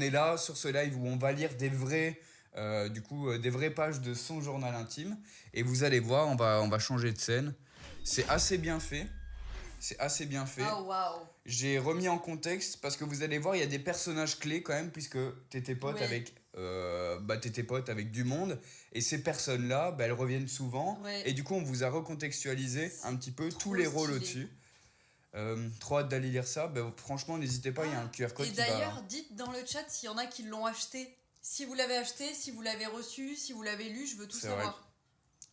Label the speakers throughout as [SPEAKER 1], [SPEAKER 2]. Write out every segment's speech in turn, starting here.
[SPEAKER 1] On est là sur ce live où on va lire des vraies pages de son journal intime. Et vous allez voir, on va changer de scène. C'est assez bien fait. C'est assez bien fait.
[SPEAKER 2] Oh waouh.
[SPEAKER 1] J'ai remis en contexte parce que vous allez voir, il y a des personnages clés quand même, puisque t'étais pote
[SPEAKER 2] Ouais.
[SPEAKER 1] avec du monde. Et ces personnes-là, elles reviennent souvent.
[SPEAKER 2] Ouais.
[SPEAKER 1] Et du coup, on vous a recontextualisé un petit peu tous
[SPEAKER 2] trop
[SPEAKER 1] les rôles
[SPEAKER 2] stylé.
[SPEAKER 1] au-dessus. Trop hâte d'aller lire ça. Franchement, n'hésitez pas, il y a un QR code
[SPEAKER 2] Et
[SPEAKER 1] qui va...
[SPEAKER 2] d'ailleurs, dites dans le chat s'il y en a qui l'ont acheté. Si vous l'avez acheté, si vous l'avez reçu, si vous l'avez lu, je veux tout
[SPEAKER 1] C'est
[SPEAKER 2] savoir.
[SPEAKER 1] vrai.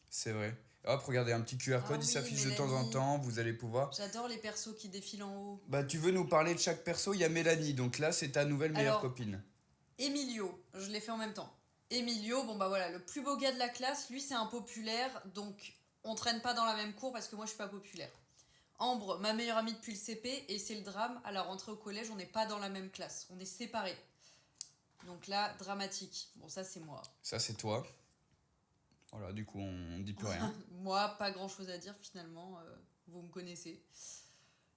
[SPEAKER 1] C'est vrai. Hop, regardez, un petit QR code, il
[SPEAKER 2] oui,
[SPEAKER 1] s'affiche de temps en
[SPEAKER 2] Mélanie.
[SPEAKER 1] temps, vous allez pouvoir...
[SPEAKER 2] J'adore les persos qui défilent en haut.
[SPEAKER 1] Tu veux nous parler de chaque perso? Il y a Mélanie, donc là, c'est ta nouvelle meilleure
[SPEAKER 2] Alors,
[SPEAKER 1] copine.
[SPEAKER 2] Emilio, je l'ai fait en même temps. Emilio, voilà, le plus beau gars de la classe, lui c'est un populaire, donc on traîne pas dans la même cour parce que moi je suis pas populaire. Ambre, ma meilleure amie depuis le CP, et c'est le drame, à la rentrée au collège, on n'est pas dans la même classe, on est séparés. Donc là, dramatique. Bon, ça c'est moi.
[SPEAKER 1] Ça, c'est toi. Voilà, du coup, on dit plus rien.
[SPEAKER 2] Moi, pas grand chose à dire finalement, vous me connaissez.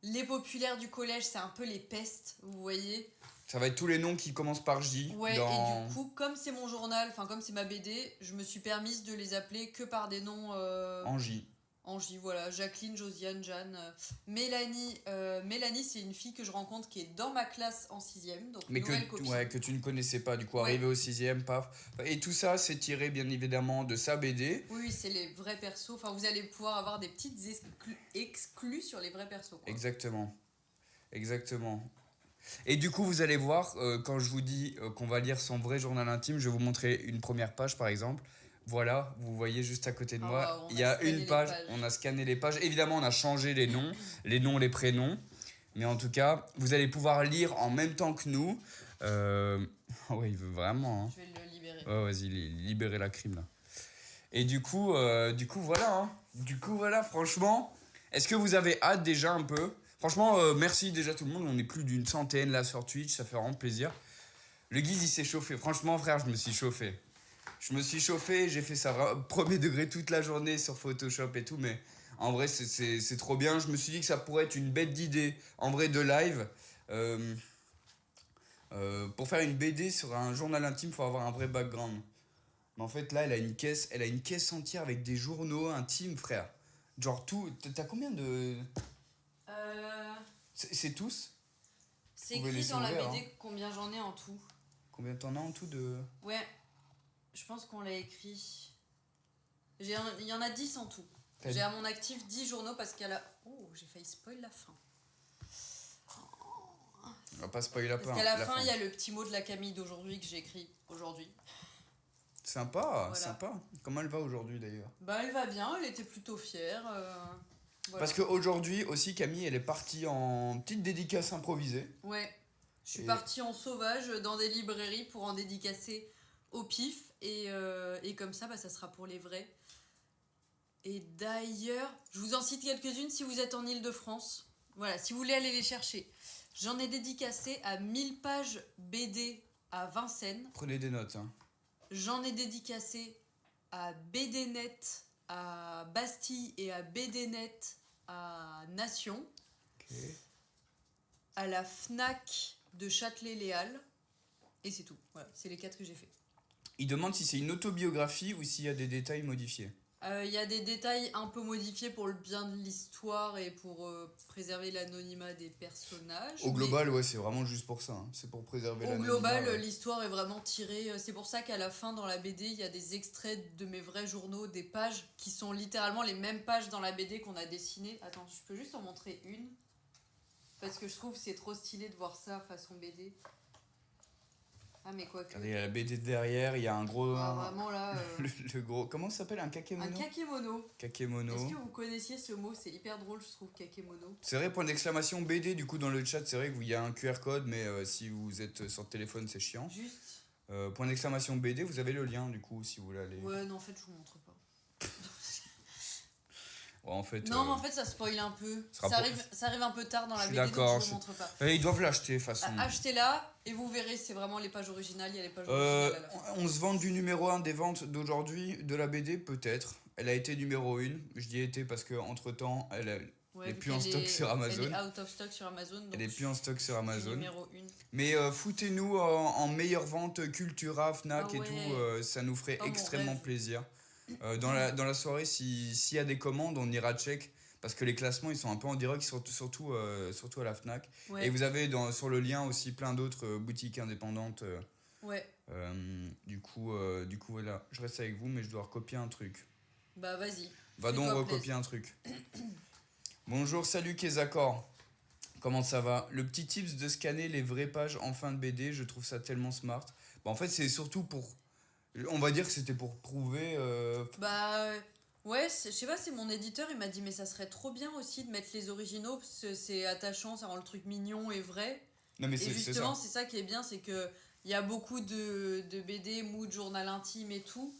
[SPEAKER 2] Les populaires du collège, c'est un peu les pestes, vous voyez.
[SPEAKER 1] Ça va être tous les noms qui commencent par J.
[SPEAKER 2] Ouais, et du coup, comme c'est mon journal, enfin comme c'est ma BD, je me suis permise de les appeler que par des noms...
[SPEAKER 1] En J.
[SPEAKER 2] En J, voilà. Jacqueline, Josiane, Jeanne. Mélanie. Mélanie, c'est une fille que je rencontre qui est dans ma classe en 6ème, donc
[SPEAKER 1] Mais
[SPEAKER 2] nouvelle copine.
[SPEAKER 1] que tu ne connaissais pas, du coup,
[SPEAKER 2] Ouais.
[SPEAKER 1] arrivé au 6ème, paf. Et tout ça, c'est tiré, bien évidemment, de sa BD.
[SPEAKER 2] Oui, c'est les vrais persos. Enfin, vous allez pouvoir avoir des petites exclus sur les vrais persos, quoi.
[SPEAKER 1] Exactement. Exactement. Et du coup, vous allez voir, quand je vous dis qu'on va lire son vrai journal intime, je vais vous montrer une première page, par exemple. Voilà, vous voyez juste à côté de moi, il y a une page, on a scanné les pages. Évidemment, on a changé les noms, les prénoms. Mais en tout cas, vous allez pouvoir lire en même temps que nous. Ouais, il veut vraiment. Hein.
[SPEAKER 2] Je vais le libérer.
[SPEAKER 1] Ouais, vas-y, libérer la crime là. Et du coup, voilà. Hein. Du coup, voilà, franchement, est-ce que vous avez hâte déjà un peu? Franchement, merci déjà tout le monde. On est plus d'une centaine là sur Twitch, ça fait vraiment plaisir. Le Guise, il s'est chauffé. Franchement, frère, je me suis chauffé. J'ai fait ça premier degré toute la journée sur Photoshop et tout, mais en vrai, c'est trop bien. Je me suis dit que ça pourrait être une bête d'idée, en vrai, de live. Pour faire une BD sur un journal intime, il faut avoir un vrai background. Mais en fait, là, elle a une caisse entière avec des journaux intimes, frère. Genre tout. T'as combien de. C'est tous?
[SPEAKER 2] C'est
[SPEAKER 1] Vous pouvez
[SPEAKER 2] écrit
[SPEAKER 1] les
[SPEAKER 2] dans la
[SPEAKER 1] ouvrir,
[SPEAKER 2] BD
[SPEAKER 1] hein.
[SPEAKER 2] combien j'en ai en tout.
[SPEAKER 1] Combien t'en as en tout de.
[SPEAKER 2] Ouais, je pense qu'on l'a écrit. Il y en a 10 en tout.
[SPEAKER 1] T'as
[SPEAKER 2] J'ai à mon actif 10 journaux parce qu'à la... Oh, j'ai failli spoil la fin.
[SPEAKER 1] On va pas spoiler la fin.
[SPEAKER 2] Parce qu'à la fin, il y a le petit mot de la Camille d'aujourd'hui que j'ai écrit aujourd'hui.
[SPEAKER 1] Sympa,
[SPEAKER 2] Voilà.
[SPEAKER 1] sympa. Comment elle va aujourd'hui d'ailleurs?
[SPEAKER 2] Elle va bien, elle était plutôt fière. Voilà.
[SPEAKER 1] Parce qu'aujourd'hui aussi, Camille, elle est partie en petite dédicace improvisée.
[SPEAKER 2] Ouais, je suis partie en sauvage dans des librairies pour en dédicacer au pif. Et comme ça, ça sera pour les vrais. Et d'ailleurs, je vous en cite quelques-unes si vous êtes en Ile-de-France. Voilà, si vous voulez aller les chercher. J'en ai dédicacé à 1000 pages BD à Vincennes.
[SPEAKER 1] Prenez des notes. Hein.
[SPEAKER 2] J'en ai dédicacé à BDnet à Bastille et à BDnet à Nation.
[SPEAKER 1] Ok.
[SPEAKER 2] À la Fnac de Châtelet-Léal. Et c'est tout. Voilà, c'est les 4 que j'ai fait.
[SPEAKER 1] Il demande si c'est une autobiographie ou s'il y a des détails modifiés.
[SPEAKER 2] Il y a des détails un peu modifiés pour le bien de l'histoire et pour préserver l'anonymat des personnages.
[SPEAKER 1] Au global, ouais, c'est vraiment juste pour ça. Hein. C'est pour préserver l'anonymat.
[SPEAKER 2] Au global, l'histoire est vraiment tirée. C'est pour ça qu'à la fin, dans la BD, il y a des extraits de mes vrais journaux, des pages qui sont littéralement les mêmes pages dans la BD qu'on a dessinées. Attends, je peux juste en montrer une. Parce que je trouve que c'est trop stylé de voir ça façon BD. Ah, mais quoi que.
[SPEAKER 1] Regardez, il y a la BD derrière, il y a un gros.
[SPEAKER 2] Vraiment là.
[SPEAKER 1] Le gros. Comment ça s'appelle? Un kakémono?
[SPEAKER 2] Un kakémono.
[SPEAKER 1] Kakémono.
[SPEAKER 2] Est-ce que vous connaissiez ce mot? C'est hyper drôle, je trouve, kakémono.
[SPEAKER 1] C'est vrai, point d'exclamation BD, du coup, dans le chat, c'est vrai qu'il y a un QR code, mais si vous êtes sur téléphone, c'est chiant.
[SPEAKER 2] Juste.
[SPEAKER 1] Point d'exclamation BD, vous avez le lien, du coup, si vous voulez aller.
[SPEAKER 2] Ouais, non, en fait, je vous montre pas.
[SPEAKER 1] Ouais, en fait.
[SPEAKER 2] Non, mais en fait, ça spoil un peu. Ça arrive un peu tard dans la BD,
[SPEAKER 1] d'accord,
[SPEAKER 2] donc je vous montre pas.
[SPEAKER 1] Ils doivent l'acheter, de toute façon.
[SPEAKER 2] Achetez-la et vous verrez, c'est vraiment les pages originales. Il y a les pages originales à la fin.
[SPEAKER 1] On se vend du numéro 1 des ventes d'aujourd'hui de la BD, peut-être. Elle a été numéro 1. Je dis été parce que entre temps, elle
[SPEAKER 2] Ouais,
[SPEAKER 1] Elle est
[SPEAKER 2] vu
[SPEAKER 1] plus en
[SPEAKER 2] qu'elle
[SPEAKER 1] stock sur Amazon.
[SPEAKER 2] Elle est out of stock sur Amazon. Donc
[SPEAKER 1] Elle est plus en stock sur Amazon.
[SPEAKER 2] Numéro 1.
[SPEAKER 1] Mais foutez-nous en meilleure vente Cultura, Fnac
[SPEAKER 2] Ah
[SPEAKER 1] et
[SPEAKER 2] ouais.
[SPEAKER 1] tout, ça nous ferait
[SPEAKER 2] Oh, mon
[SPEAKER 1] extrêmement
[SPEAKER 2] rêve.
[SPEAKER 1] plaisir. Dans la soirée, s'il y a des commandes, on ira check. Parce que les classements, ils sont un peu en direct, surtout à la Fnac.
[SPEAKER 2] Ouais.
[SPEAKER 1] Et vous avez sur le lien aussi plein d'autres boutiques indépendantes.
[SPEAKER 2] Ouais.
[SPEAKER 1] Du coup, voilà. Je reste avec vous, mais je dois recopier un truc.
[SPEAKER 2] Bah, vas-y.
[SPEAKER 1] Va donc recopier un truc. Bonjour, salut Kezakor. Comment ça va? Le petit tips de scanner les vraies pages en fin de BD, je trouve ça tellement smart. Bah, en fait, c'est surtout pour... On va dire que c'était pour prouver...
[SPEAKER 2] Bah, ouais, je sais pas, c'est mon éditeur, il m'a dit, mais ça serait trop bien aussi de mettre les originaux, parce que c'est attachant, ça rend le truc mignon et vrai.
[SPEAKER 1] Non, mais
[SPEAKER 2] Et
[SPEAKER 1] c'est
[SPEAKER 2] justement,
[SPEAKER 1] ça.
[SPEAKER 2] c'est ça qui est bien, c'est que il y a beaucoup de BD, mood, journal intime et tout.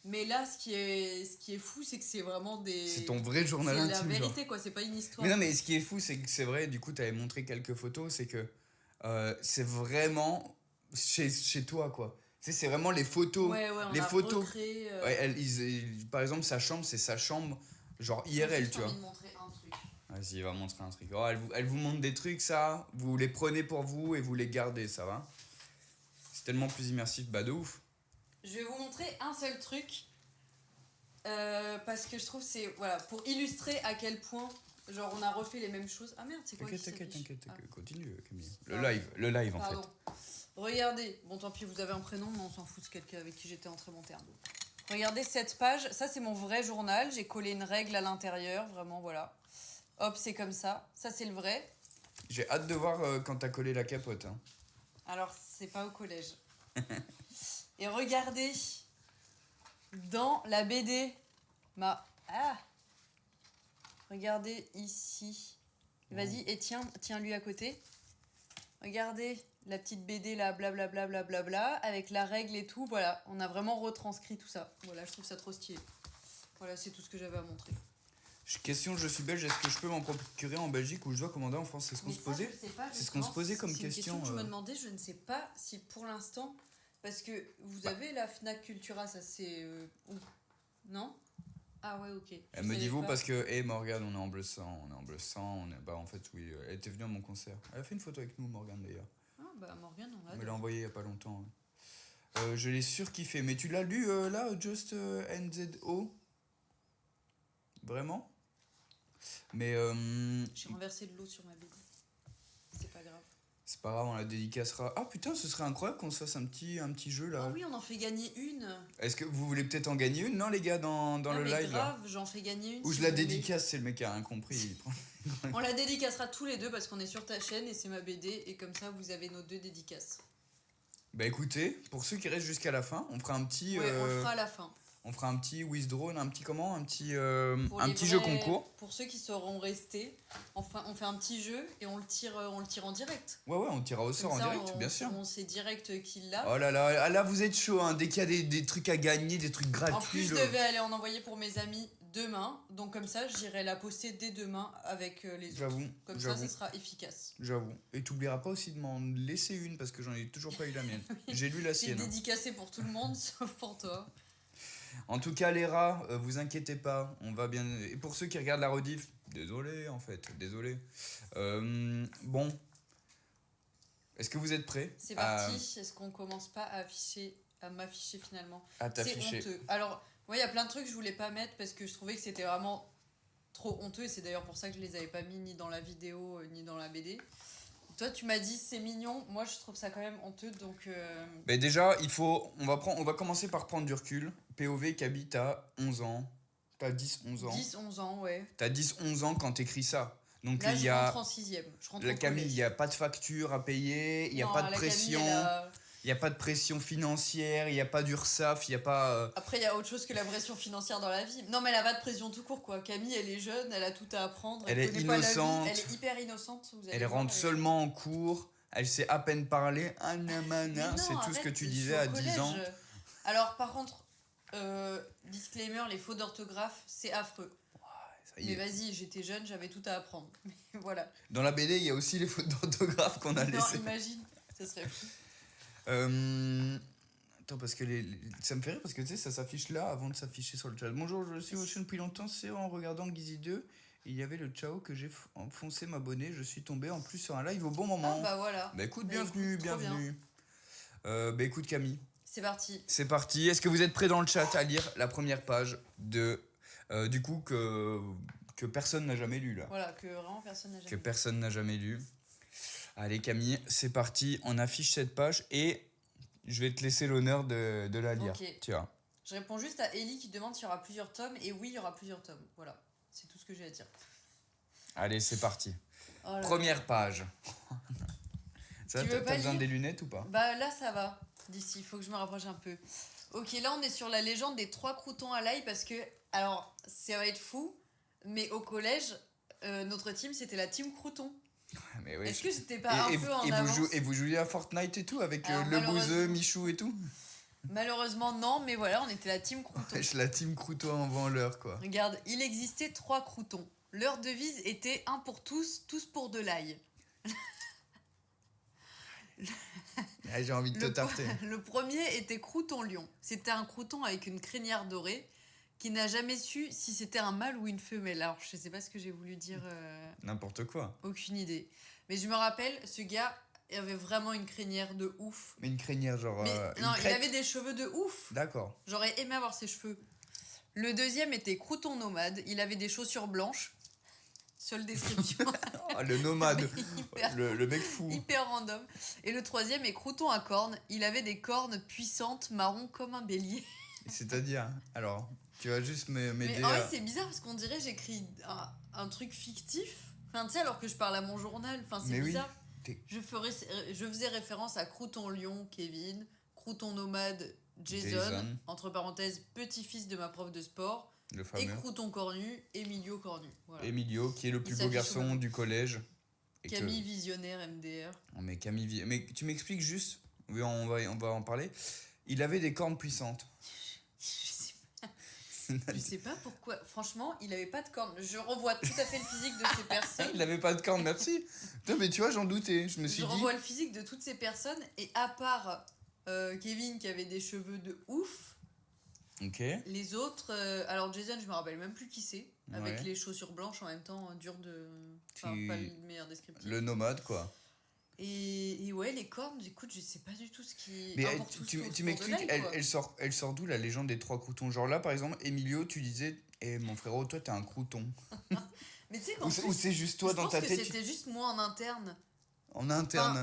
[SPEAKER 2] Mais là, ce qui est fou, c'est que c'est vraiment des...
[SPEAKER 1] C'est ton vrai journal intime.
[SPEAKER 2] C'est la vérité,
[SPEAKER 1] genre.
[SPEAKER 2] quoi, c'est pas une histoire.
[SPEAKER 1] Mais non, mais ce qui est fou, c'est que c'est vrai, du coup, t'avais montré quelques photos, c'est que c'est vraiment chez toi, quoi. Tu sais, c'est vraiment les photos.
[SPEAKER 2] Ouais, on
[SPEAKER 1] les
[SPEAKER 2] a
[SPEAKER 1] photos.
[SPEAKER 2] recréé...
[SPEAKER 1] Ouais, par exemple, sa chambre, c'est sa chambre, genre IRL, tu vois.
[SPEAKER 2] J'ai envie de montrer un truc.
[SPEAKER 1] Vas-y, va montrer un truc. Oh, elle vous montre des trucs, ça. Vous les prenez pour vous et vous les gardez, ça va? C'est tellement plus immersif, bah de ouf.
[SPEAKER 2] Je vais vous montrer un seul truc. Parce que je trouve c'est... Voilà, pour illustrer à quel point... Genre, on a refait les mêmes choses. Ah merde, c'est quoi qui s'affiche?
[SPEAKER 1] T'inquiète, continue, Camille.
[SPEAKER 2] Pardon.
[SPEAKER 1] Le live, en
[SPEAKER 2] Pardon.
[SPEAKER 1] fait.
[SPEAKER 2] Regardez. Bon, tant pis, vous avez un prénom, mais on s'en fout, c'est quelqu'un avec qui j'étais en très bon terme. Regardez cette page. Ça, c'est mon vrai journal. J'ai collé une règle à l'intérieur. Vraiment, voilà. Hop, c'est comme ça. Ça, c'est le vrai.
[SPEAKER 1] J'ai hâte de voir quand t'as collé la capote. Hein.
[SPEAKER 2] Alors, c'est pas au collège. Et regardez, dans la BD, regardez ici. Vas-y, et tiens-lui à côté. Regardez la petite BD là, blablabla, blablabla, avec la règle et tout. Voilà, on a vraiment retranscrit tout ça. Voilà, je trouve ça trop stylé. Voilà, c'est tout ce que j'avais à montrer.
[SPEAKER 1] Question, je suis belge, est-ce que je peux m'en procurer en Belgique ou je dois commander en France? C'est ce qu'on se posait? C'est ce qu'on se posait comme question.
[SPEAKER 2] C'est une question que je me demandais, je ne sais pas si pour l'instant, parce que vous avez la Fnac Cultura, ça c'est où? Non? Ah ouais, ok.
[SPEAKER 1] Elle me dit vous parce que, Morgane, on est en bleu sang, bah en fait oui, elle était venue à mon concert. Elle a fait une photo avec nous, Morgane d'ailleurs.
[SPEAKER 2] Ah bah Morgane, on l'a.
[SPEAKER 1] Elle me l'a envoyé il y a pas longtemps. Ouais. Je l'ai surkiffé, mais tu l'as lu là, Just NZO? Vraiment? Mais
[SPEAKER 2] j'ai renversé de l'eau sur ma BD. C'est pas grave.
[SPEAKER 1] c'est pas grave, on la dédicacera. Ah putain, ce serait incroyable qu'on se fasse un petit jeu là.
[SPEAKER 2] Ah oui, on en fait gagner une.
[SPEAKER 1] Est-ce que vous voulez peut-être en gagner une, non les gars, dans
[SPEAKER 2] non,
[SPEAKER 1] le
[SPEAKER 2] mais
[SPEAKER 1] live
[SPEAKER 2] grave,
[SPEAKER 1] là?
[SPEAKER 2] j'en fais gagner une.
[SPEAKER 1] Ou
[SPEAKER 2] si
[SPEAKER 1] je la
[SPEAKER 2] vous voulez.
[SPEAKER 1] dédicace, c'est le mec qui a rien compris.
[SPEAKER 2] On la dédicacera tous les deux parce qu'on est sur ta chaîne et c'est ma BD et comme ça vous avez nos deux dédicaces.
[SPEAKER 1] Bah écoutez, pour ceux qui restent jusqu'à la fin, on fera un petit...
[SPEAKER 2] Ouais, on le fera à la fin.
[SPEAKER 1] On fera un petit withdrawn, un petit
[SPEAKER 2] Pour
[SPEAKER 1] un
[SPEAKER 2] les
[SPEAKER 1] petit
[SPEAKER 2] vrais-
[SPEAKER 1] jeu concours.
[SPEAKER 2] Pour ceux qui seront restés, enfin, on fait un petit jeu et on le tire en direct.
[SPEAKER 1] Ouais, on tirera au sort
[SPEAKER 2] Comme
[SPEAKER 1] en
[SPEAKER 2] ça,
[SPEAKER 1] direct, bien sûr.
[SPEAKER 2] On sait direct qui l'a.
[SPEAKER 1] Oh là là, là vous êtes chaud, hein. Dès qu'il y a des trucs à gagner, des trucs gratuits.
[SPEAKER 2] En plus, je
[SPEAKER 1] là.
[SPEAKER 2] devais aller en envoyer pour mes amis demain. Donc comme ça, j'irai la poster dès demain avec les autres.
[SPEAKER 1] J'avoue.
[SPEAKER 2] Comme ça, ce sera efficace.
[SPEAKER 1] J'avoue. Et t'oublieras pas aussi de m'en laisser une parce que j'en ai toujours pas eu la mienne. J'ai lu la
[SPEAKER 2] C'est
[SPEAKER 1] sienne.
[SPEAKER 2] dédicacé pour tout le monde, sauf pour toi.
[SPEAKER 1] En tout cas, les rats, vous inquiétez pas, on va bien. Et pour ceux qui regardent la rediff, désolé en fait, désolé. Bon, est-ce que vous êtes prêts?
[SPEAKER 2] C'est parti. Est-ce qu'on commence pas à m'afficher finalement?
[SPEAKER 1] À t'afficher.
[SPEAKER 2] C'est honteux. Alors, il y a plein de trucs que je voulais pas mettre parce que je trouvais que c'était vraiment trop honteux et c'est d'ailleurs pour ça que je les avais pas mis ni dans la vidéo ni dans la BD. Toi, tu m'as dit c'est mignon. Moi, je trouve ça quand même honteux, donc.
[SPEAKER 1] Mais déjà, on va commencer par prendre du recul. POV qui habite à 11 ans. T'as 10-11 ans.
[SPEAKER 2] 10-11 ans, ouais.
[SPEAKER 1] T'as 10-11 ans quand t'écris ça. Donc
[SPEAKER 2] Là,
[SPEAKER 1] il y
[SPEAKER 2] je
[SPEAKER 1] a.
[SPEAKER 2] rentre en 6ème. Je rentre
[SPEAKER 1] La
[SPEAKER 2] au
[SPEAKER 1] Camille, il
[SPEAKER 2] collège.
[SPEAKER 1] n'y a pas de facture à payer, il n'y a
[SPEAKER 2] Non,
[SPEAKER 1] pas de
[SPEAKER 2] la
[SPEAKER 1] pression,
[SPEAKER 2] Camille, elle
[SPEAKER 1] il n'y a pas de pression financière, il n'y a pas d'URSSAF, il n'y a pas.
[SPEAKER 2] Après, il y a autre chose que la pression financière dans la vie. Non, mais elle a pas de pression tout court, quoi. Camille, elle est jeune, elle a tout à apprendre.
[SPEAKER 1] Elle est
[SPEAKER 2] connaît pas la vie,
[SPEAKER 1] innocente.
[SPEAKER 2] elle est hyper innocente. Vous allez
[SPEAKER 1] Elle
[SPEAKER 2] voir,
[SPEAKER 1] rentre seulement en cours, elle sait à peine parler. Ah,
[SPEAKER 2] Mais
[SPEAKER 1] namana,
[SPEAKER 2] non,
[SPEAKER 1] c'est tout ce que
[SPEAKER 2] arrête,
[SPEAKER 1] tu
[SPEAKER 2] je suis
[SPEAKER 1] disais
[SPEAKER 2] au
[SPEAKER 1] à 10 ans.
[SPEAKER 2] collège. Alors, par contre, disclaimer, les fautes d'orthographe, c'est affreux.
[SPEAKER 1] Ça y
[SPEAKER 2] Mais
[SPEAKER 1] est.
[SPEAKER 2] vas-y, j'étais jeune, j'avais tout à apprendre. Mais voilà.
[SPEAKER 1] Dans la BD, il y a aussi les fautes d'orthographe qu'on a
[SPEAKER 2] Non,
[SPEAKER 1] laissées.
[SPEAKER 2] imagine, ça serait fou.
[SPEAKER 1] Attends, parce que ça me fait rire parce que tu sais, ça s'affiche là avant de s'afficher sur le chat. Bonjour, je suis au chaîne depuis longtemps, c'est en regardant Gizzy 2 Il y avait le ciao que j'ai foncé m'abonner. Je suis tombé en plus sur un live au bon
[SPEAKER 2] Ah
[SPEAKER 1] moment.
[SPEAKER 2] bah voilà.
[SPEAKER 1] Bah écoute,
[SPEAKER 2] Bah,
[SPEAKER 1] bienvenue,
[SPEAKER 2] écoute, trop
[SPEAKER 1] bienvenue. Bah écoute Camille,
[SPEAKER 2] C'est parti.
[SPEAKER 1] c'est parti. Est-ce que vous êtes prêts dans le chat à lire la première page de du coup que personne n'a jamais lu là,
[SPEAKER 2] Voilà, que vraiment personne n'a
[SPEAKER 1] que
[SPEAKER 2] jamais.
[SPEAKER 1] personne n'a jamais lu. Allez Camille, c'est parti. On affiche cette page et je vais te laisser l'honneur de la lire.
[SPEAKER 2] Ok.
[SPEAKER 1] Tu vois.
[SPEAKER 2] Je réponds juste à Ellie qui demande s'il y aura plusieurs tomes. Et oui, il y aura plusieurs tomes. Voilà. C'est tout ce que j'ai à dire.
[SPEAKER 1] Allez, c'est parti.
[SPEAKER 2] Oh là là.
[SPEAKER 1] Première page. Ça,
[SPEAKER 2] Tu veux
[SPEAKER 1] t'as
[SPEAKER 2] pas
[SPEAKER 1] besoin
[SPEAKER 2] lire
[SPEAKER 1] des lunettes ou pas?
[SPEAKER 2] Bah là, ça va. D'ici, il faut que je me rapproche un peu. Ok, là, on est sur la légende des 3 croutons à l'ail parce que, alors, ça va être fou, mais au collège, notre team, c'était la team crouton.
[SPEAKER 1] Mais oui,
[SPEAKER 2] Est-ce que j'étais pas un peu en avance?
[SPEAKER 1] vous jouiez à Fortnite et tout avec
[SPEAKER 2] Alors,
[SPEAKER 1] le
[SPEAKER 2] malheureusement-
[SPEAKER 1] bouseux, Michou et tout?
[SPEAKER 2] Malheureusement, non, mais voilà, on était la team crouton.
[SPEAKER 1] Wesh, la team Crouton avant l'heure quoi.
[SPEAKER 2] Regarde, il existait 3 croutons. Leur devise était un pour tous, tous pour de l'ail.
[SPEAKER 1] Ah, j'ai envie de te tarter.
[SPEAKER 2] Le premier était Crouton Lion. C'était un crouton avec une crinière dorée qui n'a jamais su si c'était un mâle ou une femelle. Alors, je sais pas ce que j'ai voulu dire,
[SPEAKER 1] N'importe quoi.
[SPEAKER 2] aucune idée. Mais je me rappelle, ce gars avait vraiment une crinière de ouf.
[SPEAKER 1] Mais une crinière genre
[SPEAKER 2] Mais
[SPEAKER 1] une
[SPEAKER 2] non, il
[SPEAKER 1] crête.
[SPEAKER 2] avait des cheveux de ouf.
[SPEAKER 1] D'accord.
[SPEAKER 2] J'aurais aimé avoir ses cheveux. Le deuxième était Crouton Nomade. Il avait des chaussures blanches. Seule description.
[SPEAKER 1] Ah, le nomade.
[SPEAKER 2] hyper,
[SPEAKER 1] le mec fou.
[SPEAKER 2] hyper random. Et le troisième est Crouton à cornes. Il avait des cornes puissantes, marron comme un bélier.
[SPEAKER 1] C'est-à-dire, alors, tu vas juste m'aider
[SPEAKER 2] Mais en vrai,
[SPEAKER 1] à...
[SPEAKER 2] c'est bizarre parce qu'on dirait j'écris un truc fictif. Enfin, tu sais, alors que je parle à mon journal. Enfin, c'est
[SPEAKER 1] Mais oui,
[SPEAKER 2] bizarre.
[SPEAKER 1] t'es-
[SPEAKER 2] Je faisais référence à Crouton Lion, Kevin. Crouton Nomade, Jason.
[SPEAKER 1] Jason.
[SPEAKER 2] Entre parenthèses, petit-fils de ma prof de sport.
[SPEAKER 1] le
[SPEAKER 2] Et
[SPEAKER 1] fameux
[SPEAKER 2] Crouton Cornu, Emilio Cornu. Voilà.
[SPEAKER 1] Emilio, qui est le plus beau
[SPEAKER 2] s'affiche au
[SPEAKER 1] garçon
[SPEAKER 2] même.
[SPEAKER 1] du collège. Et que-
[SPEAKER 2] Camille Visionnaire, MDR.
[SPEAKER 1] Oh, mais Camille, mais tu m'expliques juste, oui, on va en parler. Il avait des cornes puissantes.
[SPEAKER 2] Je sais pas pourquoi. Franchement, il avait pas de cornes. Je revois tout à fait le physique de ces personnes.
[SPEAKER 1] Il avait pas de cornes, merci. Putain, mais tu vois, j'en doutais. Je me suis
[SPEAKER 2] Je
[SPEAKER 1] dit.
[SPEAKER 2] revois le physique de toutes ces personnes. Et à part Kevin qui avait des cheveux de ouf,
[SPEAKER 1] Ok.
[SPEAKER 2] les autres. Alors Jason, je me rappelle même plus qui c'est. Avec
[SPEAKER 1] Ouais.
[SPEAKER 2] les chaussures blanches en même temps, dur de. Enfin,
[SPEAKER 1] Tu-
[SPEAKER 2] pas le meilleur descriptif.
[SPEAKER 1] Le nomade, quoi.
[SPEAKER 2] Et ouais, les cornes, écoute, je sais pas du tout ce qui.
[SPEAKER 1] Mais
[SPEAKER 2] Un pour tous, tous
[SPEAKER 1] tu
[SPEAKER 2] pour
[SPEAKER 1] m'expliques,
[SPEAKER 2] de l'ail, quoi.
[SPEAKER 1] elle sort d'où la légende des 3 croutons? Genre là, par exemple, Emilio, tu disais, mon frérot, toi, t'es un crouton.
[SPEAKER 2] Mais tu sais qu'en
[SPEAKER 1] Ou
[SPEAKER 2] plus,
[SPEAKER 1] c'est juste toi
[SPEAKER 2] je
[SPEAKER 1] dans
[SPEAKER 2] pense
[SPEAKER 1] ta
[SPEAKER 2] que
[SPEAKER 1] tête,
[SPEAKER 2] c'était juste moi en interne.
[SPEAKER 1] en interne,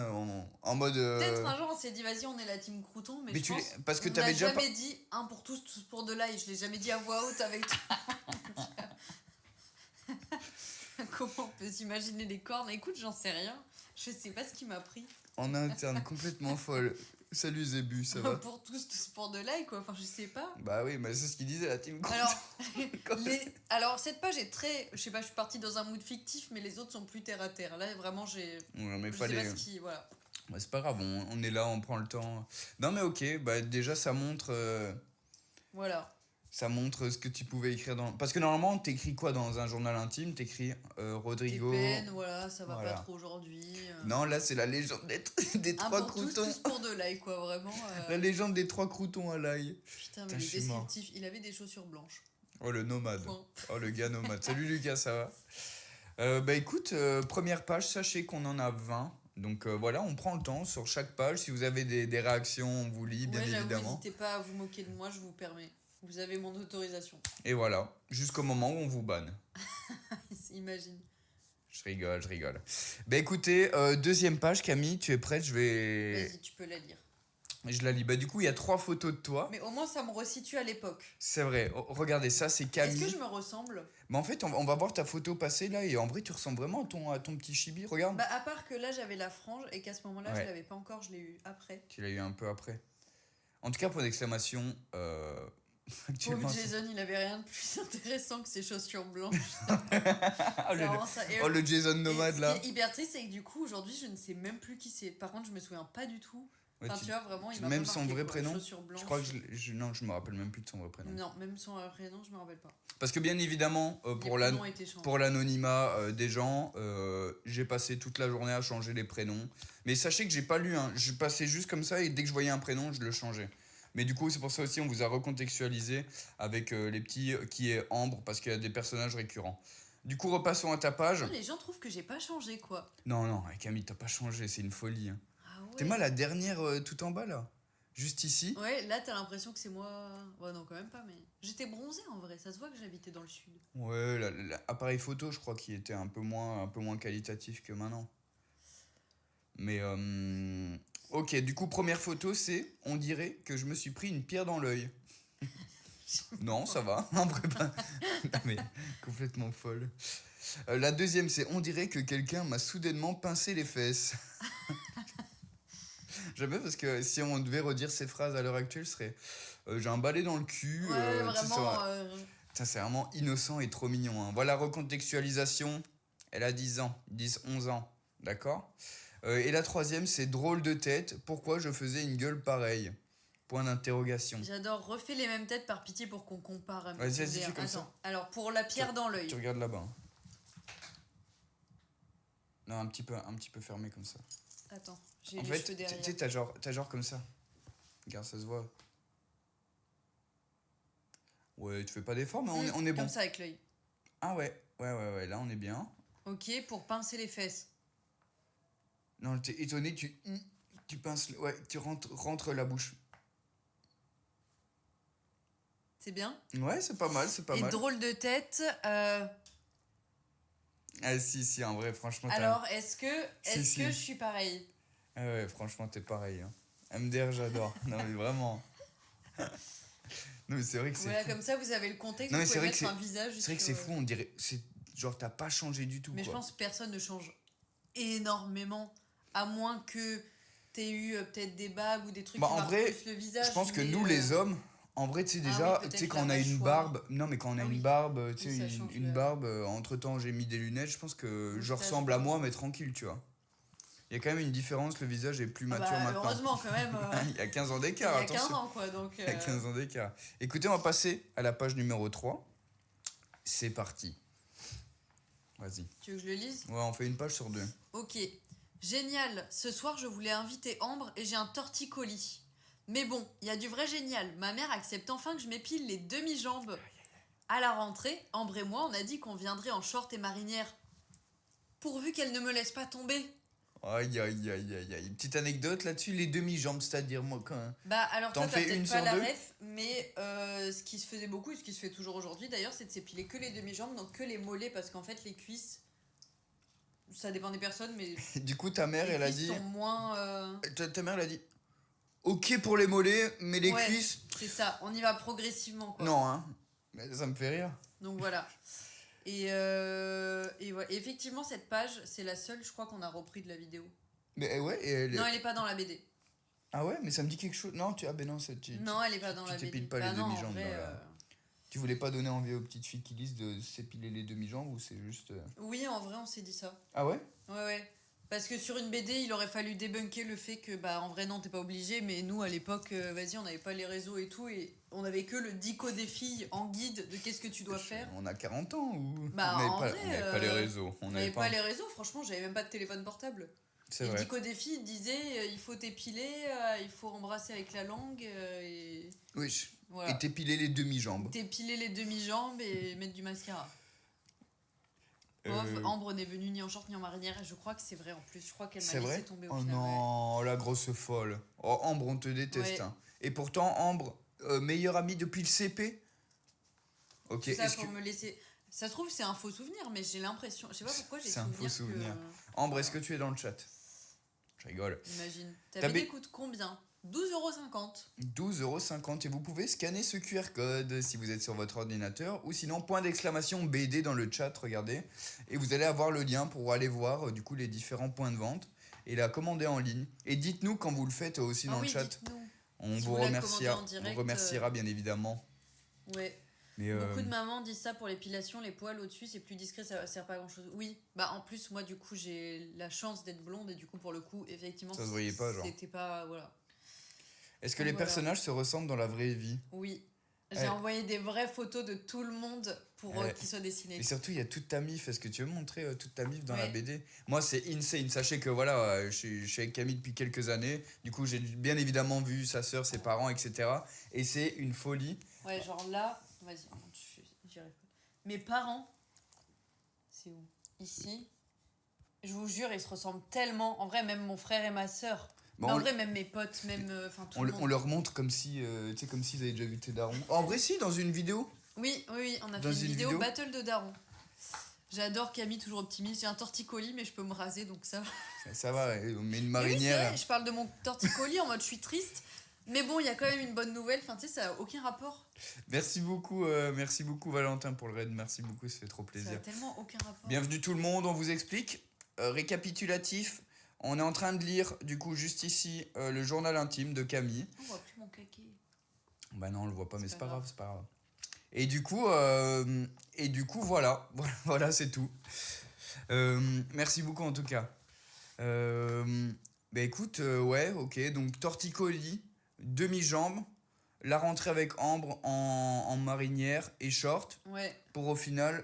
[SPEAKER 1] en mode.
[SPEAKER 2] Peut-être un jour on s'est dit vas-y on est la team crouton mais,
[SPEAKER 1] Mais
[SPEAKER 2] je
[SPEAKER 1] tu
[SPEAKER 2] pense
[SPEAKER 1] l'es- parce que
[SPEAKER 2] on
[SPEAKER 1] t'avais
[SPEAKER 2] n'a
[SPEAKER 1] déjà
[SPEAKER 2] jamais dit un pour tous, tous pour de l'ail. Je l'ai jamais dit à voix haute avec toi. Comment on peut s'imaginer les cornes? Écoute, j'en sais rien. Je sais pas ce qui m'a pris.
[SPEAKER 1] En interne, complètement folle. Salut Zébu, ça va?
[SPEAKER 2] Pour tous, tous pour de l'ail quoi. Enfin je sais pas.
[SPEAKER 1] Bah oui, mais c'est ce qu'il disait, la team crouton.
[SPEAKER 2] Alors, alors cette page est très, je sais pas, je suis partie dans un mood fictif mais les autres sont plus terre à terre. Là vraiment j'ai,
[SPEAKER 1] Ouais, mais
[SPEAKER 2] je
[SPEAKER 1] fallait.
[SPEAKER 2] sais pas ce qui, voilà.
[SPEAKER 1] Ouais, c'est pas grave, on est là, on prend le temps. Non, mais ok, bah déjà,
[SPEAKER 2] Voilà.
[SPEAKER 1] ça montre ce que tu pouvais écrire dans. Parce que normalement, t'écris quoi dans un journal intime? T'écris
[SPEAKER 2] Tes
[SPEAKER 1] Rodrigo.
[SPEAKER 2] peines, voilà, ça va
[SPEAKER 1] Voilà.
[SPEAKER 2] pas trop aujourd'hui.
[SPEAKER 1] Non, là, c'est la légende des
[SPEAKER 2] Un
[SPEAKER 1] 3
[SPEAKER 2] pour tous,
[SPEAKER 1] croutons.
[SPEAKER 2] tous pour de l'ail quoi, vraiment.
[SPEAKER 1] La légende des 3 croutons à l'ail.
[SPEAKER 2] Putain,
[SPEAKER 1] Putain,
[SPEAKER 2] mais
[SPEAKER 1] je
[SPEAKER 2] le
[SPEAKER 1] suis mort.
[SPEAKER 2] descriptif, il avait des chaussures blanches.
[SPEAKER 1] Oh, le nomade.
[SPEAKER 2] Point.
[SPEAKER 1] Oh, le gars nomade. Salut Lucas, ça va? Bah écoute, première page, sachez qu'on en a 20. Donc voilà, on prend le temps sur chaque page. Si vous avez des réactions, on vous lit, bien
[SPEAKER 2] Ouais, j'avoue,
[SPEAKER 1] évidemment.
[SPEAKER 2] n'hésitez pas à vous moquer de moi, je vous permets. Vous avez mon autorisation.
[SPEAKER 1] Et voilà, jusqu'au moment où on vous banne.
[SPEAKER 2] Imagine.
[SPEAKER 1] Je rigole. Bah écoutez, deuxième page, Camille, tu es prête?
[SPEAKER 2] Vas-y, tu peux la lire.
[SPEAKER 1] Je la lis. Bah du coup, il y a 3 photos de toi.
[SPEAKER 2] Mais au moins, ça me resitue à l'époque.
[SPEAKER 1] C'est vrai. Oh, regardez, ça c'est
[SPEAKER 2] Est-ce
[SPEAKER 1] Camille.
[SPEAKER 2] que je me ressemble?
[SPEAKER 1] Mais en fait, on va voir ta photo passer là et en vrai, tu ressembles vraiment à ton petit chibi. Regarde.
[SPEAKER 2] Bah, à part que là, j'avais la frange et qu'à ce moment-là,
[SPEAKER 1] Ouais.
[SPEAKER 2] je l'avais pas encore, je l'ai eu après.
[SPEAKER 1] Tu l'as eu un peu après. En tout cas, point d'exclamation. Actuellement.
[SPEAKER 2] Pauvre Jason, il avait rien de plus intéressant que ses chaussures blanches.
[SPEAKER 1] Ah,
[SPEAKER 2] C'est
[SPEAKER 1] le,
[SPEAKER 2] vraiment ça. Et,
[SPEAKER 1] oh, le Jason nomade
[SPEAKER 2] et
[SPEAKER 1] là.
[SPEAKER 2] ce qui est hyper triste, c'est que du coup, aujourd'hui, je ne sais même plus qui c'est. Par contre, je me souviens pas du tout.
[SPEAKER 1] Ouais,
[SPEAKER 2] Enfin, tu vois, vraiment, il m'a
[SPEAKER 1] même
[SPEAKER 2] pas
[SPEAKER 1] son
[SPEAKER 2] marqué,
[SPEAKER 1] vrai
[SPEAKER 2] quoi.
[SPEAKER 1] prénom.
[SPEAKER 2] Chaussures blanches.
[SPEAKER 1] Je crois que non, je me rappelle même plus de son vrai prénom.
[SPEAKER 2] Non, même son prénom, je me rappelle pas.
[SPEAKER 1] Parce que bien évidemment,
[SPEAKER 2] Les
[SPEAKER 1] pour
[SPEAKER 2] prénoms étaient changés.
[SPEAKER 1] pour l'anonymat des gens, j'ai passé toute la journée à changer les prénoms. Mais sachez que j'ai pas lu, hein. Je passais juste comme ça et dès que je voyais un prénom, je le changeais. Mais du coup, c'est pour ça aussi on vous a recontextualisé avec les petits qui est Ambre parce qu'il y a des personnages récurrents. Du coup, repassons à ta page.
[SPEAKER 2] Les gens trouvent que j'ai pas changé, quoi.
[SPEAKER 1] Non, Camille, t'as pas changé, c'est une folie. Hein.
[SPEAKER 2] Ah
[SPEAKER 1] T'es
[SPEAKER 2] ouais.
[SPEAKER 1] mal la dernière tout en bas, là. Juste ici.
[SPEAKER 2] Ouais, là, t'as l'impression que c'est moi. Ouais, non, quand même pas, mais. J'étais bronzée en vrai, ça se voit que j'habitais dans le sud.
[SPEAKER 1] Ouais, l'appareil photo, je crois qu'il était un peu moins qualitatif que maintenant. Mais, ok, du coup, première photo, c'est, on dirait que je me suis pris une pierre dans l'œil. Non, ça va. En vrai, pas. Non, mais complètement folle. La deuxième, c'est, on dirait que quelqu'un m'a soudainement pincé les fesses. J'aime bien parce que si on devait redire ces phrases à l'heure actuelle, ce serait j'ai un balai dans le cul.
[SPEAKER 2] Ouais,
[SPEAKER 1] Tu sais,
[SPEAKER 2] vraiment.
[SPEAKER 1] ça, c'est vraiment innocent et trop mignon. Hein. Voilà, recontextualisation. Elle a 10 ans, 11 ans. D'accord. Et la troisième, c'est drôle de tête. Pourquoi je faisais une gueule pareille? Point d'interrogation.
[SPEAKER 2] J'adore, refais les mêmes têtes par pitié pour qu'on compare.
[SPEAKER 1] Vas-y, fais comme ça.
[SPEAKER 2] Alors, pour la pierre dans l'œil.
[SPEAKER 1] Tu regardes là-bas. Non, un petit peu fermé comme ça.
[SPEAKER 2] Attends, j'ai
[SPEAKER 1] En
[SPEAKER 2] les
[SPEAKER 1] fait,
[SPEAKER 2] cheveux derrière.
[SPEAKER 1] tu sais, t'as genre comme ça. Regarde, ça se voit. Ouais, tu fais pas d'effort, mais on est bon.
[SPEAKER 2] Comme ça avec l'œil.
[SPEAKER 1] Ah ouais, là on est bien.
[SPEAKER 2] Ok, pour pincer les fesses.
[SPEAKER 1] Non, t'es étonné, tu pinces, ouais, tu rentres la bouche.
[SPEAKER 2] C'est bien.
[SPEAKER 1] Ouais, c'est pas mal, c'est pas
[SPEAKER 2] Et
[SPEAKER 1] mal.
[SPEAKER 2] drôle de tête.
[SPEAKER 1] Ah si, en vrai, franchement.
[SPEAKER 2] Alors, est-ce que
[SPEAKER 1] Si.
[SPEAKER 2] je suis pareil?
[SPEAKER 1] Ah ouais, franchement, t'es pareil. Hein. MDR, j'adore. Non, mais vraiment. Non, mais c'est vrai que c'est
[SPEAKER 2] Voilà,
[SPEAKER 1] fou.
[SPEAKER 2] comme ça, vous avez le contexte.
[SPEAKER 1] Non, mais
[SPEAKER 2] vous
[SPEAKER 1] c'est
[SPEAKER 2] pouvez
[SPEAKER 1] vrai que
[SPEAKER 2] mettre un visage.
[SPEAKER 1] C'est vrai que c'est fou, on dirait. Genre, t'as pas changé du tout.
[SPEAKER 2] Mais
[SPEAKER 1] quoi.
[SPEAKER 2] je pense que personne ne change énormément. À moins que t'aies eu peut-être des bagues ou des trucs
[SPEAKER 1] Bah,
[SPEAKER 2] qui
[SPEAKER 1] en
[SPEAKER 2] marquent
[SPEAKER 1] vrai,
[SPEAKER 2] plus le visage.
[SPEAKER 1] Je pense que
[SPEAKER 2] mais,
[SPEAKER 1] nous, les hommes, en vrai, tu sais, déjà,
[SPEAKER 2] oui,
[SPEAKER 1] tu sais,
[SPEAKER 2] peut-être
[SPEAKER 1] quand on
[SPEAKER 2] la
[SPEAKER 1] a une
[SPEAKER 2] mâchoire.
[SPEAKER 1] barbe. Non, mais quand on a
[SPEAKER 2] Ah
[SPEAKER 1] une
[SPEAKER 2] oui.
[SPEAKER 1] barbe, tu
[SPEAKER 2] Oui,
[SPEAKER 1] sais,
[SPEAKER 2] ça change
[SPEAKER 1] une
[SPEAKER 2] le-
[SPEAKER 1] barbe, entre temps, j'ai mis des lunettes, je pense que je
[SPEAKER 2] Moustache,
[SPEAKER 1] ressemble à
[SPEAKER 2] quoi.
[SPEAKER 1] moi, mais tranquille, tu vois. Il y a quand même une différence, le visage est plus
[SPEAKER 2] Ah
[SPEAKER 1] mature
[SPEAKER 2] bah,
[SPEAKER 1] maintenant.
[SPEAKER 2] heureusement, quand même.
[SPEAKER 1] Il y a 15 ans
[SPEAKER 2] Il y
[SPEAKER 1] d'écart,
[SPEAKER 2] a 15
[SPEAKER 1] attention.
[SPEAKER 2] ans, quoi. Donc,
[SPEAKER 1] Il y a 15 ans d'écart. Écoutez, on va passer à la page numéro 3. C'est parti. Vas-y.
[SPEAKER 2] Tu veux que je le lise?
[SPEAKER 1] Ouais, on fait une page sur 2.
[SPEAKER 2] Ok. Génial. Ce soir, je voulais inviter Ambre et j'ai un torticolis. Mais bon, il y a du vrai génial. Ma mère accepte enfin que je m'épile les demi-jambes. À la rentrée, Ambre et moi, on a dit qu'on viendrait en short et marinière. Pourvu qu'elle ne me laisse pas tomber.
[SPEAKER 1] Aïe. Une petite anecdote là-dessus, les demi-jambes, c'est-à-dire, moi, quand.
[SPEAKER 2] Bah alors
[SPEAKER 1] T'en
[SPEAKER 2] toi, t'as
[SPEAKER 1] fais une
[SPEAKER 2] peut-être pas
[SPEAKER 1] sur
[SPEAKER 2] la
[SPEAKER 1] deux
[SPEAKER 2] ref, mais ce qui se faisait beaucoup et ce qui se fait toujours aujourd'hui d'ailleurs, c'est de s'épiler que les demi-jambes, donc que les mollets, parce qu'en fait les cuisses, ça dépend des personnes, mais
[SPEAKER 1] Du coup, ta mère,
[SPEAKER 2] les
[SPEAKER 1] elle a
[SPEAKER 2] cuisses
[SPEAKER 1] dit.
[SPEAKER 2] sont moins...
[SPEAKER 1] Ta mère, elle a dit. Ok pour les mollets, mais les
[SPEAKER 2] Ouais.
[SPEAKER 1] cuisses.
[SPEAKER 2] C'est ça, on y va progressivement quoi.
[SPEAKER 1] Non, hein. Mais ça me fait rire.
[SPEAKER 2] Donc voilà. Et voilà. Effectivement, cette page, c'est la seule, je crois, qu'on a repris de la vidéo.
[SPEAKER 1] Mais ouais, et elle.
[SPEAKER 2] Non, elle est pas dans la BD.
[SPEAKER 1] Ah ouais, mais ça me dit quelque chose. Non, ah ben non,
[SPEAKER 2] Non, elle est pas dans la BD.
[SPEAKER 1] t'épiles pas
[SPEAKER 2] Bah
[SPEAKER 1] les
[SPEAKER 2] non, en
[SPEAKER 1] demi-jambes.
[SPEAKER 2] vrai,
[SPEAKER 1] Là, là. Tu voulais pas donner envie aux petites filles qui lisent de s'épiler les demi-jambes ou c'est juste.
[SPEAKER 2] Oui, en vrai, on s'est dit ça.
[SPEAKER 1] Ah ouais?
[SPEAKER 2] Ouais. Parce que sur une BD, il aurait fallu débunker le fait que, bah, en vrai, non, t'es pas obligé. Mais nous, à l'époque, vas-y, on n'avait pas les réseaux et tout. Et on avait que le dico des filles en guide de qu'est-ce que tu dois faire.
[SPEAKER 1] On a 40 ans ou.
[SPEAKER 2] Bah,
[SPEAKER 1] on
[SPEAKER 2] en
[SPEAKER 1] n'avait
[SPEAKER 2] vrai,
[SPEAKER 1] pas les réseaux.
[SPEAKER 2] On n'avait pas les réseaux, franchement, j'avais même pas de téléphone portable.
[SPEAKER 1] C'est
[SPEAKER 2] Et le
[SPEAKER 1] vrai.
[SPEAKER 2] dico des filles disait il faut t'épiler, il faut embrasser avec la langue. Et
[SPEAKER 1] Oui.
[SPEAKER 2] voilà.
[SPEAKER 1] Et t'épiler les demi-jambes.
[SPEAKER 2] T'épiler les demi-jambes et mettre du mascara.
[SPEAKER 1] Euh,
[SPEAKER 2] Ambre n'est venue ni en short ni en marinière et je crois que c'est vrai en plus. Je crois qu'elle m'a
[SPEAKER 1] C'est
[SPEAKER 2] laissé
[SPEAKER 1] vrai?
[SPEAKER 2] tomber au
[SPEAKER 1] Oh
[SPEAKER 2] final. Ouais.
[SPEAKER 1] non, la grosse folle. Oh, Ambre, on te déteste.
[SPEAKER 2] Ouais.
[SPEAKER 1] Hein. Et pourtant, Ambre, meilleure amie depuis le CP. Ok,
[SPEAKER 2] Tout ça
[SPEAKER 1] est-ce
[SPEAKER 2] pour
[SPEAKER 1] que.
[SPEAKER 2] me laisser. Ça se trouve, c'est un faux souvenir, mais j'ai l'impression. Je sais pas pourquoi j'ai
[SPEAKER 1] C'est un faux souvenir.
[SPEAKER 2] que.
[SPEAKER 1] Ambre, est-ce que tu es dans le chat? Je rigole.
[SPEAKER 2] Imagine. Ta
[SPEAKER 1] Ta
[SPEAKER 2] BD
[SPEAKER 1] B-
[SPEAKER 2] coûte combien? 12,50 €.
[SPEAKER 1] 12,50 € et vous pouvez scanner ce QR code si vous êtes sur votre ordinateur ou sinon point d'exclamation BD dans le chat, regardez. Et vous allez avoir le lien pour aller voir du coup les différents points de vente et la commander en ligne. Et dites-nous quand vous le faites aussi dans
[SPEAKER 2] Ah
[SPEAKER 1] le
[SPEAKER 2] oui,
[SPEAKER 1] chat.
[SPEAKER 2] dites-nous.
[SPEAKER 1] On
[SPEAKER 2] Si
[SPEAKER 1] vous
[SPEAKER 2] vous la
[SPEAKER 1] remerciera,
[SPEAKER 2] commandez en direct,
[SPEAKER 1] on remerciera bien évidemment.
[SPEAKER 2] Ouais.
[SPEAKER 1] Mais
[SPEAKER 2] Beaucoup de mamans disent ça pour l'épilation, les poils au-dessus c'est plus discret, ça sert pas à grand chose. Oui, bah en plus moi du coup j'ai la chance d'être blonde et du coup pour le coup effectivement
[SPEAKER 1] Ça se voyait pas, genre.
[SPEAKER 2] c'était pas voilà.
[SPEAKER 1] Est-ce que
[SPEAKER 2] Donc
[SPEAKER 1] les
[SPEAKER 2] voilà.
[SPEAKER 1] personnages se ressemblent dans la vraie vie?
[SPEAKER 2] Oui. J'ai
[SPEAKER 1] Ouais.
[SPEAKER 2] envoyé des vraies photos de tout le monde pour
[SPEAKER 1] Ouais.
[SPEAKER 2] qu'ils soient dessinés.
[SPEAKER 1] Et surtout, il y a toute ta mif. Est-ce que tu veux montrer toute ta mif dans la
[SPEAKER 2] Ouais.
[SPEAKER 1] BD? Moi, c'est insane. Sachez que voilà, je suis avec Camille depuis quelques années. Du coup, j'ai bien évidemment vu sa sœur, ses parents, etc. Et c'est une folie.
[SPEAKER 2] Ouais, genre là, vas-y, j'y arrive pas. Mes parents, C'est où? Ici. Je vous jure, ils se ressemblent tellement. En vrai, même mon frère et ma sœur.
[SPEAKER 1] Bon,
[SPEAKER 2] Mais en vrai, même mes potes, même tout
[SPEAKER 1] on,
[SPEAKER 2] le monde.
[SPEAKER 1] on leur montre comme si, tu sais, comme s'ils avaient déjà vu tes darons. En vrai, si, dans une vidéo.
[SPEAKER 2] Oui, on a
[SPEAKER 1] Dans
[SPEAKER 2] fait une
[SPEAKER 1] une
[SPEAKER 2] vidéo
[SPEAKER 1] vidéo
[SPEAKER 2] Battle de Daron. J'adore Camille, toujours optimiste. J'ai un torticolis, mais je peux me raser, donc ça va.
[SPEAKER 1] Ça va, on met une
[SPEAKER 2] Mais oui, c'est
[SPEAKER 1] marinière.
[SPEAKER 2] vrai, je parle de mon torticolis en mode je suis triste. Mais bon, il y a quand même une bonne nouvelle. Enfin, tu sais, ça n'a aucun rapport.
[SPEAKER 1] Merci beaucoup Valentin pour le raid. Merci beaucoup, ça fait trop
[SPEAKER 2] Ça n'a
[SPEAKER 1] plaisir.
[SPEAKER 2] tellement aucun rapport.
[SPEAKER 1] Bienvenue tout le monde, on vous explique. Récapitulatif, on est en train de lire, du coup, juste ici, le journal intime de Camille.
[SPEAKER 2] On voit plus mon caquet.
[SPEAKER 1] Bah non, on le voit pas, mais c'est pas grave,
[SPEAKER 2] grave.
[SPEAKER 1] c'est pas grave. Et du coup, voilà, voilà, c'est tout. Merci beaucoup en tout cas. Bah écoute, ouais, ok, donc torticolis, demi-jambe, la rentrée avec Ambre en marinière et short,
[SPEAKER 2] Ouais.
[SPEAKER 1] pour au final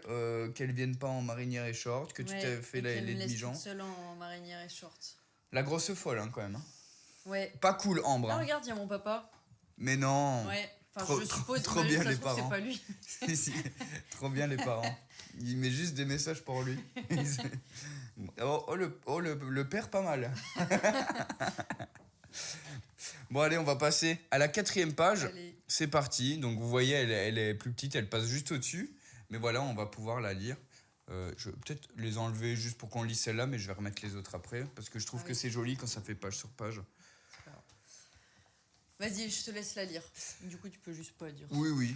[SPEAKER 1] qu'elle vienne pas en marinière et short, que tu
[SPEAKER 2] ouais,
[SPEAKER 1] t'aies fait
[SPEAKER 2] et qu'elle
[SPEAKER 1] les
[SPEAKER 2] me laisse
[SPEAKER 1] demi-jambes.
[SPEAKER 2] toute seule en marinière et short.
[SPEAKER 1] La grosse folle, hein, quand même. Hein.
[SPEAKER 2] Ouais.
[SPEAKER 1] Pas cool, Ambre.
[SPEAKER 2] Ah,
[SPEAKER 1] Hein.
[SPEAKER 2] regarde, il y a mon papa.
[SPEAKER 1] Mais non.
[SPEAKER 2] Ouais. Enfin,
[SPEAKER 1] Trop-
[SPEAKER 2] je
[SPEAKER 1] trop-
[SPEAKER 2] suppose
[SPEAKER 1] trop
[SPEAKER 2] mais
[SPEAKER 1] bien
[SPEAKER 2] ça
[SPEAKER 1] les
[SPEAKER 2] se trouve,
[SPEAKER 1] parents.
[SPEAKER 2] c'est pas lui.
[SPEAKER 1] Si, trop bien les parents. Il met juste des messages pour lui. Le père, pas mal. Bon, allez, on va passer à la 4e page.
[SPEAKER 2] Allez.
[SPEAKER 1] C'est parti. Donc, vous voyez, elle est plus petite, elle passe juste au-dessus. Mais voilà, on va pouvoir la lire. Je vais peut-être les enlever juste pour qu'on lise celle-là, mais je vais remettre les autres après. Parce que je trouve
[SPEAKER 2] Ah
[SPEAKER 1] que
[SPEAKER 2] oui.
[SPEAKER 1] c'est joli quand ça fait page sur page.
[SPEAKER 2] Vas-y, je te laisse la lire. Du coup, tu peux juste pas dire.
[SPEAKER 1] Oui, oui.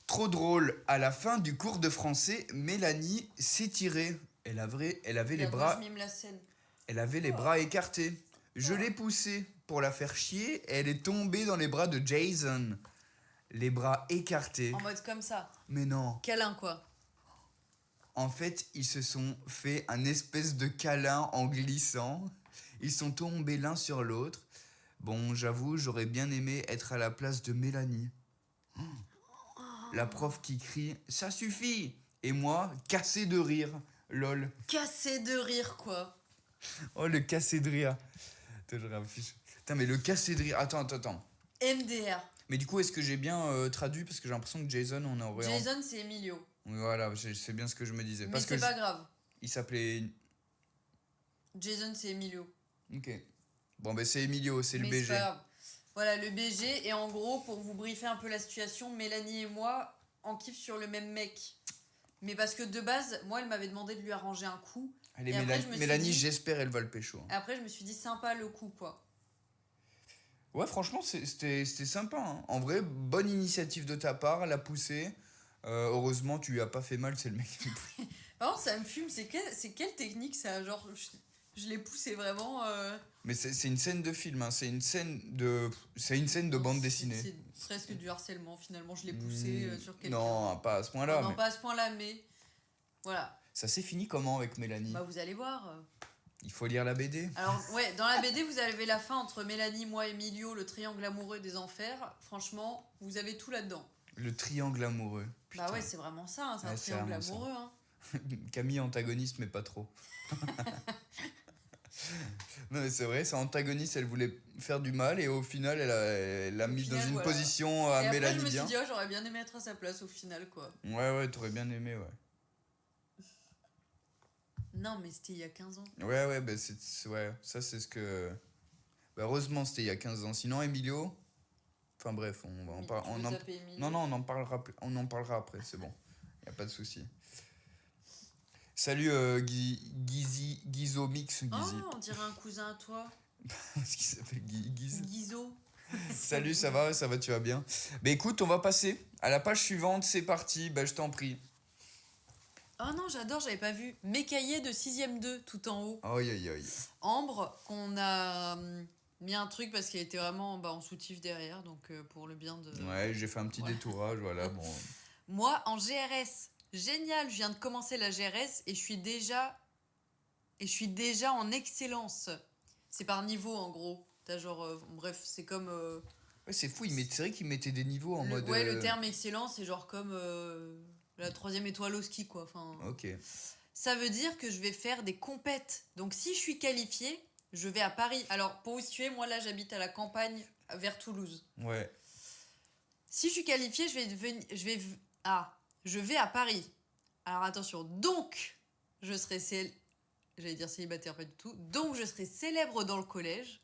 [SPEAKER 1] Trop drôle. À la fin du cours de français, Mélanie s'est tirée. Elle avait les
[SPEAKER 2] Regarde,
[SPEAKER 1] bras.
[SPEAKER 2] moi, je mime la scène.
[SPEAKER 1] Elle avait les
[SPEAKER 2] Oh.
[SPEAKER 1] bras écartés. Je
[SPEAKER 2] Oh.
[SPEAKER 1] l'ai poussée pour la faire chier et elle est tombée dans les bras de Jason. Les bras écartés.
[SPEAKER 2] En mode comme ça.
[SPEAKER 1] Mais non.
[SPEAKER 2] Câlin, quoi.
[SPEAKER 1] En fait, ils se sont fait un espèce de câlin en glissant. Ils sont tombés l'un sur l'autre. Bon, j'avoue, j'aurais bien aimé être à la place de Mélanie. La prof qui crie « Ça suffit !» Et moi, cassé de rire. Lol.
[SPEAKER 2] Cassé de rire, quoi.
[SPEAKER 1] Oh, le cassé de rire. Attends, je réaffiche. Putain, mais le cassé de rire. Attends.
[SPEAKER 2] MDR.
[SPEAKER 1] Mais du coup, est-ce que j'ai bien traduit? Parce que j'ai l'impression que Jason, on aurait...
[SPEAKER 2] Jason, c'est Emilio.
[SPEAKER 1] Voilà, c'est bien ce que je me disais.
[SPEAKER 2] Mais
[SPEAKER 1] Parce
[SPEAKER 2] c'est
[SPEAKER 1] que
[SPEAKER 2] pas grave.
[SPEAKER 1] il s'appelait...
[SPEAKER 2] Jason, c'est Emilio.
[SPEAKER 1] Ok. Bon, ben c'est Emilio, c'est le
[SPEAKER 2] Mais
[SPEAKER 1] BG.
[SPEAKER 2] c'est pas grave. Voilà, le BG. Et en gros, pour vous briefer un peu la situation, Mélanie et moi, on kiffe sur le même mec. Mais parce que de base, moi, elle m'avait demandé de lui arranger un coup.
[SPEAKER 1] Allez,
[SPEAKER 2] Et après, je me suis
[SPEAKER 1] Mélanie,
[SPEAKER 2] dit-
[SPEAKER 1] j'espère elle va le pécho.
[SPEAKER 2] Après, je me suis dit, sympa le coup, quoi.
[SPEAKER 1] Ouais, franchement, c'était sympa. Hein. En vrai, bonne initiative de ta part, la pousser. Heureusement, tu lui as pas fait mal, c'est le mec.
[SPEAKER 2] Par contre, ça me fume. C'est quelle technique, ça? Genre, je l'ai poussé vraiment...
[SPEAKER 1] Mais c'est une scène de film, hein. C'est une scène de bande dessinée.
[SPEAKER 2] C'est presque du harcèlement, finalement. Je l'ai poussé sur quelqu'un.
[SPEAKER 1] Non, pas à ce point-là.
[SPEAKER 2] Non,
[SPEAKER 1] mais
[SPEAKER 2] pas à ce point-là, mais... Voilà.
[SPEAKER 1] ça s'est fini comment avec Mélanie?
[SPEAKER 2] Bah, vous allez voir.
[SPEAKER 1] Il faut lire la BD.
[SPEAKER 2] Alors, ouais, dans la BD, vous avez la fin entre Mélanie, moi et Emilio, le triangle amoureux des enfers. Franchement, vous avez tout là-dedans.
[SPEAKER 1] Le triangle amoureux. Putain.
[SPEAKER 2] Bah ouais, c'est vraiment ça, hein, c'est
[SPEAKER 1] Ouais,
[SPEAKER 2] un
[SPEAKER 1] c'est
[SPEAKER 2] triangle
[SPEAKER 1] vraiment ça.
[SPEAKER 2] amoureux. Hein.
[SPEAKER 1] Camille antagoniste, mais pas trop. Non, mais c'est vrai, c'est antagoniste, elle voulait faire du mal et au final, elle a mis
[SPEAKER 2] final,
[SPEAKER 1] dans une
[SPEAKER 2] voilà.
[SPEAKER 1] position à
[SPEAKER 2] Et après,
[SPEAKER 1] Mélanie
[SPEAKER 2] je me suis
[SPEAKER 1] bien.
[SPEAKER 2] dit, oh, j'aurais bien aimé être à sa place au final, quoi.
[SPEAKER 1] Ouais, t'aurais bien aimé, ouais.
[SPEAKER 2] Non, mais c'était il y a 15 ans.
[SPEAKER 1] Ouais, bah ouais, ça c'est ce que... Bah, heureusement, c'était il y a 15 ans. Sinon, Emilio... Enfin bref, on va en parler...
[SPEAKER 2] Tu veux taper Emilio.
[SPEAKER 1] Non, on en parlera après, c'est bon. Y a pas de souci. Salut Guizo Mix.
[SPEAKER 2] Oh,
[SPEAKER 1] Guizy.
[SPEAKER 2] on dirait un cousin à toi.
[SPEAKER 1] Parce qu'il s'appelle Guiz.
[SPEAKER 2] Guizo.
[SPEAKER 1] Salut, ça va, tu vas bien? Bah écoute, on va passer à la page suivante, c'est parti, bah je t'en prie.
[SPEAKER 2] Oh non, j'adore, j'avais pas vu. Mes cahiers de 6ème 2, tout en haut.
[SPEAKER 1] Aïe.
[SPEAKER 2] Ambre, qu'on a mis un truc parce qu'elle était vraiment en soutif derrière, donc pour le bien de...
[SPEAKER 1] Ouais, j'ai fait un petit détourage, voilà, bon.
[SPEAKER 2] Moi, en GRS, génial, je viens de commencer la GRS et je suis déjà en excellence. C'est par niveau, en gros. T'as genre, bref, c'est comme...
[SPEAKER 1] Ouais, c'est fou, c'est vrai qu'ils mettaient des niveaux en mode...
[SPEAKER 2] Ouais, le terme excellence, c'est genre comme la 3e étoile au ski, quoi. Enfin,
[SPEAKER 1] Ok.
[SPEAKER 2] ça veut dire que je vais faire des compètes. Donc, si je suis qualifiée, je vais à Paris. Alors, pour vous situer, moi, là, j'habite à la campagne, vers Toulouse.
[SPEAKER 1] Ouais.
[SPEAKER 2] Si je suis qualifiée, je vais à Paris. Alors, attention. Donc, je serai j'allais dire célibataire, pas du tout. Donc, je serai célèbre dans le collège.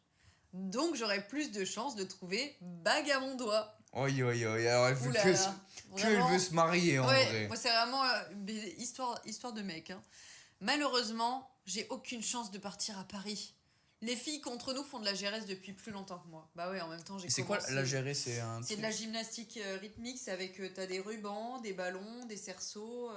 [SPEAKER 2] Donc, j'aurai plus de chances de trouver bague à mon doigt.
[SPEAKER 1] Oi, oi, oi. Alors, elle veut
[SPEAKER 2] Ouh là
[SPEAKER 1] que,
[SPEAKER 2] là,
[SPEAKER 1] que elle veut se marier, en
[SPEAKER 2] ouais,
[SPEAKER 1] vrai.
[SPEAKER 2] moi, c'est vraiment histoire de mec. Hein. Malheureusement, j'ai aucune chance de partir à Paris. Les filles contre nous font de la GRS depuis plus longtemps que moi. Bah ouais, en même temps, j'ai
[SPEAKER 1] C'est
[SPEAKER 2] commencé...
[SPEAKER 1] quoi la GRS? C'est
[SPEAKER 2] de la gymnastique rythmique, c'est avec... t'as des rubans, des ballons, des cerceaux...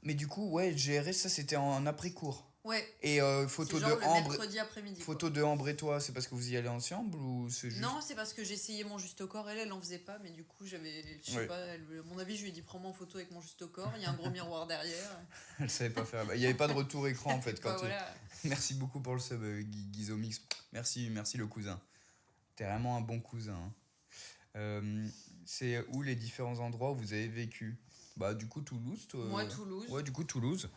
[SPEAKER 1] Mais du coup, ouais, GRS, ça, c'était en après-cours.
[SPEAKER 2] Ouais.
[SPEAKER 1] Et photo
[SPEAKER 2] c'est
[SPEAKER 1] de
[SPEAKER 2] genre le
[SPEAKER 1] Ambre...
[SPEAKER 2] mercredi après-midi.
[SPEAKER 1] Photo de Ambre et toi, c'est parce que vous y allez ensemble ou c'est juste...
[SPEAKER 2] Non, c'est parce que j'ai essayé mon juste au corps, elle en faisait pas, mais du coup, je sais pas, à mon avis, je lui ai dit prends-moi en photo avec mon juste au corps, il y a un gros miroir derrière.
[SPEAKER 1] Elle savait pas faire. Il n'y avait pas de retour écran en fait.
[SPEAKER 2] Bah, voilà.
[SPEAKER 1] Merci beaucoup pour le sub, Guizomix. Merci le cousin. T'es vraiment un bon cousin. Hein. C'est où les différents endroits où vous avez vécu? Bah, du coup, Toulouse.
[SPEAKER 2] Moi, Toulouse.
[SPEAKER 1] Ouais, du coup, Toulouse.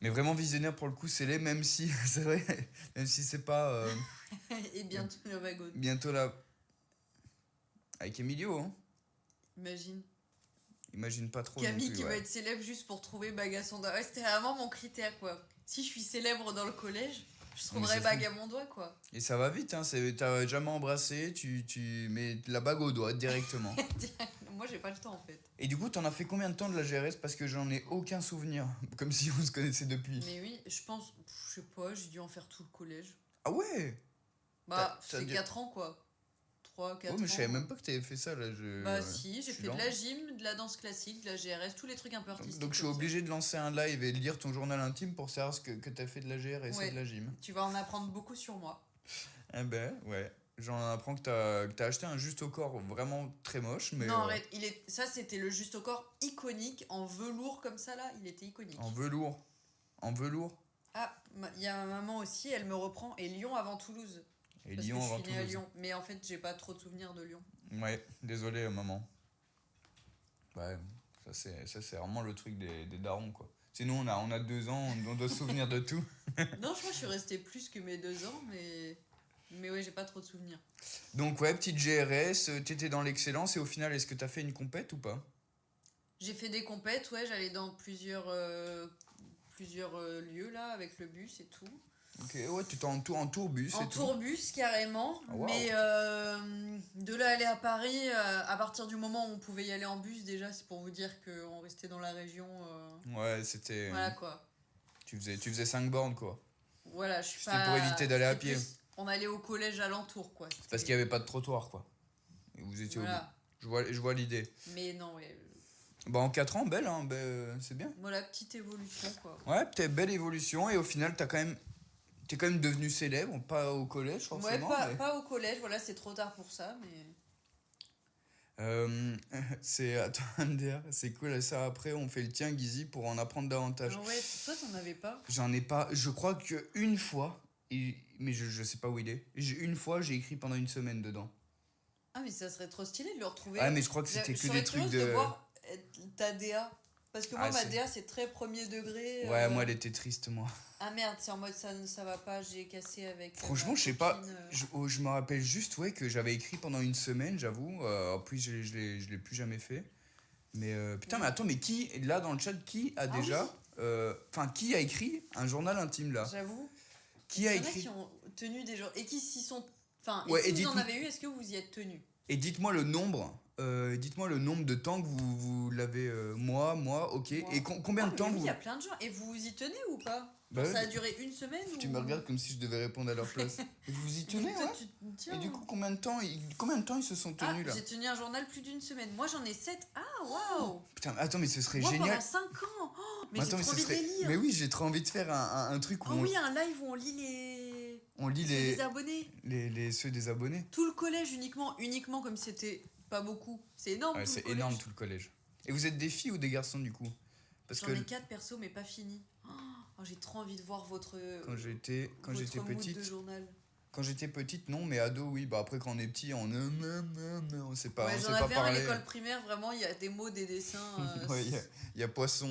[SPEAKER 1] Mais vraiment visionnaire pour le coup, c'est les, même si, c'est vrai, même si c'est pas.
[SPEAKER 2] Et bientôt la wagon.
[SPEAKER 1] Bientôt là. Avec Emilio, hein. Imagine pas trop.
[SPEAKER 2] Camille
[SPEAKER 1] plus,
[SPEAKER 2] qui
[SPEAKER 1] ouais.
[SPEAKER 2] va être célèbre juste pour trouver bague à son doigt. Ouais, c'était vraiment mon critère, quoi. Si je suis célèbre dans le collège, je trouverai bague à mon doigt, quoi.
[SPEAKER 1] Et ça va vite, hein. T'as jamais embrassé, tu mets la bague au doigt directement.
[SPEAKER 2] Moi, j'ai pas le temps, en fait.
[SPEAKER 1] Et du coup, t'en as fait combien de temps de la GRS? Parce que j'en ai aucun souvenir. Comme si on se connaissait depuis.
[SPEAKER 2] Mais oui, je pense, je sais pas, j'ai dû en faire tout le collège.
[SPEAKER 1] Ah ouais?
[SPEAKER 2] Bah,
[SPEAKER 1] T'as
[SPEAKER 2] c'est
[SPEAKER 1] dû-
[SPEAKER 2] 4 ans, quoi. 3, 4
[SPEAKER 1] Oh, mais je savais
[SPEAKER 2] ans.
[SPEAKER 1] même pas que t'avais fait ça là.
[SPEAKER 2] Bah si, j'ai
[SPEAKER 1] je suis
[SPEAKER 2] fait de
[SPEAKER 1] lent.
[SPEAKER 2] la gym, de la danse classique, de la GRS, tous les trucs un peu artistiques.
[SPEAKER 1] Donc je suis
[SPEAKER 2] comme ça.
[SPEAKER 1] obligé de lancer un live et de lire ton journal intime pour savoir ce que t'as fait de la GRS et de la gym.
[SPEAKER 2] Tu vas en apprendre beaucoup sur moi.
[SPEAKER 1] Eh ben, ouais. J'en apprends que t'as acheté un juste au corps vraiment très moche, mais.
[SPEAKER 2] Non, arrête, ça c'était le juste au corps iconique, en velours comme ça là, il était iconique.
[SPEAKER 1] En velours. En velours.
[SPEAKER 2] Ah, il y a ma maman aussi, elle me reprend, et Lyon avant Toulouse.
[SPEAKER 1] Et
[SPEAKER 2] Parce
[SPEAKER 1] Lyon
[SPEAKER 2] que je
[SPEAKER 1] avant
[SPEAKER 2] suis née à
[SPEAKER 1] Toulouse.
[SPEAKER 2] Lyon, mais en fait j'ai pas trop de souvenirs de Lyon.
[SPEAKER 1] Ouais, désolé maman. Ouais, ça c'est vraiment le truc des darons quoi. Sinon on a 2 ans, on doit se souvenir de tout.
[SPEAKER 2] Non, je crois que je suis restée plus que mes 2 ans, mais ouais, j'ai pas trop de souvenirs.
[SPEAKER 1] Donc ouais, petite GRS, t'étais dans l'excellence et au final est-ce que t'as fait une compète ou pas?
[SPEAKER 2] J'ai fait des compètes, ouais, j'allais dans plusieurs lieux là, avec le bus et tout.
[SPEAKER 1] Ok, ouais, t'étais en tourbus et
[SPEAKER 2] En
[SPEAKER 1] tout.
[SPEAKER 2] tourbus carrément,
[SPEAKER 1] Oh, wow.
[SPEAKER 2] mais de là aller à Paris, à partir du moment où on pouvait y aller en bus, déjà c'est pour vous dire qu'on restait dans la région.
[SPEAKER 1] Ouais, c'était.
[SPEAKER 2] Voilà quoi.
[SPEAKER 1] Tu faisais 5 bornes quoi.
[SPEAKER 2] Voilà, je suis
[SPEAKER 1] C'était
[SPEAKER 2] pas.
[SPEAKER 1] pour éviter d'aller à
[SPEAKER 2] c'était
[SPEAKER 1] pied.
[SPEAKER 2] plus- On allait au collège alentour quoi.
[SPEAKER 1] Parce qu'il n'y avait pas de trottoir quoi. Et vous étiez
[SPEAKER 2] Voilà.
[SPEAKER 1] au bout. Je vois l'idée.
[SPEAKER 2] Mais non, ouais.
[SPEAKER 1] Bah en 4 ans, belle, hein, c'est bien.
[SPEAKER 2] Voilà, petite évolution quoi.
[SPEAKER 1] Ouais, peut-être belle évolution et au final t'es quand même devenu célèbre, pas au collège
[SPEAKER 2] Ouais,
[SPEAKER 1] forcément.
[SPEAKER 2] pas au collège, voilà, c'est trop tard pour ça, mais.
[SPEAKER 1] Attends, MDR, c'est cool ça. Après, on fait le tien, Guizy, pour en apprendre davantage.
[SPEAKER 2] Ah ouais, toi t'en avais pas.
[SPEAKER 1] J'en ai pas. Je crois que une fois, mais je sais pas où il est. Une fois, j'ai écrit pendant une semaine dedans.
[SPEAKER 2] Ah, mais ça serait trop stylé de le retrouver.
[SPEAKER 1] Ah, mais je crois que c'était que des trucs de.
[SPEAKER 2] voir ta DA. Parce que moi,
[SPEAKER 1] Ah,
[SPEAKER 2] ma
[SPEAKER 1] c'est-
[SPEAKER 2] DA, c'est très premier degré.
[SPEAKER 1] Ouais, moi, elle était triste, moi.
[SPEAKER 2] Ah merde, c'est en mode ça va pas, j'ai cassé avec.
[SPEAKER 1] Franchement,
[SPEAKER 2] ma
[SPEAKER 1] je sais pas.
[SPEAKER 2] copine,
[SPEAKER 1] Je me rappelle juste, ouais, que j'avais écrit pendant une semaine, j'avoue. Puis je l'ai plus jamais fait. Mais putain, mais attends, mais qui, là dans le chat, qui a déjà. Enfin, qui a écrit un journal intime là?
[SPEAKER 2] J'avoue.
[SPEAKER 1] Qui a
[SPEAKER 2] Il y en a
[SPEAKER 1] écrit.
[SPEAKER 2] qui ont tenu des jours. Et qui s'y sont. Enfin,
[SPEAKER 1] Ouais,
[SPEAKER 2] et
[SPEAKER 1] et
[SPEAKER 2] si vous en
[SPEAKER 1] dites-nous-
[SPEAKER 2] avez eu, est-ce que vous y êtes tenu?
[SPEAKER 1] Et dites-moi le nombre. Dites-moi le nombre de temps que vous l'avez. Moi, ok.
[SPEAKER 2] Moi.
[SPEAKER 1] Et combien de
[SPEAKER 2] Ah,
[SPEAKER 1] temps
[SPEAKER 2] mais oui,
[SPEAKER 1] vous.
[SPEAKER 2] il y a plein de gens. Et vous vous y tenez ou pas?
[SPEAKER 1] Bah
[SPEAKER 2] Genre,
[SPEAKER 1] ouais,
[SPEAKER 2] ça a duré une semaine
[SPEAKER 1] Tu
[SPEAKER 2] ou...
[SPEAKER 1] me regardes comme si je devais répondre à leur place. Et vous y tenez,
[SPEAKER 2] Toi,
[SPEAKER 1] ouais.
[SPEAKER 2] tiens.
[SPEAKER 1] Et du coup, combien de temps ils se sont
[SPEAKER 2] Ah,
[SPEAKER 1] tenus là?
[SPEAKER 2] j'ai tenu un journal plus d'une semaine. Moi, j'en ai 7. Ah, waouh!
[SPEAKER 1] Putain, attends, mais ce serait
[SPEAKER 2] Moi,
[SPEAKER 1] génial.
[SPEAKER 2] pendant 5 ans! Oh, mais j'ai
[SPEAKER 1] Attends,
[SPEAKER 2] trop
[SPEAKER 1] ce
[SPEAKER 2] envie de les lire!
[SPEAKER 1] Mais oui, j'ai trop envie de faire un truc où
[SPEAKER 2] Oh oui, un live où on lit les...
[SPEAKER 1] on lit
[SPEAKER 2] ceux des abonnés.
[SPEAKER 1] ceux des abonnés.
[SPEAKER 2] Tout le collège uniquement comme c'était pas beaucoup. C'est énorme.
[SPEAKER 1] Ouais,
[SPEAKER 2] tout le
[SPEAKER 1] c'est
[SPEAKER 2] collège.
[SPEAKER 1] énorme tout le collège. Et vous êtes des filles ou des garçons du coup? Parce
[SPEAKER 2] J'en
[SPEAKER 1] que
[SPEAKER 2] ai 4 persos, mais pas fini. Oh, j'ai trop envie de voir votre
[SPEAKER 1] quand j'étais
[SPEAKER 2] mood
[SPEAKER 1] petite,
[SPEAKER 2] de journal.
[SPEAKER 1] quand j'étais petite, non, mais ado, oui. Bah après, quand on est petit, on sait pas,
[SPEAKER 2] Ouais,
[SPEAKER 1] on
[SPEAKER 2] j'en
[SPEAKER 1] sait pas
[SPEAKER 2] avais un à
[SPEAKER 1] parler.
[SPEAKER 2] l'école primaire, vraiment, il y a des mots, des dessins.
[SPEAKER 1] Ouais, il y a poisson.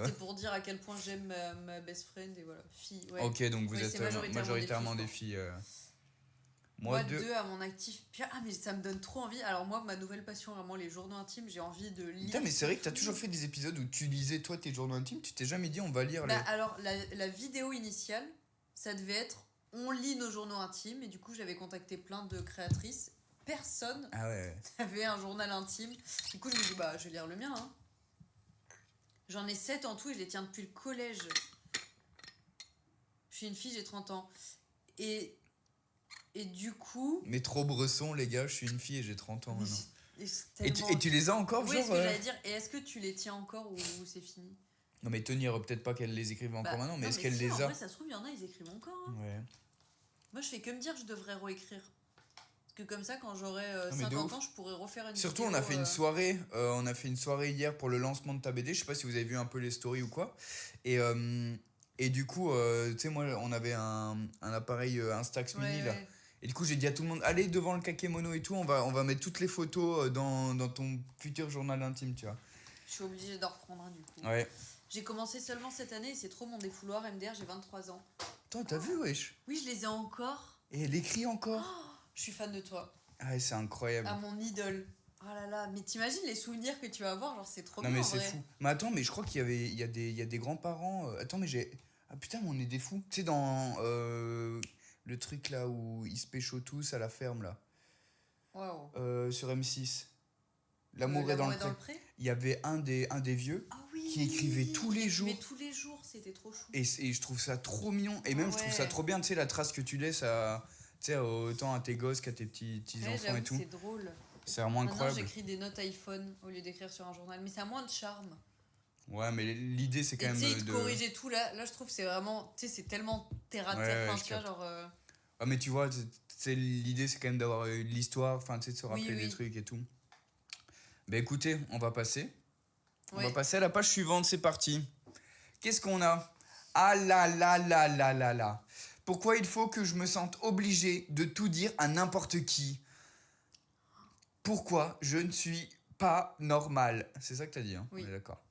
[SPEAKER 2] C'était pour dire à quel point j'aime ma best friend et voilà. Fille, ouais.
[SPEAKER 1] Ok, donc vous
[SPEAKER 2] Oui,
[SPEAKER 1] êtes
[SPEAKER 2] c'est majoritairement
[SPEAKER 1] majoritairement
[SPEAKER 2] des
[SPEAKER 1] des filles.
[SPEAKER 2] Moi, 2 à mon actif. Ah, mais ça me donne trop envie. Alors, moi, ma nouvelle passion, vraiment, les journaux intimes, j'ai envie de lire.
[SPEAKER 1] Putain, mais c'est vrai que t'as toujours fait des épisodes où tu lisais, toi, tes journaux intimes. Tu t'es jamais dit, on va lire les.
[SPEAKER 2] Alors, la vidéo initiale, ça devait être on lit nos journaux intimes. Et du coup, j'avais contacté plein de créatrices. Personne n'avait un journal intime. Du coup, je me dis, bah, je vais lire le mien. Hein. J'en ai 7 en tout et je les tiens depuis le collège. Je suis une fille, j'ai 30 ans. Et du coup...
[SPEAKER 1] Métro Bresson, les gars, je suis une fille et j'ai 30 ans maintenant.
[SPEAKER 2] Tellement...
[SPEAKER 1] Et tu les as encore,
[SPEAKER 2] oui,
[SPEAKER 1] genre...
[SPEAKER 2] ce que j'allais dire. Et est-ce que tu les tiens encore ou c'est fini?
[SPEAKER 1] Non, mais Tony, peut-être pas qu'elle les écrive encore maintenant, mais est-ce qu'elle les a?
[SPEAKER 2] En vrai, ça se trouve, il y en a, ils écrivent encore. Hein.
[SPEAKER 1] Ouais.
[SPEAKER 2] Moi, je fais que me dire, je devrais réécrire. Parce que comme ça, quand j'aurai 50 ans, je pourrais refaire une
[SPEAKER 1] Surtout,
[SPEAKER 2] vidéo,
[SPEAKER 1] on a fait une soirée hier pour le lancement de ta BD. Je sais pas si vous avez vu un peu les stories ou quoi. Et du coup, tu sais, moi, on avait un appareil Instax Mini là. Et du coup, j'ai dit à tout le monde, allez devant le kakémono et tout, on va mettre toutes les photos dans ton futur journal intime, tu vois.
[SPEAKER 2] Je suis obligée d'en reprendre un du coup.
[SPEAKER 1] Ouais.
[SPEAKER 2] J'ai commencé seulement cette année et c'est trop mon défouloir. MDR, j'ai 23 ans.
[SPEAKER 1] Attends, t'as vu, wesh?
[SPEAKER 2] Oui, je les ai encore.
[SPEAKER 1] Et elle écrit encore.
[SPEAKER 2] Je suis fan de toi.
[SPEAKER 1] Ah ouais, c'est incroyable.
[SPEAKER 2] À mon idole. Oh là là, mais t'imagines les souvenirs que tu vas avoir, genre c'est trop
[SPEAKER 1] bien.
[SPEAKER 2] Non
[SPEAKER 1] mais c'est fou. Mais attends, mais je crois qu'il y a des grands-parents. Attends, mais j'ai. Ah putain, mais on est des fous. Tu sais, dans le truc là où ils se pécho tous à la ferme là.
[SPEAKER 2] Waouh.
[SPEAKER 1] Sur M6. L'amour est dans le pré. Il y avait un des vieux qui écrivait tous les jours.
[SPEAKER 2] Tous les jours, c'était trop chou.
[SPEAKER 1] Et je trouve ça trop mignon. Et même, je trouve ça trop bien, tu sais, la trace que tu laisses autant à tes gosses qu'à tes petits enfants et tout.
[SPEAKER 2] C'est drôle.
[SPEAKER 1] C'est vraiment incroyable.
[SPEAKER 2] Maintenant, j'écris des notes iPhone au lieu d'écrire sur un journal. Mais ça a moins de charme.
[SPEAKER 1] Ouais, mais l'idée, c'est quand même
[SPEAKER 2] de corriger tout. Là, je trouve que c'est vraiment... Tu sais, c'est tellement terre à terre. Enfin, tu vois, genre...
[SPEAKER 1] Ah, mais tu vois, l'idée, c'est quand même d'avoir l'histoire, enfin, tu sais, de se rappeler des trucs et tout. Bah écoutez, on va passer. On va passer à la page suivante, c'est parti. Qu'est-ce qu'on a? Ah là là là là là là. Pourquoi il faut que je me sente obligé de tout dire à n'importe qui? Pourquoi je ne suis pas normal? C'est ça que t'as dit, hein?
[SPEAKER 2] Oui.
[SPEAKER 1] On est d'accord.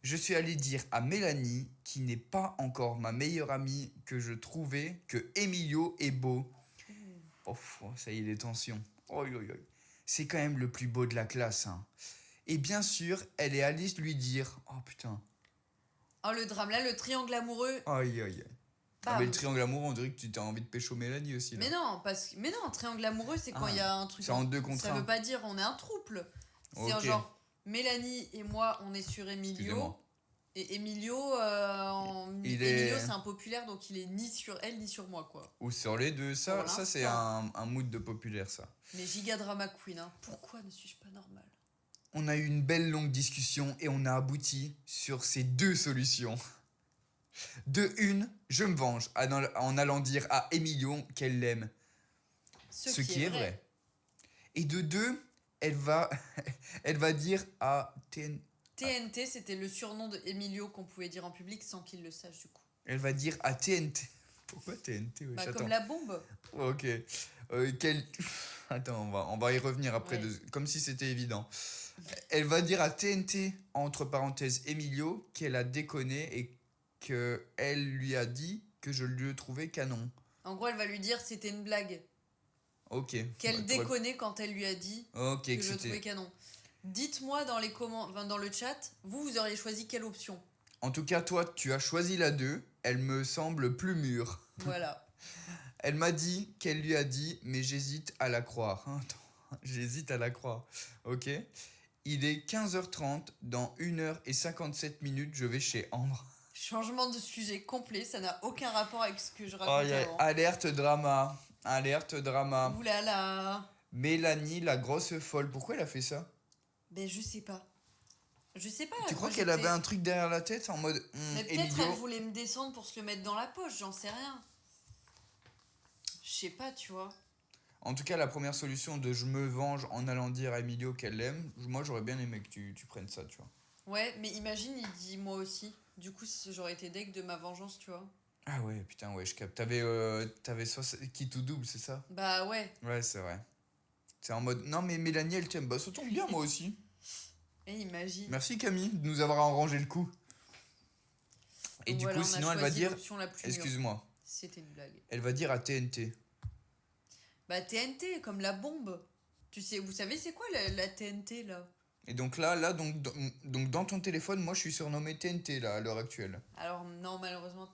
[SPEAKER 1] Je suis allé dire à Mélanie, qui n'est pas encore ma meilleure amie, que je trouvais que Emilio est beau. Oh, ça y est, les tensions. Oh, c'est quand même le plus beau de la classe. Hein. Et bien sûr, elle est allée lui dire... Oh putain.
[SPEAKER 2] Oh, le drame, là, le triangle amoureux.
[SPEAKER 1] Aïe, aïe, aïe. Ah, mais le triangle amoureux, on dirait que tu t'as envie de pécho Mélanie aussi. Là.
[SPEAKER 2] Mais non, triangle amoureux, c'est quand il y a un truc...
[SPEAKER 1] C'est en 2 contre 1.
[SPEAKER 2] Ça veut pas dire on est un trouble. C'est genre... Mélanie et moi, on est sur Emilio. Et Emilio, c'est un populaire, donc il est ni sur elle ni sur moi, quoi.
[SPEAKER 1] Ou sur les deux. Ça c'est un mood de populaire, ça.
[SPEAKER 2] Mais giga drama queen, hein. Pourquoi ne suis-je pas normale?
[SPEAKER 1] On a eu une belle longue discussion et on a abouti sur ces 2 solutions. De une, je me venge en allant dire à Emilio qu'elle l'aime. Ce qui est vrai. Et de 2, elle va dire à
[SPEAKER 2] TNT, c'était le surnom de Emilio qu'on pouvait dire en public sans qu'il le sache du coup.
[SPEAKER 1] Elle va dire à TNT. Pourquoi TNT?
[SPEAKER 2] Comme la bombe.
[SPEAKER 1] Ok. Attends, on va y revenir après, comme si c'était évident. Elle va dire à TNT, entre parenthèses Emilio, qu'elle a déconné et qu'elle lui a dit que je le trouvais canon.
[SPEAKER 2] En gros, elle va lui dire c'était une blague.
[SPEAKER 1] Ok.
[SPEAKER 2] Qu'elle déconnait quand elle lui a dit que je le trouvais canon. Dites-moi dans le chat, vous auriez choisi quelle option?
[SPEAKER 1] En tout cas, toi, tu as choisi la 2. Elle me semble plus mûre.
[SPEAKER 2] Voilà.
[SPEAKER 1] Elle m'a dit qu'elle lui a dit, mais j'hésite à la croire. Attends, j'hésite à la croire. Ok. Il est 15h30. Dans 1h57, je vais chez Ambre.
[SPEAKER 2] Changement de sujet complet. Ça n'a aucun rapport avec ce que je racontais avant.
[SPEAKER 1] Alerte drama. Alerte drama.
[SPEAKER 2] Oulala.
[SPEAKER 1] Mélanie, la grosse folle. Pourquoi elle a fait ça?
[SPEAKER 2] Ben, je sais pas.
[SPEAKER 1] Tu crois qu'elle avait un truc derrière la tête en mode...
[SPEAKER 2] Mais peut-être elle voulait me descendre pour se le mettre dans la poche, j'en sais rien. Je sais pas, tu vois.
[SPEAKER 1] En tout cas, la première solution de je me venge en allant dire à Emilio qu'elle l'aime, moi j'aurais bien aimé que tu prennes ça, tu vois.
[SPEAKER 2] Ouais, mais imagine, il dit moi aussi. Du coup, j'aurais été deg de ma vengeance, tu vois.
[SPEAKER 1] Ah ouais, putain, ouais, je capte. T'avais soit qui tout double, c'est ça?
[SPEAKER 2] Bah ouais.
[SPEAKER 1] Ouais, c'est vrai. C'est en mode, non mais Mélanie, elle t'aime. Bah ça tombe bien, moi aussi.
[SPEAKER 2] Et imagine.
[SPEAKER 1] Merci Camille de nous avoir arrangé le coup. Et du coup, sinon, elle va dire... Excuse-moi.
[SPEAKER 2] C'était une blague.
[SPEAKER 1] Elle va dire à TNT.
[SPEAKER 2] Bah TNT, comme la bombe. Vous savez c'est quoi la TNT là?
[SPEAKER 1] Et donc là donc dans ton téléphone, moi je suis surnommé TNT là à l'heure actuelle.
[SPEAKER 2] Alors non, malheureusement,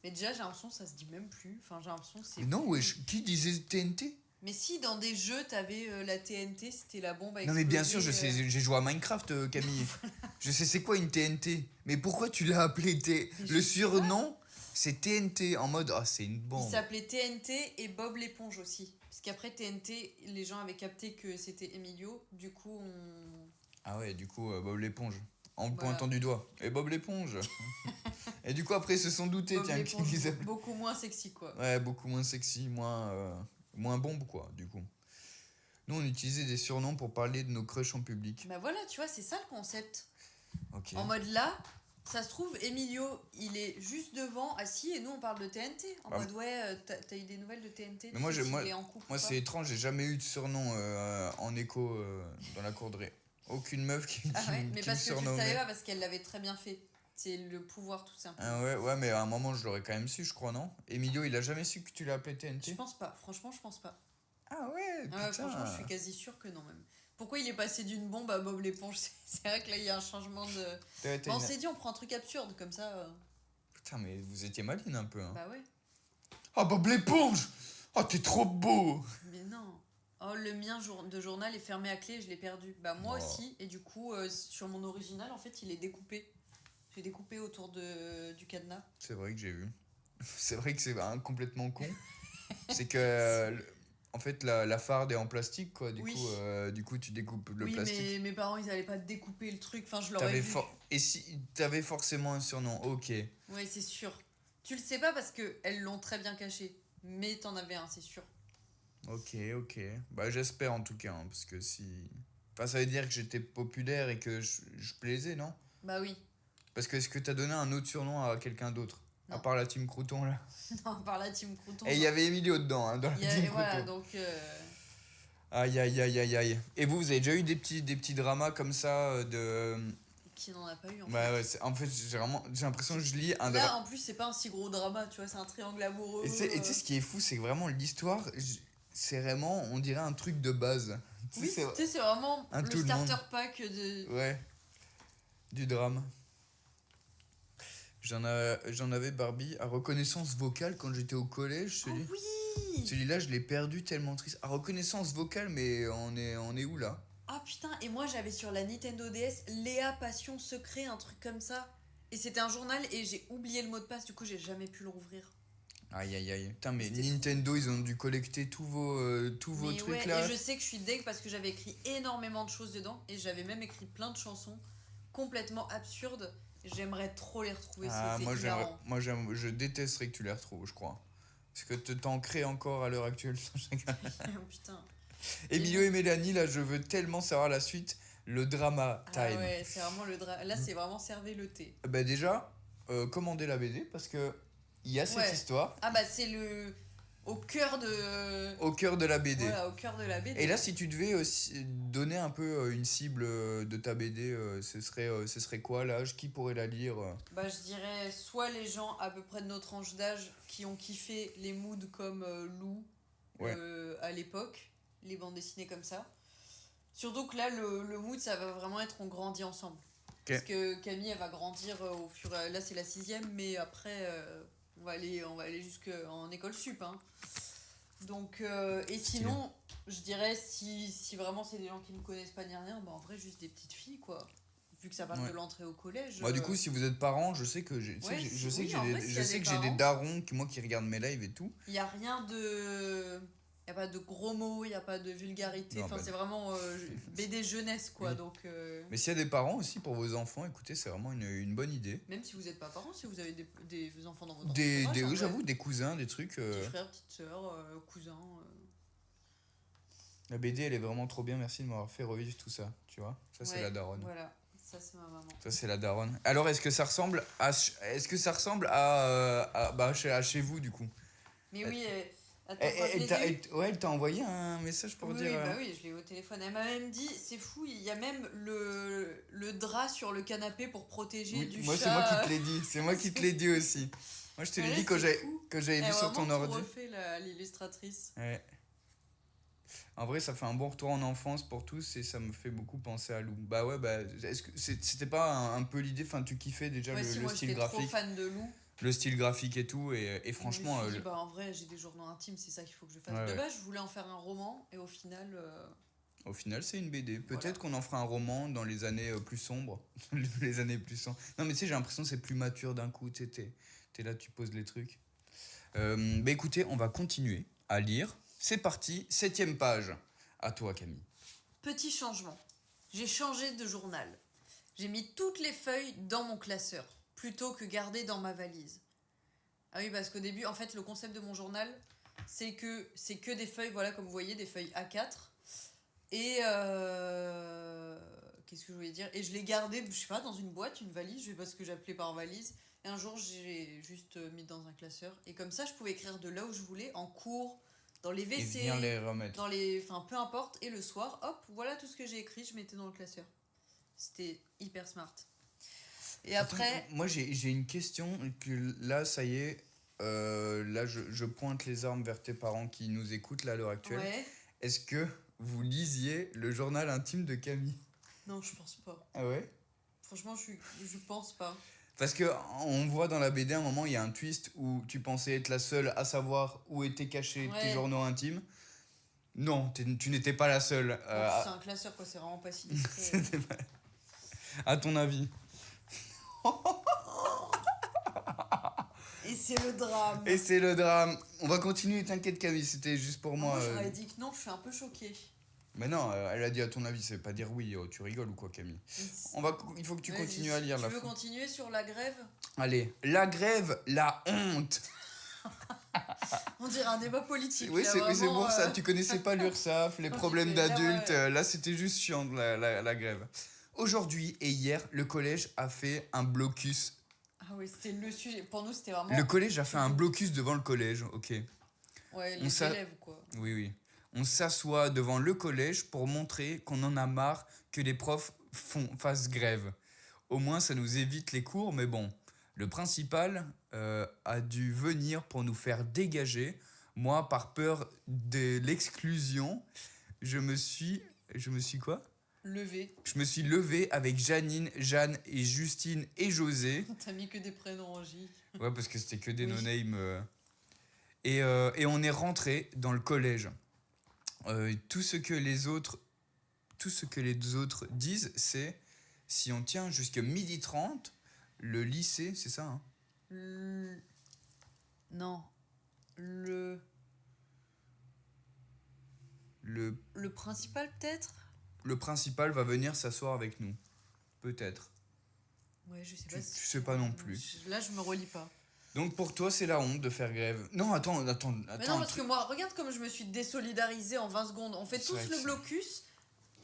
[SPEAKER 2] mais déjà j'ai l'impression que ça se dit même plus. Enfin, j'ai l'impression que c'est
[SPEAKER 1] Mais non,
[SPEAKER 2] plus-
[SPEAKER 1] wesh, qui disait TNT?
[SPEAKER 2] Mais si, dans des jeux, t'avais la TNT, c'était la bombe à
[SPEAKER 1] Non
[SPEAKER 2] exploser.
[SPEAKER 1] mais bien sûr, je sais, j'ai joué à Minecraft, Camille. Je sais c'est quoi une TNT. Mais pourquoi tu l'as appelé
[SPEAKER 2] Mais
[SPEAKER 1] Le
[SPEAKER 2] je sais
[SPEAKER 1] surnom, c'est TNT en mode c'est une
[SPEAKER 2] Il
[SPEAKER 1] bombe.
[SPEAKER 2] s'appelait TNT et Bob l'éponge aussi. Parce qu'après TNT, les gens avaient capté que c'était Emilio. Du coup,
[SPEAKER 1] Ah ouais, du coup Bob l'éponge en
[SPEAKER 2] Voilà.
[SPEAKER 1] pointant du doigt. Et Bob l'éponge. Et du coup après ils se sont doutés
[SPEAKER 2] Bob
[SPEAKER 1] tiens
[SPEAKER 2] l'éponge,
[SPEAKER 1] qu'ils appelaient.
[SPEAKER 2] beaucoup moins sexy quoi.
[SPEAKER 1] Ouais, beaucoup moins sexy, moins bombe quoi, du coup. Nous, on utilisait des surnoms pour parler de nos crushs en public.
[SPEAKER 2] Bah voilà, tu vois, c'est ça le concept.
[SPEAKER 1] Ok.
[SPEAKER 2] En mode là, ça se trouve, Emilio, il est juste devant, assis, et nous on parle de TNT. En
[SPEAKER 1] Bah,
[SPEAKER 2] mode ouais, t'as eu des nouvelles de TNT?
[SPEAKER 1] Mais moi,
[SPEAKER 2] tu sais
[SPEAKER 1] moi,
[SPEAKER 2] s'il est en couple
[SPEAKER 1] moi
[SPEAKER 2] ou pas
[SPEAKER 1] c'est étrange, j'ai jamais eu de surnom en écho dans la cour de ré. Aucune meuf qui,
[SPEAKER 2] Ah ouais, mais
[SPEAKER 1] qui me
[SPEAKER 2] parce que tu le
[SPEAKER 1] surnommait.
[SPEAKER 2] savais pas, parce qu'elle l'avait très bien fait. C'est le pouvoir tout simplement.
[SPEAKER 1] Ah ouais, mais à un moment, je l'aurais quand même su, je crois, non? Emilio, il a jamais su que tu l'as appelé
[SPEAKER 2] Je
[SPEAKER 1] TNT?
[SPEAKER 2] pense pas, franchement, je pense pas.
[SPEAKER 1] Ah ouais,
[SPEAKER 2] Ah ouais,
[SPEAKER 1] putain.
[SPEAKER 2] franchement, je suis quasi sûre que non, même. Pourquoi il est passé d'une bombe à Bob l'éponge? C'est vrai que là, il y a un changement de.
[SPEAKER 1] T'as
[SPEAKER 2] Bon, on
[SPEAKER 1] une-
[SPEAKER 2] s'est dit, on prend un truc absurde, comme ça.
[SPEAKER 1] Putain, mais vous étiez maline un peu. Hein.
[SPEAKER 2] Bah ouais.
[SPEAKER 1] Ah, Bob l'éponge! Ah, t'es trop beau!
[SPEAKER 2] Mais non. Oh, le mien de journal est fermé à clé, je l'ai perdu. Bah, moi
[SPEAKER 1] Oh.
[SPEAKER 2] aussi, et du coup, sur mon original, en fait, il est découpé. J'ai découpé autour du cadenas.
[SPEAKER 1] C'est vrai que j'ai vu. C'est vrai que c'est complètement con. C'est que, en fait, la farde est en plastique, quoi.
[SPEAKER 2] Oui.
[SPEAKER 1] Du coup, tu découpes le
[SPEAKER 2] Oui,
[SPEAKER 1] plastique.
[SPEAKER 2] mais mes parents, ils allaient pas découper le truc. Enfin, je l'aurais
[SPEAKER 1] T'avais
[SPEAKER 2] vu.
[SPEAKER 1] Et si t'avais forcément un surnom, ok.
[SPEAKER 2] Ouais, c'est sûr. Tu le sais pas parce qu'elles l'ont très bien caché. Mais t'en avais un, c'est sûr.
[SPEAKER 1] Ok. Bah, j'espère en tout cas, hein, parce que si. Enfin, ça veut dire que j'étais populaire et que je plaisais, non?
[SPEAKER 2] Bah oui.
[SPEAKER 1] Parce que est-ce que t'as donné un autre surnom à quelqu'un d'autre? À
[SPEAKER 2] Non.
[SPEAKER 1] part la team Crouton, là.
[SPEAKER 2] Non, par la team Crouton.
[SPEAKER 1] Et il y avait Emilio dedans, hein, dans la team
[SPEAKER 2] Voilà,
[SPEAKER 1] Crouton.
[SPEAKER 2] donc.
[SPEAKER 1] Aïe. Et vous avez déjà eu des petits dramas comme ça
[SPEAKER 2] Qui n'en a pas eu en fait.
[SPEAKER 1] Bah ouais, en fait, j'ai l'impression que je lis un
[SPEAKER 2] Là,
[SPEAKER 1] drama.
[SPEAKER 2] en plus, c'est pas un si gros drama, tu vois, c'est un triangle amoureux.
[SPEAKER 1] Et tu sais, ce qui est fou, c'est que vraiment l'histoire, c'est vraiment, on dirait un truc de base. Tu
[SPEAKER 2] Oui,
[SPEAKER 1] sais,
[SPEAKER 2] tu sais, c'est vraiment
[SPEAKER 1] un
[SPEAKER 2] le
[SPEAKER 1] tout le monde.
[SPEAKER 2] starter pack de.
[SPEAKER 1] Ouais, du drame. J'en avais Barbie à reconnaissance vocale quand j'étais au collège.
[SPEAKER 2] Oh oui!
[SPEAKER 1] Celui-là, je l'ai perdu tellement triste. À reconnaissance vocale, mais on est où là?
[SPEAKER 2] Ah putain, et moi j'avais sur la Nintendo DS Léa Passion Secret, un truc comme ça. Et c'était un journal et j'ai oublié le mot de passe, du coup j'ai jamais pu le rouvrir.
[SPEAKER 1] Aïe. Putain, mais
[SPEAKER 2] C'était
[SPEAKER 1] Nintendo, ils ont dû collecter tous vos
[SPEAKER 2] Mais
[SPEAKER 1] trucs
[SPEAKER 2] ouais,
[SPEAKER 1] là.
[SPEAKER 2] et je sais que je suis deg parce que j'avais écrit énormément de choses dedans et j'avais même écrit plein de chansons complètement absurdes. J'aimerais trop les retrouver,
[SPEAKER 1] Ah,
[SPEAKER 2] c'était hilarant.
[SPEAKER 1] je détesterais que tu les retrouves, je crois. Parce que t'en crées encore à l'heure actuelle.
[SPEAKER 2] Oh putain.
[SPEAKER 1] Emilio et Mélanie, là, je veux tellement savoir la suite. Le drama time.
[SPEAKER 2] Ah ouais, c'est vraiment le Là, c'est vraiment servez le thé.
[SPEAKER 1] Bah déjà, commandez la BD parce que il y a cette
[SPEAKER 2] Ouais.
[SPEAKER 1] histoire
[SPEAKER 2] Ah bah c'est le au cœur de
[SPEAKER 1] au cœur de la BD.
[SPEAKER 2] Voilà, au cœur de la BD.
[SPEAKER 1] Et là, si tu devais aussi donner un peu une cible de ta BD, ce serait quoi l'âge? Qui pourrait la lire?
[SPEAKER 2] Bah je dirais soit les gens à peu près de notre tranche d'âge qui ont kiffé les moods comme Lou
[SPEAKER 1] Ouais.
[SPEAKER 2] à l'époque, les bandes dessinées comme ça. Surtout que là le mood ça va vraiment être on grandit ensemble. Parce que Camille elle va grandir au fur et à... Là c'est la 6ème mais après on va aller jusqu'en école sup hein. Donc et sinon je dirais si vraiment c'est des gens qui ne connaissent pas ni rien, bah en vrai juste des petites filles quoi. Vu que ça parle
[SPEAKER 1] Ouais.
[SPEAKER 2] de l'entrée au collège.
[SPEAKER 1] Moi, du coup, si vous êtes parents, je sais que j'ai des darons qui regardent mes lives et tout.
[SPEAKER 2] Il y a rien de il y a pas de gros mots, il y a pas de vulgarité,
[SPEAKER 1] Non,
[SPEAKER 2] enfin
[SPEAKER 1] bah,
[SPEAKER 2] c'est vraiment BD jeunesse quoi.
[SPEAKER 1] Oui.
[SPEAKER 2] Donc
[SPEAKER 1] Mais s'il y a des parents aussi pour vos enfants, écoutez, c'est vraiment une bonne idée.
[SPEAKER 2] même si vous n'êtes pas parents, si vous avez des enfants dans votre
[SPEAKER 1] Oui,
[SPEAKER 2] entourage,
[SPEAKER 1] j'avoue, des cousins, des trucs.
[SPEAKER 2] petits frères, petites sœurs, cousins.
[SPEAKER 1] La BD, elle est vraiment trop bien. Merci de m'avoir fait revivre tout ça. Tu vois, ça c'est
[SPEAKER 2] Ouais,
[SPEAKER 1] la daronne.
[SPEAKER 2] Voilà, ça c'est ma maman.
[SPEAKER 1] Ça c'est la daronne. Alors, est-ce que ça ressemble à chez vous du coup?
[SPEAKER 2] Mais oui, attends,
[SPEAKER 1] Elle,
[SPEAKER 2] quand je l'ai vue-
[SPEAKER 1] elle t'a envoyé un message pour
[SPEAKER 2] oui,
[SPEAKER 1] dire.
[SPEAKER 2] oui, bah oui, je l'ai eu au téléphone. Elle m'a même dit, c'est fou, il y a même le drap sur le canapé pour protéger
[SPEAKER 1] Oui,
[SPEAKER 2] du
[SPEAKER 1] moi
[SPEAKER 2] chat.
[SPEAKER 1] c'est moi qui te l'ai dit. C'est moi qui te l'ai dit aussi. Moi je te l'ai
[SPEAKER 2] Ouais,
[SPEAKER 1] dit
[SPEAKER 2] c'est fou.
[SPEAKER 1] quand j'avais
[SPEAKER 2] Elle
[SPEAKER 1] vu
[SPEAKER 2] a
[SPEAKER 1] sur ton
[SPEAKER 2] vraiment tout
[SPEAKER 1] ordi.
[SPEAKER 2] refait l'illustratrice.
[SPEAKER 1] Ouais. En vrai, ça fait un bon retour en enfance pour tous et ça me fait beaucoup penser à Lou. Bah ouais, bah est-ce que c'était pas un peu l'idée, enfin tu kiffais déjà
[SPEAKER 2] Ouais, si,
[SPEAKER 1] le
[SPEAKER 2] moi
[SPEAKER 1] style
[SPEAKER 2] j'étais trop
[SPEAKER 1] graphique,
[SPEAKER 2] fan de Lou.
[SPEAKER 1] le style graphique et tout et
[SPEAKER 2] Je me suis
[SPEAKER 1] franchement
[SPEAKER 2] dit, bah en vrai, j'ai des journaux intimes, c'est ça qu'il faut que je fasse.
[SPEAKER 1] ouais,
[SPEAKER 2] De
[SPEAKER 1] ouais.
[SPEAKER 2] base, je voulais en faire un roman, et au final,
[SPEAKER 1] Au final, c'est une BD.
[SPEAKER 2] voilà.
[SPEAKER 1] Peut-être qu'on en fera un roman dans les années plus sombres. Les années plus sombres. Non, mais tu sais, j'ai l'impression que c'est plus mature d'un coup. Tu sais, t'es là, tu poses les trucs. Bah écoutez, on va continuer à lire. C'est parti, 7e page. À toi, Camille.
[SPEAKER 2] Petit changement. J'ai changé de journal. J'ai mis toutes les feuilles dans mon classeur, plutôt que garder dans ma valise. Ah oui, parce qu'au début, en fait, le concept de mon journal, c'est que des feuilles, voilà, comme vous voyez, des feuilles A4. Et qu'est-ce que je voulais dire? Et je l'ai gardé, je sais pas, dans une boîte, une valise, je sais pas ce que j'appelais par valise. Et un jour, j'ai juste mis dans un classeur. Et comme ça, je pouvais écrire de là où je voulais, en cours, dans les
[SPEAKER 1] Et venir
[SPEAKER 2] WC,
[SPEAKER 1] les remettre.
[SPEAKER 2] dans les... Enfin, peu importe. Et le soir, hop, voilà tout ce que j'ai écrit, je mettais dans le classeur. C'était hyper smart. Et après...
[SPEAKER 1] Attends, moi, j'ai une question. Que là, ça y est. Là, je pointe les armes vers tes parents qui nous écoutent là, à l'heure actuelle.
[SPEAKER 2] Ouais.
[SPEAKER 1] Est-ce que vous lisiez le journal intime de Camille?
[SPEAKER 2] Non, je pense pas.
[SPEAKER 1] Ah ouais?
[SPEAKER 2] Franchement, je pense pas.
[SPEAKER 1] Parce que on voit dans la BD à un moment, il y a un twist où tu pensais être la seule à savoir où étaient cachés tes
[SPEAKER 2] Ouais.
[SPEAKER 1] journaux intimes. Non, tu n'étais pas la seule.
[SPEAKER 2] En plus, c'est un classeur, quoi. C'est vraiment pas si discret.
[SPEAKER 1] C'était pas- À ton avis.
[SPEAKER 2] Et c'est le drame.
[SPEAKER 1] Et c'est le drame. On va continuer, t'inquiète Camille, c'était juste pour moi.
[SPEAKER 2] Moi, j'aurais dit que non, je suis un peu choquée.
[SPEAKER 1] Mais non, elle a dit à ton avis, ça veut pas dire oui, oh, tu rigoles ou quoi Camille. Il faut que tu
[SPEAKER 2] Vas-y,
[SPEAKER 1] continues à lire
[SPEAKER 2] tu
[SPEAKER 1] la
[SPEAKER 2] veux
[SPEAKER 1] fin.
[SPEAKER 2] continuer sur la grève?
[SPEAKER 1] Allez, la grève, la honte.
[SPEAKER 2] On dirait un débat politique.
[SPEAKER 1] Oui,
[SPEAKER 2] là,
[SPEAKER 1] c'est
[SPEAKER 2] vraiment,
[SPEAKER 1] pour ça, tu connaissais pas l'URSSAF, les
[SPEAKER 2] Non,
[SPEAKER 1] problèmes
[SPEAKER 2] tu fais, là,
[SPEAKER 1] d'adultes,
[SPEAKER 2] ouais.
[SPEAKER 1] là c'était juste chiant la grève. Aujourd'hui et hier, le collège a fait un blocus.
[SPEAKER 2] Ah oui, c'était le sujet. Pour nous, c'était vraiment.
[SPEAKER 1] Le collège a fait un blocus devant le collège, ok.
[SPEAKER 2] Ouais,
[SPEAKER 1] On
[SPEAKER 2] les
[SPEAKER 1] s'a-
[SPEAKER 2] élèves, quoi.
[SPEAKER 1] Oui, oui. On s'assoit devant le collège pour montrer qu'on en a marre que les profs fassent grève. Au moins, ça nous évite les cours, mais bon. Le principal a dû venir pour nous faire dégager. Moi, par peur de l'exclusion, je me suis quoi?
[SPEAKER 2] Levé.
[SPEAKER 1] Je me suis levé avec Janine, Jeanne et Justine et José.
[SPEAKER 2] T'as mis que des prénoms en J.
[SPEAKER 1] Ouais, parce que c'était que des
[SPEAKER 2] Oui.
[SPEAKER 1] no-names. Et on est rentré dans le collège. Tout ce que les autres disent, c'est si on tient jusqu'à 12h30, le lycée, c'est ça, hein?
[SPEAKER 2] Non. Le principal, peut-être?
[SPEAKER 1] Le principal va venir s'asseoir avec nous. Peut-être.
[SPEAKER 2] Ouais, je sais
[SPEAKER 1] Tu
[SPEAKER 2] pas.
[SPEAKER 1] sais pas non plus.
[SPEAKER 2] Là, je me relis pas.
[SPEAKER 1] Donc pour toi, c'est la honte de faire grève. Non, attends.
[SPEAKER 2] Mais non, parce que moi, regarde comme je me suis désolidarisée en 20 secondes. On fait
[SPEAKER 1] C'est
[SPEAKER 2] tous
[SPEAKER 1] vrai que
[SPEAKER 2] le
[SPEAKER 1] c'est-
[SPEAKER 2] blocus.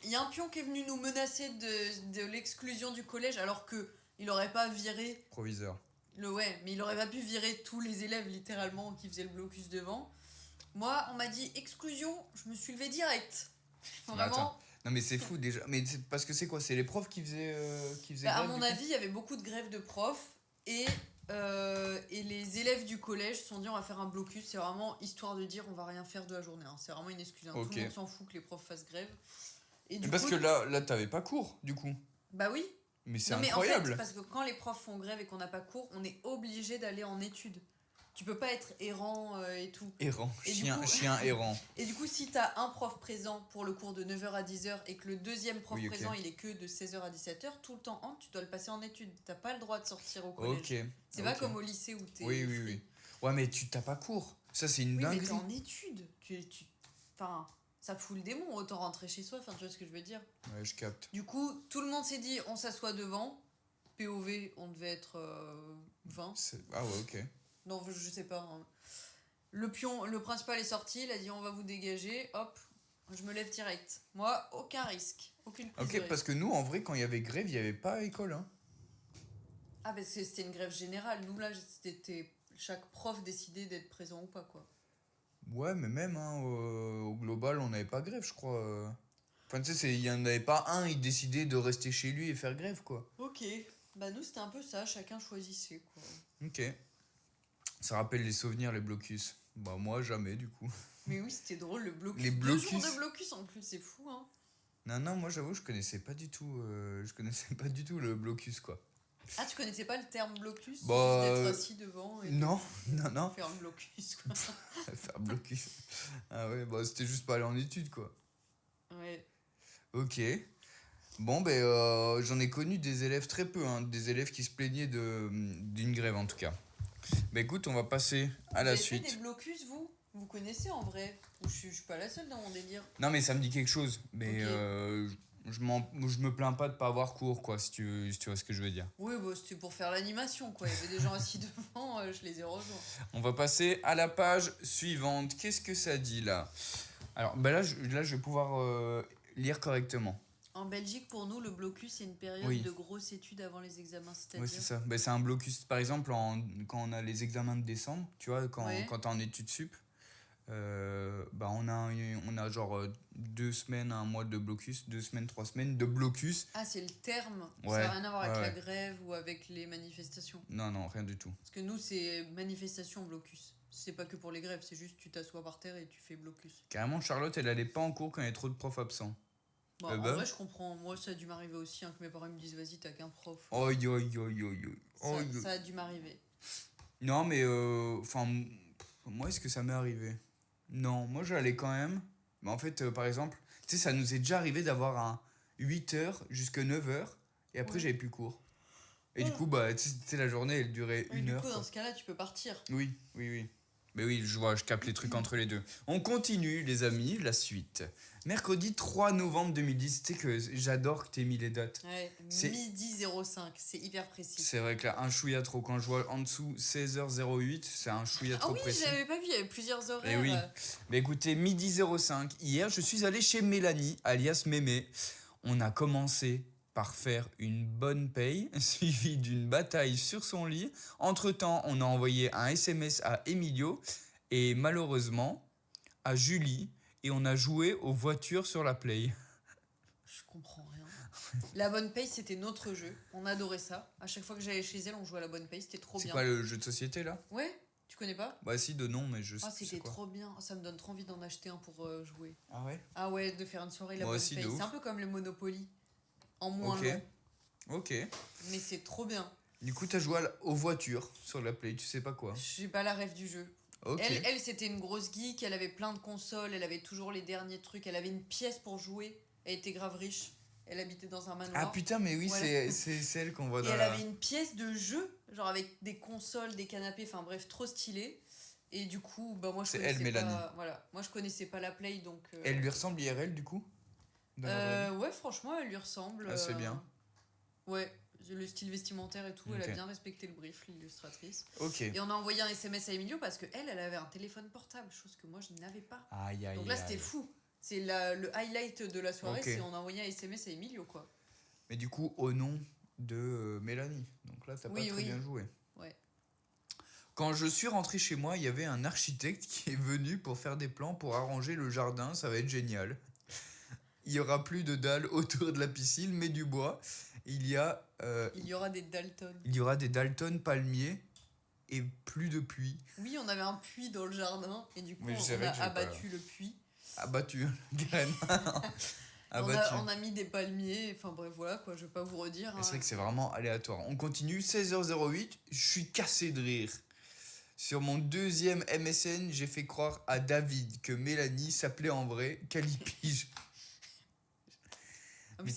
[SPEAKER 2] Il y a un pion qui est venu nous menacer de l'exclusion du collège alors que il aurait pas viré
[SPEAKER 1] Proviseur.
[SPEAKER 2] mais il aurait pas pu virer tous les élèves littéralement qui faisaient le blocus devant. Moi, on m'a dit exclusion, je me suis levé direct.
[SPEAKER 1] Mais
[SPEAKER 2] Vraiment.
[SPEAKER 1] attends. Non mais c'est fou déjà. Mais c'est parce que c'est quoi? C'est les profs qui faisaient
[SPEAKER 2] Bah, à
[SPEAKER 1] grève,
[SPEAKER 2] mon
[SPEAKER 1] du coup
[SPEAKER 2] avis, il y avait beaucoup de grèves de profs et les élèves du collège se sont dit on va faire un blocus. C'est vraiment histoire de dire on va rien faire de la journée. Hein. C'est vraiment une excuse. Hein.
[SPEAKER 1] Ok.
[SPEAKER 2] Tout le monde s'en fout que les profs fassent grève. Et
[SPEAKER 1] Mais
[SPEAKER 2] du
[SPEAKER 1] parce
[SPEAKER 2] coup,
[SPEAKER 1] que là t'avais pas cours, du coup.
[SPEAKER 2] bah oui.
[SPEAKER 1] Mais c'est
[SPEAKER 2] Non mais en
[SPEAKER 1] incroyable.
[SPEAKER 2] fait, parce que quand les profs font grève et qu'on n'a pas cours, on est obligé d'aller en études. Tu peux pas être errant et tout.
[SPEAKER 1] Errant,
[SPEAKER 2] Et du
[SPEAKER 1] chien,
[SPEAKER 2] coup-
[SPEAKER 1] chien errant.
[SPEAKER 2] Et du coup, si t'as un prof présent pour le cours de 9h à 10h et que le deuxième prof
[SPEAKER 1] Oui, ok.
[SPEAKER 2] présent il est que de 16h à 17h, tout le temps tu dois le passer en études. T'as pas le droit de sortir au collège.
[SPEAKER 1] Ok.
[SPEAKER 2] C'est pas
[SPEAKER 1] ok.
[SPEAKER 2] comme au lycée où t'es.
[SPEAKER 1] Oui, oui,
[SPEAKER 2] free.
[SPEAKER 1] oui. Ouais, mais tu t'as pas cours. Ça, c'est une
[SPEAKER 2] Oui, mais
[SPEAKER 1] dinguerie.
[SPEAKER 2] t'es en études. Enfin, ça fout le démon, autant rentrer chez soi, enfin, tu vois ce que je veux dire.
[SPEAKER 1] Ouais, je capte.
[SPEAKER 2] Du coup, tout le monde s'est dit, on s'assoit devant. POV, on devait être 20.
[SPEAKER 1] Ah ouais, ok.
[SPEAKER 2] Non, je sais pas. Hein. Le principal est sorti, il a dit, on va vous dégager. Hop, je me lève direct. Moi, aucun risque. Aucune prise de
[SPEAKER 1] Ok,
[SPEAKER 2] risque.
[SPEAKER 1] parce que nous, en vrai, quand il y avait grève, il y avait pas école, hein.
[SPEAKER 2] Ah, parce que c'était une grève générale. Nous, là, c'était chaque prof décidait d'être présent ou pas, quoi.
[SPEAKER 1] Ouais, mais même, hein, au global, on n'avait pas grève, je crois. Enfin, tu sais, il y en avait pas un, il décidait de rester chez lui et faire grève, quoi.
[SPEAKER 2] Ok. Bah, nous, c'était un peu ça. Chacun choisissait, quoi.
[SPEAKER 1] Ok. Ça rappelle les souvenirs, les blocus. Bah, moi, jamais, du coup.
[SPEAKER 2] Mais oui, c'était drôle, le blocus.
[SPEAKER 1] Les
[SPEAKER 2] 2 jours
[SPEAKER 1] blocus.
[SPEAKER 2] de blocus en plus, c'est fou, hein.
[SPEAKER 1] Non, moi j'avoue, je connaissais pas du tout le blocus, quoi.
[SPEAKER 2] Ah, tu connaissais pas le terme blocus?
[SPEAKER 1] Bah,
[SPEAKER 2] Juste d'être assis devant et
[SPEAKER 1] Non.
[SPEAKER 2] faire un blocus, quoi.
[SPEAKER 1] Faire blocus. Ah ouais, bah c'était juste pas aller en études, quoi.
[SPEAKER 2] Ouais.
[SPEAKER 1] Ok. Bon, j'en ai connu des élèves très peu, hein, des élèves qui se plaignaient d'une grève en tout cas. Bah écoute, on va passer à la
[SPEAKER 2] Vous avez fait
[SPEAKER 1] suite.
[SPEAKER 2] des blocus, vous? Vous connaissez en vrai? Ou je suis pas la seule dans mon délire?
[SPEAKER 1] Non, mais ça me dit quelque chose. Mais
[SPEAKER 2] Ok.
[SPEAKER 1] je me plains pas de pas avoir cours, quoi, si tu vois ce que je veux dire.
[SPEAKER 2] Oui, bah, c'était pour faire l'animation, quoi. Il y avait des gens assis devant, je les ai rejoints.
[SPEAKER 1] On va passer à la page suivante. Qu'est-ce que ça dit là? Alors, là, je vais pouvoir lire correctement.
[SPEAKER 2] En Belgique, pour nous, le blocus, c'est une période
[SPEAKER 1] Oui.
[SPEAKER 2] de grosses études avant les examens, c'est-à-dire...
[SPEAKER 1] Oui, c'est ça. C'est un blocus. Par exemple, quand on a les examens de décembre, tu vois,
[SPEAKER 2] Ouais.
[SPEAKER 1] quand t'es en études sup, on a genre 2 semaines, un mois de blocus, 2 semaines, 3 semaines de blocus.
[SPEAKER 2] Ah, c'est le terme.
[SPEAKER 1] Ouais.
[SPEAKER 2] Ça n'a rien à voir avec
[SPEAKER 1] Ouais.
[SPEAKER 2] la grève ou avec les manifestations.
[SPEAKER 1] Non, rien du tout.
[SPEAKER 2] Parce que nous, c'est manifestation, blocus. C'est pas que pour les grèves, c'est juste tu t'assois par terre et tu fais blocus.
[SPEAKER 1] Carrément, Charlotte, elle allait pas en cours quand il y a trop de profs absents.
[SPEAKER 2] Bon, en vrai, je comprends. Moi, ça a dû m'arriver aussi, hein, que mes parents me disent vas-y, t'as qu'un prof.
[SPEAKER 1] Oi.
[SPEAKER 2] Ça a dû m'arriver.
[SPEAKER 1] Non, mais moi, est-ce que ça m'est arrivé? Non, moi j'allais quand même. Mais en fait, par exemple, tu sais, ça nous est déjà arrivé d'avoir un 8h jusqu'à 9h et après
[SPEAKER 2] Ouais.
[SPEAKER 1] j'avais plus cours. Et du coup, tu sais, la journée elle durait
[SPEAKER 2] Et
[SPEAKER 1] 1
[SPEAKER 2] du
[SPEAKER 1] heure.
[SPEAKER 2] coup,
[SPEAKER 1] Quoi.
[SPEAKER 2] dans ce cas-là, tu peux partir.
[SPEAKER 1] Oui. Mais oui, je vois, je capte les trucs entre les deux. On continue, les amis, la suite. Mercredi 3 novembre 2010, tu sais que j'adore que t'aies mis les dates.
[SPEAKER 2] Ouais,
[SPEAKER 1] C'est-
[SPEAKER 2] midi 05, c'est hyper précis.
[SPEAKER 1] C'est vrai que là, un chouïa trop. Quand je vois en dessous 16h08, c'est un chouïa
[SPEAKER 2] Ah
[SPEAKER 1] trop
[SPEAKER 2] oui,
[SPEAKER 1] précis.
[SPEAKER 2] j'avais pas vu, il y avait plusieurs horaires.
[SPEAKER 1] Eh oui. Mais écoutez, midi 05, hier, je suis allé chez Mélanie, alias Mémé. On a commencé par faire une bonne paye, suivie d'une bataille sur son lit. Entre-temps, on a envoyé un SMS à Emilio et malheureusement à Julie et on a joué aux voitures sur la Play.
[SPEAKER 2] Je comprends rien. La bonne paye, c'était notre jeu. On adorait ça. À chaque fois que j'allais chez elle, on jouait à la bonne paye. C'était trop
[SPEAKER 1] C'est
[SPEAKER 2] bien.
[SPEAKER 1] quoi le jeu de société là?
[SPEAKER 2] Ouais, tu connais pas?
[SPEAKER 1] Bah si, de nom, mais je sais
[SPEAKER 2] Ah,
[SPEAKER 1] plus c'est
[SPEAKER 2] c'était
[SPEAKER 1] quoi.
[SPEAKER 2] trop bien. Ça me donne trop envie d'en acheter un pour jouer.
[SPEAKER 1] Ah ouais?
[SPEAKER 2] Ah ouais, de faire une soirée la
[SPEAKER 1] Moi
[SPEAKER 2] bonne
[SPEAKER 1] aussi,
[SPEAKER 2] paye.
[SPEAKER 1] de ouf.
[SPEAKER 2] C'est un peu comme le Monopoly. En moins
[SPEAKER 1] Ok.
[SPEAKER 2] long.
[SPEAKER 1] Ok.
[SPEAKER 2] Mais c'est trop bien.
[SPEAKER 1] Du coup, t'as joué aux voitures sur la Play, tu sais pas quoi.
[SPEAKER 2] J'ai pas la rêve du jeu.
[SPEAKER 1] Ok.
[SPEAKER 2] Elle c'était une grosse geek. Elle avait plein de consoles. Elle avait toujours les derniers trucs. Elle avait une pièce pour jouer. Elle était grave riche. Elle habitait dans un manoir.
[SPEAKER 1] Ah putain, mais oui,
[SPEAKER 2] Voilà.
[SPEAKER 1] c'est celle qu'on voit
[SPEAKER 2] Et
[SPEAKER 1] dans
[SPEAKER 2] elle
[SPEAKER 1] la...
[SPEAKER 2] avait une pièce de jeu, genre avec des consoles, des canapés, enfin bref, trop stylé. Et du coup, moi je
[SPEAKER 1] C'est
[SPEAKER 2] connaissais
[SPEAKER 1] elle, Mélanie.
[SPEAKER 2] pas. Voilà, moi je connaissais pas la Play donc.
[SPEAKER 1] Elle lui ressemble IRL du coup dans la vraie vie.
[SPEAKER 2] Ouais, franchement, elle lui ressemble.
[SPEAKER 1] Ah, c'est bien.
[SPEAKER 2] Ouais, le style vestimentaire et tout, elle
[SPEAKER 1] Ok.
[SPEAKER 2] a bien respecté le brief, l'illustratrice.
[SPEAKER 1] Ok.
[SPEAKER 2] Et on a envoyé un SMS à Emilio parce qu'elle avait un téléphone portable, chose que moi je n'avais pas.
[SPEAKER 1] Aïe, aïe,
[SPEAKER 2] Donc là, c'était fou. C'est le highlight de la soirée,
[SPEAKER 1] Ok.
[SPEAKER 2] c'est on a envoyé un SMS à Emilio, quoi.
[SPEAKER 1] Mais du coup, au nom de Mélanie. Donc là, t'as
[SPEAKER 2] Oui,
[SPEAKER 1] pas très
[SPEAKER 2] oui.
[SPEAKER 1] bien joué.
[SPEAKER 2] Ouais.
[SPEAKER 1] Quand je suis rentré chez moi, il y avait un architecte qui est venu pour faire des plans pour arranger le jardin. Ça va être génial. Il y aura plus de dalles autour de la piscine, mais du bois. Il y
[SPEAKER 2] aura des Dalton.
[SPEAKER 1] il y aura des Dalton palmiers et plus de puits.
[SPEAKER 2] Oui, on avait un puits dans le jardin et du coup
[SPEAKER 1] Mais je
[SPEAKER 2] on
[SPEAKER 1] savais
[SPEAKER 2] a
[SPEAKER 1] que j'avais pas-
[SPEAKER 2] abattu le puits.
[SPEAKER 1] Abattu, graine.
[SPEAKER 2] On
[SPEAKER 1] Abattu.
[SPEAKER 2] a mis des palmiers, enfin bref voilà quoi, je vais pas vous redire.
[SPEAKER 1] C'est vrai que c'est vraiment aléatoire. On continue, 16h08, je suis cassé de rire. Sur mon deuxième MSN, j'ai fait croire à David que Mélanie s'appelait en vrai Calipige.
[SPEAKER 2] En plus,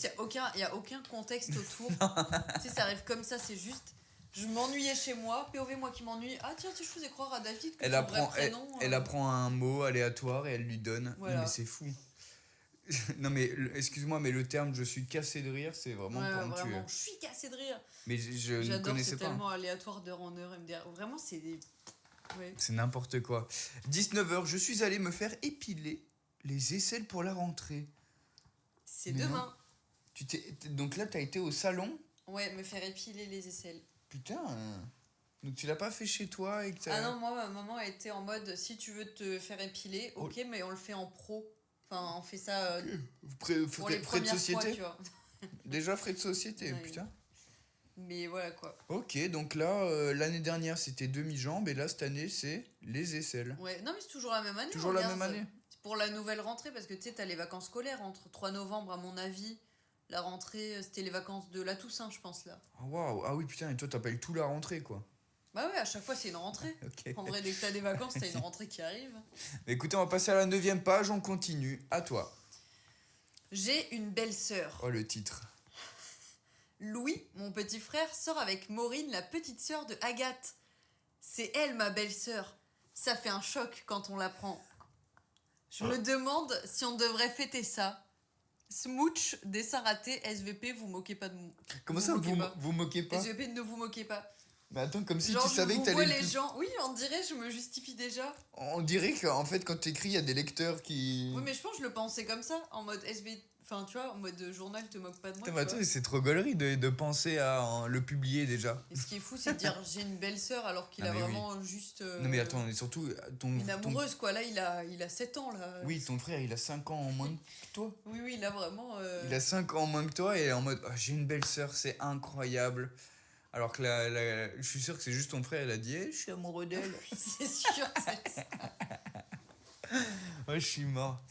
[SPEAKER 2] il y a aucun contexte autour. Tu sais, ça arrive comme ça, c'est juste. Je m'ennuyais chez moi, POV moi qui m'ennuie. Ah tiens, si je faisais croire à David que
[SPEAKER 1] Elle
[SPEAKER 2] son
[SPEAKER 1] apprend,
[SPEAKER 2] vrai prénom.
[SPEAKER 1] elle apprend un mot aléatoire et elle lui donne.
[SPEAKER 2] Voilà.
[SPEAKER 1] Non, mais c'est fou. Non mais excuse-moi, mais le terme je suis cassé de rire, c'est vraiment
[SPEAKER 2] Ouais,
[SPEAKER 1] pour me tuer.
[SPEAKER 2] vraiment, je suis cassé de rire.
[SPEAKER 1] Mais je ne
[SPEAKER 2] J'adore,
[SPEAKER 1] connaissais
[SPEAKER 2] c'est
[SPEAKER 1] pas.
[SPEAKER 2] tellement aléatoire d'heure en heure. MDR. Vraiment, c'est des. Ouais.
[SPEAKER 1] C'est n'importe quoi. 19h, je suis allé me faire épiler les aisselles pour la rentrée.
[SPEAKER 2] C'est
[SPEAKER 1] Mais
[SPEAKER 2] demain.
[SPEAKER 1] Donc là, t'as été au salon?
[SPEAKER 2] Ouais, me faire épiler les aisselles.
[SPEAKER 1] Putain. Donc tu l'as pas fait chez toi et que t'as...
[SPEAKER 2] Ah non, moi, ma maman a été en mode si tu veux te faire épiler, ok, mais on le fait en pro. Enfin, on fait ça pour les
[SPEAKER 1] frais de
[SPEAKER 2] premières fois,
[SPEAKER 1] société.
[SPEAKER 2] tu vois.
[SPEAKER 1] Déjà frais de société,
[SPEAKER 2] Ouais.
[SPEAKER 1] putain.
[SPEAKER 2] Mais voilà quoi.
[SPEAKER 1] Ok, donc là, l'année dernière, c'était demi-jambe, et là, cette année, c'est les aisselles.
[SPEAKER 2] Ouais, non mais c'est toujours la même année.
[SPEAKER 1] Toujours la
[SPEAKER 2] regarde.
[SPEAKER 1] même année.
[SPEAKER 2] C'est pour la nouvelle rentrée, parce que tu sais, t'as les vacances scolaires entre 3 novembre, à mon avis. La rentrée, c'était les vacances de la Toussaint, je pense, là.
[SPEAKER 1] Ah, waouh, ah oui, putain, et toi, t'appelles tout la rentrée, quoi.
[SPEAKER 2] Bah ouais, à chaque fois, c'est une rentrée.
[SPEAKER 1] Ok.
[SPEAKER 2] En vrai, dès que t'as des vacances, t'as une rentrée qui arrive.
[SPEAKER 1] Mais écoutez, on va passer à la 9e page, on continue. À toi.
[SPEAKER 2] J'ai une belle-sœur.
[SPEAKER 1] Oh, le titre.
[SPEAKER 2] Louis, mon petit frère, sort avec Maureen, la petite sœur de Agathe. C'est elle, ma belle-sœur. Ça fait un choc quand on l'apprend. Je me demande si on devrait fêter ça. Smooch, dessin raté, SVP, vous moquez pas de moi.
[SPEAKER 1] Comment ça, vous moquez pas?
[SPEAKER 2] SVP, ne vous moquez pas.
[SPEAKER 1] Mais attends, comme si
[SPEAKER 2] Genre,
[SPEAKER 1] tu savais
[SPEAKER 2] je
[SPEAKER 1] que
[SPEAKER 2] vous vois
[SPEAKER 1] t'allais...
[SPEAKER 2] les gens. Oui, on dirait, je me justifie déjà.
[SPEAKER 1] On dirait qu'en fait, quand t'écris, il y a des lecteurs qui...
[SPEAKER 2] Oui, mais je pense que je le pensais comme ça, en mode SVP. Enfin, tu vois, en mode journal, te moque pas de moi.
[SPEAKER 1] Putain, mais attends, c'est trop gaulerie de penser à le publier déjà.
[SPEAKER 2] Et ce qui est fou, c'est de dire j'ai une belle sœur alors qu'il
[SPEAKER 1] Ah,
[SPEAKER 2] a
[SPEAKER 1] mais oui.
[SPEAKER 2] vraiment juste.
[SPEAKER 1] Non mais attends, et surtout,
[SPEAKER 2] Une amoureuse, quoi. Là, il a 7 ans, là.
[SPEAKER 1] Oui, ton frère, il a 5 ans en moins que toi.
[SPEAKER 2] Oui, oui, là, vraiment.
[SPEAKER 1] Il a 5 ans en moins que toi et en mode, ah, j'ai une belle sœur, c'est incroyable. Alors que je suis sûr que c'est juste ton frère, il a dit, je suis amoureux d'elle.
[SPEAKER 2] C'est sûr que c'est.
[SPEAKER 1] Ouais, je suis mort.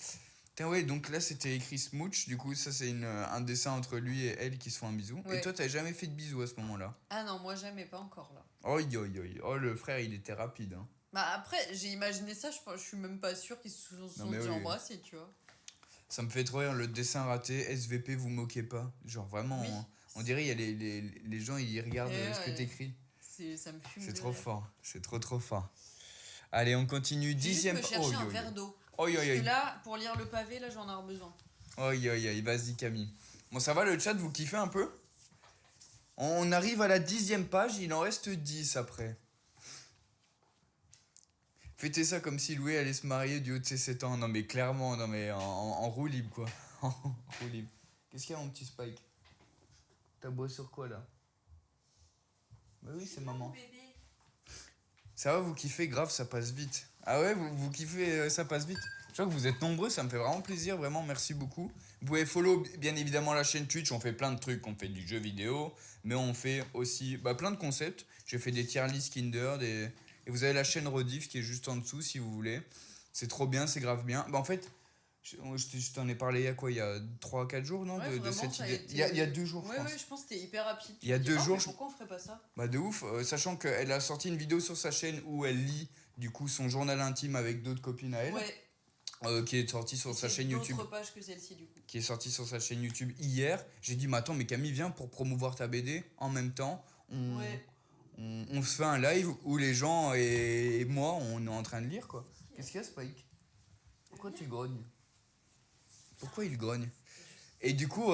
[SPEAKER 1] Putain, ouais, donc là, c'était écrit Smooch. Du coup, ça, c'est un dessin entre lui et elle qui se font un bisou.
[SPEAKER 2] Ouais.
[SPEAKER 1] Et toi, t'as jamais fait de bisou à ce moment-là?
[SPEAKER 2] Ah non, moi, jamais, pas encore, là.
[SPEAKER 1] Oi, oi, oi. Oh, le frère, il était rapide. Hein.
[SPEAKER 2] Bah, après, j'ai imaginé ça, je suis même pas sûre qu'ils se sont
[SPEAKER 1] mais
[SPEAKER 2] déjà
[SPEAKER 1] oui.
[SPEAKER 2] embrassés, tu vois.
[SPEAKER 1] Ça me fait trop rire, le dessin raté, SVP, vous moquez pas. Genre, vraiment,
[SPEAKER 2] Oui.
[SPEAKER 1] hein. On dirait, il y a les gens, ils regardent ce que
[SPEAKER 2] ouais.
[SPEAKER 1] t'écris.
[SPEAKER 2] Ça me fume.
[SPEAKER 1] C'est
[SPEAKER 2] de
[SPEAKER 1] trop
[SPEAKER 2] rire.
[SPEAKER 1] fort. C'est trop fort. Allez, on continue.
[SPEAKER 2] Je vais juste
[SPEAKER 1] 10e...
[SPEAKER 2] me chercher un verre d'eau.
[SPEAKER 1] Oi, oi,
[SPEAKER 2] Parce
[SPEAKER 1] oi.
[SPEAKER 2] que là, pour lire le pavé, là, j'en ai besoin.
[SPEAKER 1] Oi, oi, oi. Vas-y, Camille. Bon, ça va, le chat, vous kiffez un peu? On arrive à la 10e page, il en reste 10 après. Fêtez ça comme si Louis allait se marier du haut de ses 7 ans. Non, mais clairement, non, mais en roue libre, quoi. En roue libre. Qu'est-ce qu'il y a, mon petit Spike? T'as bois sur quoi, là? Bah oui, c'est maman. Ça va, vous kiffez? Grave, ça passe vite. Ah ouais, vous kiffez, ça passe vite? Je crois que vous êtes nombreux, ça me fait vraiment plaisir, vraiment, merci beaucoup. Vous pouvez follow, bien évidemment, la chaîne Twitch, on fait plein de trucs, on fait du jeu vidéo, mais on fait aussi plein de concepts. J'ai fait des tier list Kinder, et vous avez la chaîne Rediff qui est juste en dessous, si vous voulez. C'est trop bien, c'est grave bien. Bah en fait, je t'en ai parlé il y a quoi? Il y a 3-4 jours, non?
[SPEAKER 2] Ouais,
[SPEAKER 1] de cette
[SPEAKER 2] ça a
[SPEAKER 1] idée.
[SPEAKER 2] été-
[SPEAKER 1] Il y a 2 jours,
[SPEAKER 2] Ouais,
[SPEAKER 1] je pense.
[SPEAKER 2] ouais, je pense que c'était hyper rapide.
[SPEAKER 1] Il y a
[SPEAKER 2] Tu te
[SPEAKER 1] 2
[SPEAKER 2] dis,
[SPEAKER 1] jours,
[SPEAKER 2] mais pourquoi on ferait pas ça?
[SPEAKER 1] Bah de ouf, sachant qu'elle a sorti une vidéo sur sa chaîne où elle lit du coup son journal intime avec d'autres copines à elle,
[SPEAKER 2] Ouais.
[SPEAKER 1] qui est sorti sur sa chaîne YouTube.
[SPEAKER 2] D'autres pages que celle-ci, du coup.
[SPEAKER 1] Qui est sorti sur sa chaîne YouTube hier. J'ai dit, mais attends, mais Camille, viens pour promouvoir ta BD. En même temps,
[SPEAKER 2] Ouais.
[SPEAKER 1] on se fait un live où les gens et moi, on est en train de lire, quoi. Qu'est-ce qu'il y a, Spike? Pourquoi tu grognes? Pourquoi il grogne? Et du coup,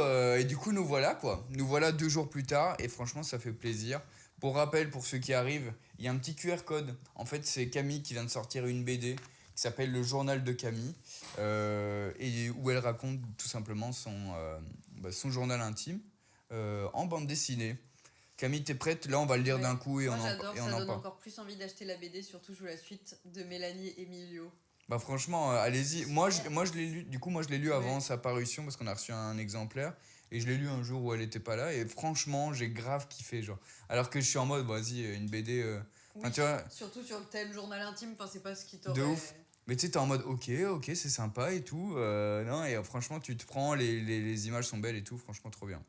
[SPEAKER 1] nous voilà, quoi. Nous voilà 2 jours plus tard, et franchement, ça fait plaisir. Pour rappel, pour ceux qui arrivent, il y a un petit QR code. En fait, c'est Camille qui vient de sortir une BD qui s'appelle Le Journal de Camille, et où elle raconte tout simplement son journal intime en bande dessinée. Camille, t'es prête? Là, on va le lire d'un coup et
[SPEAKER 2] Moi,
[SPEAKER 1] on
[SPEAKER 2] j'adore, ça
[SPEAKER 1] en
[SPEAKER 2] donne
[SPEAKER 1] parle.
[SPEAKER 2] encore plus envie d'acheter la BD, surtout je veux la suite de Mélanie et Emilio.
[SPEAKER 1] Bah franchement, allez-y. Moi, je l'ai lu. Du coup, moi, je l'ai lu avant
[SPEAKER 2] Ouais.
[SPEAKER 1] sa parution parce qu'on a reçu un exemplaire. Et je l'ai lu un jour où elle était pas là. Et franchement, j'ai grave kiffé, genre. Alors que je suis en mode, vas-y, une BD...
[SPEAKER 2] Oui,
[SPEAKER 1] tu vois,
[SPEAKER 2] surtout sur le thème journal intime, enfin, c'est pas ce qui t'aurait...
[SPEAKER 1] de ouf. Mais tu sais, t'es en mode, ok, c'est sympa et tout. Non, et franchement, tu te prends, les images sont belles et tout. Franchement, trop bien.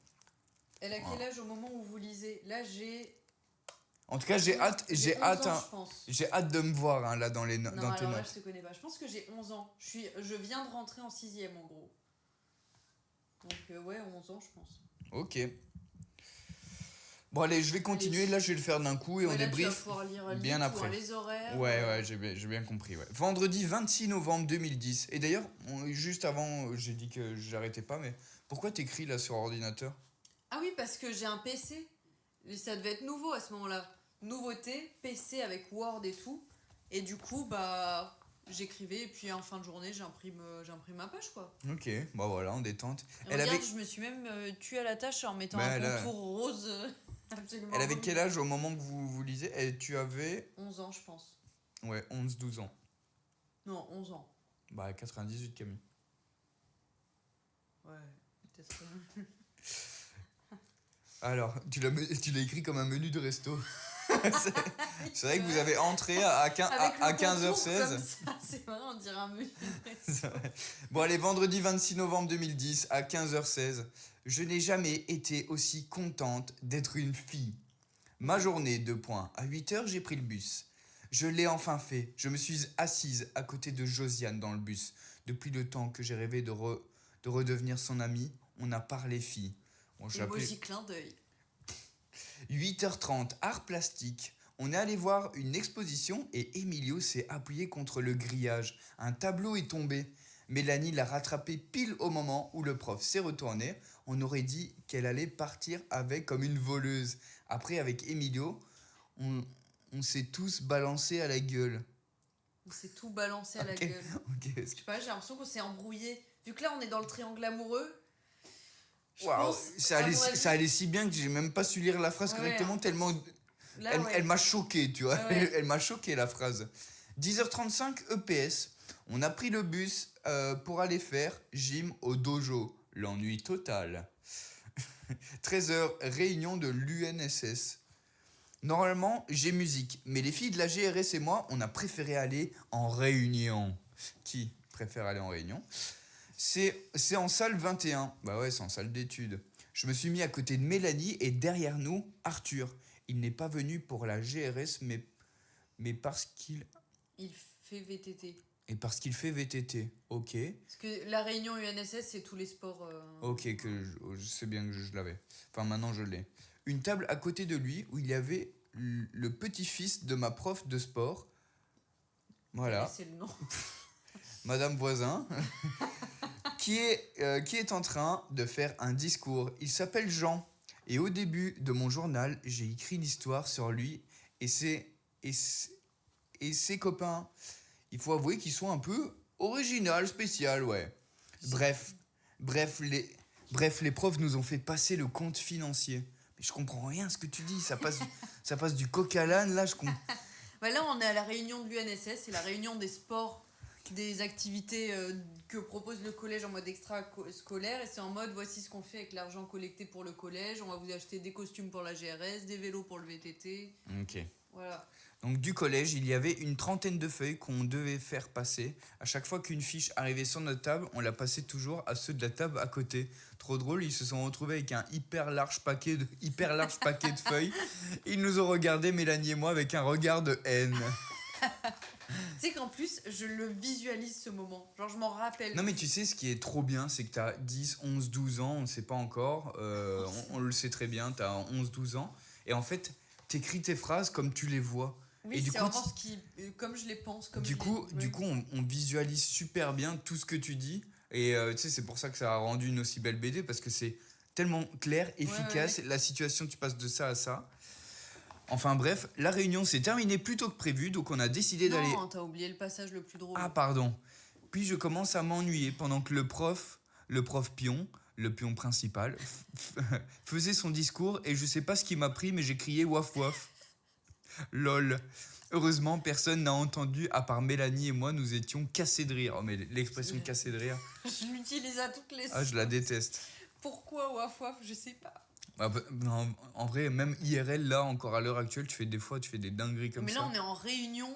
[SPEAKER 2] Elle a quel âge au moment où vous lisez? Là, j'ai...
[SPEAKER 1] En tout cas, j'ai hâte,
[SPEAKER 2] 11 ans,
[SPEAKER 1] hein,
[SPEAKER 2] je pense.
[SPEAKER 1] j'ai hâte de me voir hein, là dans tes
[SPEAKER 2] Non, alors là,
[SPEAKER 1] notes.
[SPEAKER 2] je te connais pas. Je pense que j'ai 11 ans. Je viens de rentrer en 6ème, en gros. Donc, ouais, 11 ans, je pense.
[SPEAKER 1] Ok. Bon, allez, je vais continuer. Là, je vais le faire d'un coup et on
[SPEAKER 2] là,
[SPEAKER 1] débrief
[SPEAKER 2] tu vas pouvoir lire
[SPEAKER 1] bien
[SPEAKER 2] tout,
[SPEAKER 1] après.
[SPEAKER 2] hein, les horaires.
[SPEAKER 1] Ouais, j'ai bien compris. Ouais. Vendredi 26 novembre 2010. Et d'ailleurs, juste avant, j'ai dit que j'arrêtais pas, mais pourquoi t'écris là sur ordinateur?
[SPEAKER 2] Ah oui, parce que j'ai un PC. Et ça devait être nouveau à ce moment-là. Nouveauté, PC avec Word et tout. Et du coup, bah, j'écrivais et puis en fin de journée, j'imprime ma page, quoi.
[SPEAKER 1] Ok, bah voilà, en détente.
[SPEAKER 2] Et regarde, je me suis même tuée à la tâche en mettant un contour rose. Absolument.
[SPEAKER 1] Elle avait quel âge au moment que vous lisez? Et tu avais
[SPEAKER 2] 11 ans, je pense.
[SPEAKER 1] Ouais, 11-12 ans.
[SPEAKER 2] Non, 11 ans.
[SPEAKER 1] Bah, 98, Camille.
[SPEAKER 2] Ouais, peut-être.
[SPEAKER 3] Alors, tu l'as écrit comme un menu de resto. c'est, c'est vrai que vous avez entré à 15h16.
[SPEAKER 2] C'est vrai, on dirait un menu.
[SPEAKER 3] Bon, allez, vendredi 26 novembre 2010 à 15h16. Je n'ai jamais été aussi contente d'être une fille. Ma journée, 2 points. À 8h, j'ai pris le bus. Je l'ai enfin fait. Je me suis assise à côté de Josiane dans le bus. Depuis le temps que j'ai rêvé de redevenir son amie, on a parlé filles. Bon,
[SPEAKER 2] Emoji clin d'œil.
[SPEAKER 3] 8h30, art plastique. On est allé voir une exposition et Emilio s'est appuyé contre le grillage. Un tableau est tombé. Mélanie l'a rattrapé pile au moment où le prof s'est retourné. On aurait dit qu'elle allait partir avec comme une voleuse. Après, avec Emilio, on s'est tous balancés à la gueule.
[SPEAKER 2] On s'est tout balancé à la gueule.
[SPEAKER 3] Ok.
[SPEAKER 2] Je sais pas, j'ai l'impression qu'on s'est embrouillé. Vu que là, on est dans le triangle amoureux.
[SPEAKER 3] Waouh, ça allait si bien que j'ai même pas su lire la phrase correctement tellement
[SPEAKER 2] Là,
[SPEAKER 3] elle m'a choqué, tu vois.
[SPEAKER 2] Ouais.
[SPEAKER 3] Elle m'a choqué la phrase. 10h35 EPS. On a pris le bus pour aller faire gym au dojo. L'ennui total. 13h, réunion de l'UNSS. Normalement, j'ai musique, mais les filles de la GRS et moi, on a préféré aller en réunion. Qui préfère aller en réunion ? C'est en salle 21. Bah ouais, c'est en salle d'études. Je me suis mis à côté de Mélanie et derrière nous, Arthur. Il n'est pas venu pour la GRS, mais parce qu'il...
[SPEAKER 2] Il fait VTT.
[SPEAKER 3] Et parce qu'il fait VTT. Ok.
[SPEAKER 2] Parce que la réunion UNSS, c'est tous les sports.
[SPEAKER 3] Ok, je sais bien que je l'avais. Enfin, maintenant, je l'ai. Une table à côté de lui où il y avait le petit-fils de ma prof de sport. Voilà.
[SPEAKER 2] C'est le nom.
[SPEAKER 3] Madame Voisin. qui est en train de faire un discours. Il s'appelle Jean. Et au début de mon journal, j'ai écrit l'histoire sur lui et ses copains. Il faut avouer qu'ils sont un peu original, spécial, ouais. Bref, les profs nous ont fait passer le compte financier. Mais je comprends rien à ce que tu dis. Ça passe du coq à l'âne, là, je comprends.
[SPEAKER 2] Bah là, on est à la réunion de l'UNSS, c'est la réunion des sports, des activités que propose le collège en mode extra-scolaire. Et c'est en mode, voici ce qu'on fait avec l'argent collecté pour le collège. On va vous acheter des costumes pour la GRS, des vélos pour le VTT.
[SPEAKER 3] Ok.
[SPEAKER 2] Voilà.
[SPEAKER 3] Donc du collège, il y avait une trentaine de feuilles qu'on devait faire passer. À chaque fois qu'une fiche arrivait sur notre table, on la passait toujours à ceux de la table à côté. Trop drôle, ils se sont retrouvés avec un hyper large paquet de feuilles. Ils nous ont regardé, Mélanie et moi, avec un regard de haine.
[SPEAKER 2] Tu sais qu'en plus, je le visualise ce moment. Genre, je m'en rappelle.
[SPEAKER 3] Non mais tu sais, ce qui est trop bien, c'est que t'as 10, 11, 12 ans, on ne sait pas encore. On le sait très bien, t'as 11, 12 ans. Et en fait, t'écris tes phrases comme tu les vois.
[SPEAKER 2] Oui,
[SPEAKER 3] et du
[SPEAKER 2] c'est
[SPEAKER 3] coup,
[SPEAKER 2] vraiment comme je les pense.
[SPEAKER 3] Du coup, on visualise super bien tout ce que tu dis. Et tu sais, c'est pour ça que ça a rendu une aussi belle BD, parce que c'est tellement clair, efficace. La situation, tu passes de ça à ça. Enfin bref, la réunion s'est terminée plus tôt que prévu, donc on a décidé d'aller...
[SPEAKER 2] Non, t'as oublié le passage le plus drôle.
[SPEAKER 3] Ah, pardon. Puis je commence à m'ennuyer pendant que le prof pion, le pion principal, faisait son discours, et je sais pas ce qui m'a pris, mais j'ai crié waf waf. Lol. Heureusement, personne n'a entendu, à part Mélanie et moi, nous étions cassés de rire. Oh, mais l'expression cassé de rire,
[SPEAKER 2] Je l'utilise à toutes les
[SPEAKER 3] je la déteste.
[SPEAKER 2] Pourquoi waf waf, je sais pas.
[SPEAKER 3] Non, en vrai, même IRL, là, encore à l'heure actuelle, tu fais des dingueries comme ça.
[SPEAKER 2] Mais là, on est en réunion.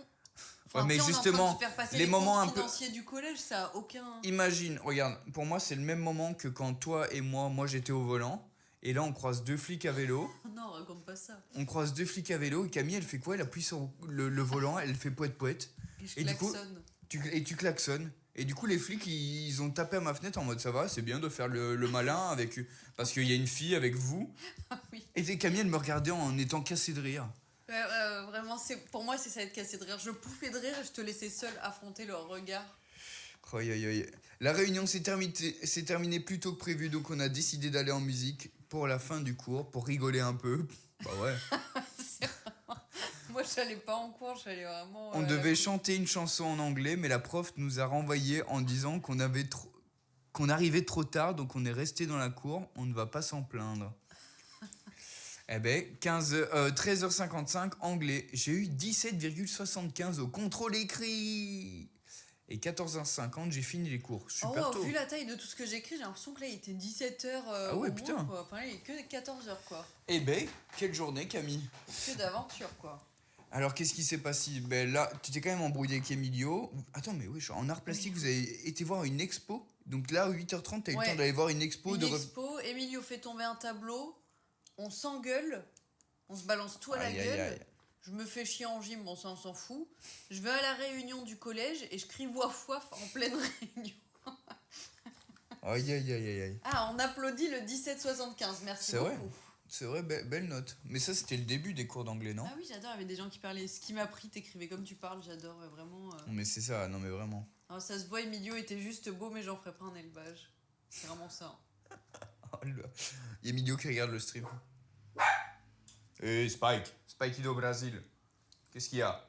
[SPEAKER 3] Ouais, mais justement,
[SPEAKER 2] les moments un peu financiers du collège, ça a aucun...
[SPEAKER 3] Imagine, regarde, pour moi, c'est le même moment que quand toi et moi j'étais au volant. Et là, on croise 2 flics à vélo.
[SPEAKER 2] Non, raconte pas ça.
[SPEAKER 3] On croise 2 flics à vélo. Et Camille, elle fait quoi ? Elle appuie sur le volant, elle fait poète.
[SPEAKER 2] Et du coup,
[SPEAKER 3] tu klaxonnes. Et du coup, les flics, ils ont tapé à ma fenêtre en mode ça va, c'est bien de faire le malin avec, parce qu'il y a une fille avec vous.
[SPEAKER 2] Oui.
[SPEAKER 3] Et Camille, elle me regardait en étant cassée de rire.
[SPEAKER 2] Vraiment, pour moi, c'est ça être cassé de rire. Je pouffais de rire et je te laissais seule affronter leur regard.
[SPEAKER 3] La réunion s'est terminée plus tôt que prévu, donc on a décidé d'aller en musique pour la fin du cours, pour rigoler un peu. Bah ouais.
[SPEAKER 2] Moi, j'allais pas en cours, j'allais vraiment...
[SPEAKER 3] On devait chanter une chanson en anglais, mais la prof nous a renvoyés en disant qu'on arrivait trop tard, donc on est resté dans la cour, on ne va pas s'en plaindre. Eh ben, 13h55, anglais. J'ai eu 17,75 au contrôle écrit. Et 14h50, j'ai fini les cours. Super tôt.
[SPEAKER 2] Vu la taille de tout ce que j'écris, j'ai l'impression que là, il était 17h.
[SPEAKER 3] Ah ouais, putain.
[SPEAKER 2] Quoi. Enfin, là, il est que 14h, quoi.
[SPEAKER 3] Eh ben, quelle journée, Camille.
[SPEAKER 2] Que d'aventure, quoi.
[SPEAKER 3] Alors, qu'est-ce qui s'est passé? Ben là, tu t'es quand même embrouillé avec Emilio. Attends, mais oui, en art plastique, vous avez été voir une expo. Donc là, à 8h30, t'as eu le temps d'aller voir une expo.
[SPEAKER 2] Une expo, Emilio fait tomber un tableau, on s'engueule, on se balance tout à la gueule.
[SPEAKER 3] Aïe.
[SPEAKER 2] Je me fais chier en gym, bon ça on s'en fout. Je vais à la réunion du collège et je crie waf waf en pleine réunion.
[SPEAKER 3] Aïe.
[SPEAKER 2] Ah, on applaudit le 1775, merci
[SPEAKER 3] C'est
[SPEAKER 2] beaucoup.
[SPEAKER 3] vrai. C'est vrai, belle note. Mais ça, c'était le début des cours d'anglais, non?
[SPEAKER 2] Ah oui, j'adore, il y avait des gens qui parlaient. Ce qui m'a pris, t'écrivais comme tu parles, j'adore vraiment.
[SPEAKER 3] Mais c'est ça, non mais vraiment.
[SPEAKER 2] Alors, ça se voit, Emilio était juste beau, mais j'en ferais pas un élevage. C'est vraiment ça.
[SPEAKER 3] Oh là. Il y a Emilio qui regarde le stream. Hey Spike do Brasil. Qu'est-ce qu'il y a?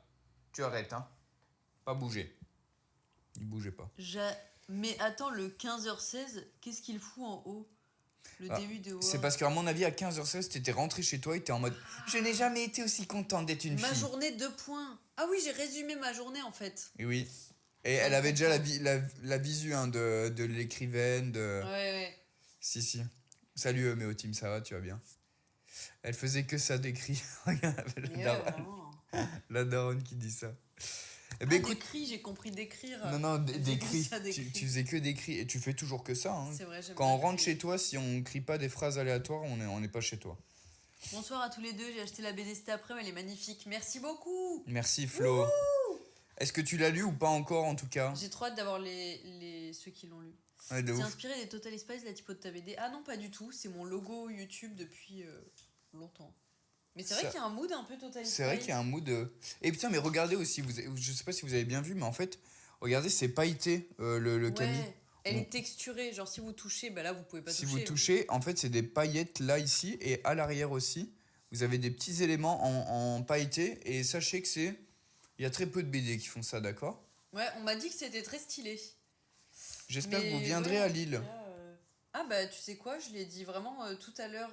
[SPEAKER 3] Tu arrêtes, hein? Pas bouger. Il bougeait pas.
[SPEAKER 2] Mais attends, le 15h16, qu'est-ce qu'il fout en haut? Le début de
[SPEAKER 3] C'est parce qu'à mon avis, à 15h16, t'étais rentré chez toi et t'es en mode je n'ai jamais été aussi contente d'être une fille.
[SPEAKER 2] Ma journée, 2 points. Ah oui, j'ai résumé ma journée en fait.
[SPEAKER 3] Et oui. Et elle avait déjà la visu hein, de l'écrivaine.
[SPEAKER 2] Ouais.
[SPEAKER 3] Si. Salut Méotime, ça va, tu vas bien? Elle faisait que ça d'écrit. Regarde, la daronne qui dit ça. Eh ben, écoute,
[SPEAKER 2] d'écrit, j'ai compris d'écrire.
[SPEAKER 3] Non, d'écrit.
[SPEAKER 2] Ça, d'écrit.
[SPEAKER 3] Tu faisais que d'écrit et tu fais toujours que ça. Hein.
[SPEAKER 2] C'est vrai, j'aime
[SPEAKER 3] Quand
[SPEAKER 2] bien
[SPEAKER 3] on rentre
[SPEAKER 2] écrire.
[SPEAKER 3] chez toi, si on crie pas des phrases aléatoires, on n'est pas chez toi.
[SPEAKER 2] Bonsoir à tous les deux, j'ai acheté la BD cet après, mais elle est magnifique. Merci beaucoup.
[SPEAKER 3] Merci Flo. Est-ce que tu l'as lu ou pas encore en tout cas?
[SPEAKER 2] J'ai trop hâte d'avoir ceux qui l'ont lu.
[SPEAKER 3] Ouais, de
[SPEAKER 2] C'est
[SPEAKER 3] ouf.
[SPEAKER 2] inspiré des Total Spice, la typo de ta BD. Ah non, pas du tout, c'est mon logo YouTube depuis longtemps. Mais c'est vrai qu'il y a un mood un peu Total Spice.
[SPEAKER 3] C'est vrai qu'il y a un mood. Et putain, mais regardez aussi, je sais pas si vous avez bien vu, mais en fait, regardez, c'est pailleté le Camille.
[SPEAKER 2] Elle
[SPEAKER 3] Bon.
[SPEAKER 2] est texturée, genre si vous touchez, bah là vous pouvez pas
[SPEAKER 3] Si
[SPEAKER 2] toucher.
[SPEAKER 3] vous touchez, en fait, c'est des paillettes là, ici, et à l'arrière aussi. Vous avez des petits éléments en pailleté, et sachez que il y a très peu de BD qui font ça, d'accord?
[SPEAKER 2] Ouais, on m'a dit que c'était très stylé.
[SPEAKER 3] J'espère que
[SPEAKER 2] Mais
[SPEAKER 3] vous viendrez
[SPEAKER 2] ouais,
[SPEAKER 3] à
[SPEAKER 2] en tout
[SPEAKER 3] Lille.
[SPEAKER 2] cas, Ah bah tu sais quoi, je l'ai dit vraiment tout à l'heure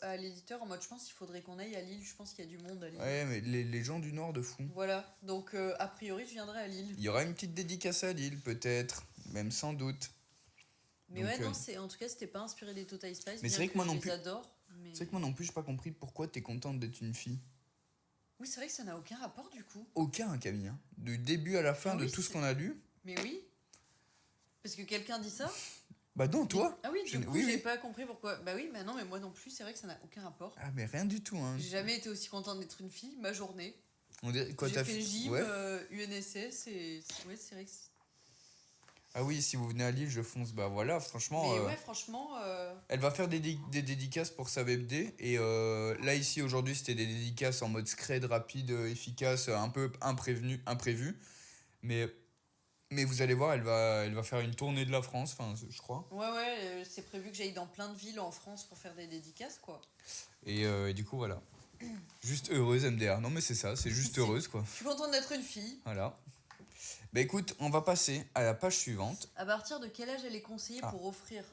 [SPEAKER 2] à l'éditeur en mode je pense qu'il faudrait qu'on aille à Lille, je pense qu'il y a du monde à Lille.
[SPEAKER 3] Ouais, mais les gens du Nord de fou.
[SPEAKER 2] Voilà, donc a priori je viendrai à Lille.
[SPEAKER 3] Il y aura une petite dédicace à Lille, peut-être, même sans doute.
[SPEAKER 2] Mais
[SPEAKER 3] Donc,
[SPEAKER 2] ouais, non, en tout cas c'était pas inspiré des Total Spice,
[SPEAKER 3] mais
[SPEAKER 2] bien
[SPEAKER 3] c'est vrai que moi non
[SPEAKER 2] je
[SPEAKER 3] plus.
[SPEAKER 2] les adore. Mais...
[SPEAKER 3] C'est vrai que moi non plus, j'ai pas compris pourquoi t'es contente d'être une fille.
[SPEAKER 2] Oui, c'est vrai que ça n'a aucun rapport du coup.
[SPEAKER 3] Aucun, Camille. Hein. Du début à la fin
[SPEAKER 2] Ah
[SPEAKER 3] de
[SPEAKER 2] oui,
[SPEAKER 3] tout ce
[SPEAKER 2] c'est-
[SPEAKER 3] qu'on a lu.
[SPEAKER 2] Mais oui. Parce que quelqu'un dit ça.
[SPEAKER 3] Bah non, toi.
[SPEAKER 2] Ah oui,
[SPEAKER 3] Je-
[SPEAKER 2] du coup
[SPEAKER 3] oui,
[SPEAKER 2] j'ai
[SPEAKER 3] oui.
[SPEAKER 2] pas compris pourquoi. Bah oui, mais non, mais moi non plus, c'est vrai que ça n'a aucun rapport.
[SPEAKER 3] Ah mais rien du tout. Hein.
[SPEAKER 2] J'ai jamais été aussi contente d'être une fille, ma journée.
[SPEAKER 3] On dirait, quoi,
[SPEAKER 2] J'ai
[SPEAKER 3] t'as
[SPEAKER 2] fait gym,
[SPEAKER 3] Ouais.
[SPEAKER 2] UNSS et ouais, c'est vrai que
[SPEAKER 3] Ah oui, si vous venez à Lille, je fonce. Bah voilà, franchement.
[SPEAKER 2] Mais ouais, franchement.
[SPEAKER 3] Elle va faire des dédicaces pour sa webd. Et là, ici, aujourd'hui, c'était des dédicaces en mode scred, rapide, efficace, un peu imprévu. Mais vous allez voir, elle va faire une tournée de la France, enfin, je crois.
[SPEAKER 2] Ouais, c'est prévu que j'aille dans plein de villes en France pour faire des dédicaces, quoi.
[SPEAKER 3] Et du coup, voilà. Juste heureuse, MDR. Non, mais c'est ça, c'est juste heureuse, quoi.
[SPEAKER 2] Je suis contente d'être une fille.
[SPEAKER 3] Voilà. Bah écoute, on va passer à la page suivante.
[SPEAKER 2] À partir de quel âge elle est conseillée
[SPEAKER 3] Ah.
[SPEAKER 2] pour offrir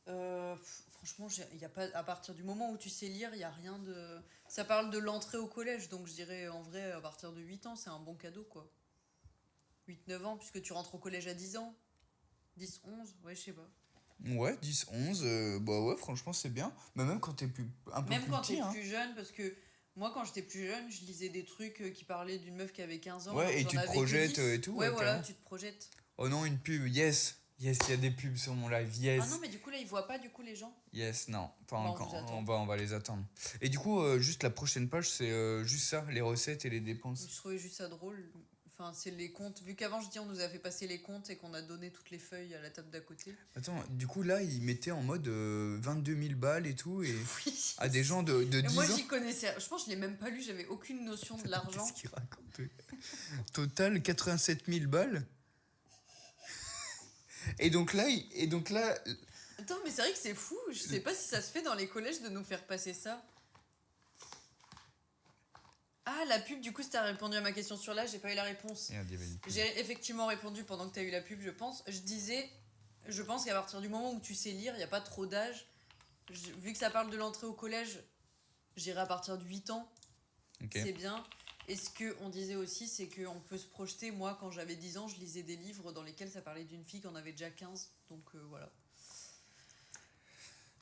[SPEAKER 2] Franchement, il y a pas, à partir du moment où tu sais lire, il n'y a rien de... Ça parle de l'entrée au collège, donc je dirais en vrai, à partir de 8 ans, c'est un bon cadeau, quoi. 8-9 ans, puisque tu rentres au collège à 10 ans. 10, 11, ouais, je sais pas.
[SPEAKER 3] Ouais, 10, 11, bah ouais, franchement, c'est bien. Mais même quand t'es un peu
[SPEAKER 2] Même
[SPEAKER 3] plus
[SPEAKER 2] quand
[SPEAKER 3] petit,
[SPEAKER 2] t'es
[SPEAKER 3] hein.
[SPEAKER 2] plus jeune, parce que moi, quand j'étais plus jeune, je lisais des trucs qui parlaient d'une meuf qui avait 15 ans.
[SPEAKER 3] Ouais,
[SPEAKER 2] alors
[SPEAKER 3] et
[SPEAKER 2] j'en
[SPEAKER 3] tu te
[SPEAKER 2] avais que
[SPEAKER 3] projettes
[SPEAKER 2] 10.
[SPEAKER 3] et tout,
[SPEAKER 2] Ouais,
[SPEAKER 3] ouais,
[SPEAKER 2] voilà,
[SPEAKER 3] carrément.
[SPEAKER 2] tu te projettes.
[SPEAKER 3] Oh non, une pub, yes. Yes, il y a des pubs sur mon live, yes.
[SPEAKER 2] Ah non, mais du coup, là, ils voient pas, du coup, les gens.
[SPEAKER 3] Yes, non, pas
[SPEAKER 2] Bon, on
[SPEAKER 3] encore.
[SPEAKER 2] vous attend.
[SPEAKER 3] On va les attendre. Et du coup, juste la prochaine page, c'est juste ça, les recettes et les dépenses.
[SPEAKER 2] Je trouvais juste ça drôle. Enfin, c'est les comptes. Vu qu'avant, je dis, on nous a fait passer les comptes et qu'on a donné toutes les feuilles à la table d'à côté.
[SPEAKER 3] Attends, du coup, là, ils mettaient en mode 22 000 balles et tout, et
[SPEAKER 2] Oui.
[SPEAKER 3] à des gens de
[SPEAKER 2] Et
[SPEAKER 3] 10
[SPEAKER 2] moi,
[SPEAKER 3] ans.
[SPEAKER 2] j'y connaissais. Je pense que je l'ai même pas lu, j'avais aucune notion de l'argent.
[SPEAKER 3] Qu'est-ce qu'il raconte? Total 87 000 balles. Et donc là,
[SPEAKER 2] Attends, mais c'est vrai que c'est fou. Je sais pas si ça se fait dans les collèges de nous faire passer ça. Ah, la pub, du coup, si t'as répondu à ma question sur l'âge, j'ai pas eu la réponse.
[SPEAKER 3] Merde, il y avait une pub.
[SPEAKER 2] J'ai effectivement répondu pendant que t'as eu la pub, je pense. Je disais, je pense qu'à partir du moment où tu sais lire, il n'y a pas trop d'âge. Vu que ça parle de l'entrée au collège, j'irai à partir de 8 ans.
[SPEAKER 3] Ok.
[SPEAKER 2] C'est bien. Et ce qu'on disait aussi, c'est qu'on peut se projeter. Moi, quand j'avais 10 ans, je lisais des livres dans lesquels ça parlait d'une fille qui en avait déjà 15. Donc voilà.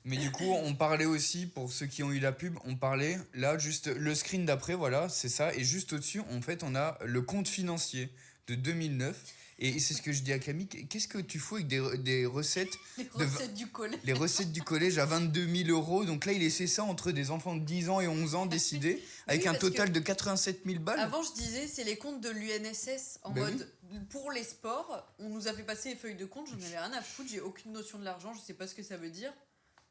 [SPEAKER 3] Mais du coup, on parlait aussi, pour ceux qui ont eu la pub, on parlait, là, juste le screen d'après, voilà, c'est ça. Et juste au-dessus, en fait, on a le compte financier de 2009. Et c'est ce que je dis à Camille, qu'est-ce que tu fous avec des recettes
[SPEAKER 2] Les recettes du collège.
[SPEAKER 3] Les recettes du collège à 22 000 euros. Donc là, il laissait ça entre des enfants de 10 ans et 11 ans décidés, avec un
[SPEAKER 2] parce
[SPEAKER 3] total
[SPEAKER 2] que
[SPEAKER 3] de 87 000 balles.
[SPEAKER 2] Avant, je disais, c'est les comptes de l'UNSS en
[SPEAKER 3] Ben
[SPEAKER 2] mode pour les sports. On nous a fait passer les feuilles de compte, j'en avais rien à foutre, j'ai aucune notion de l'argent, je sais pas ce que ça veut dire.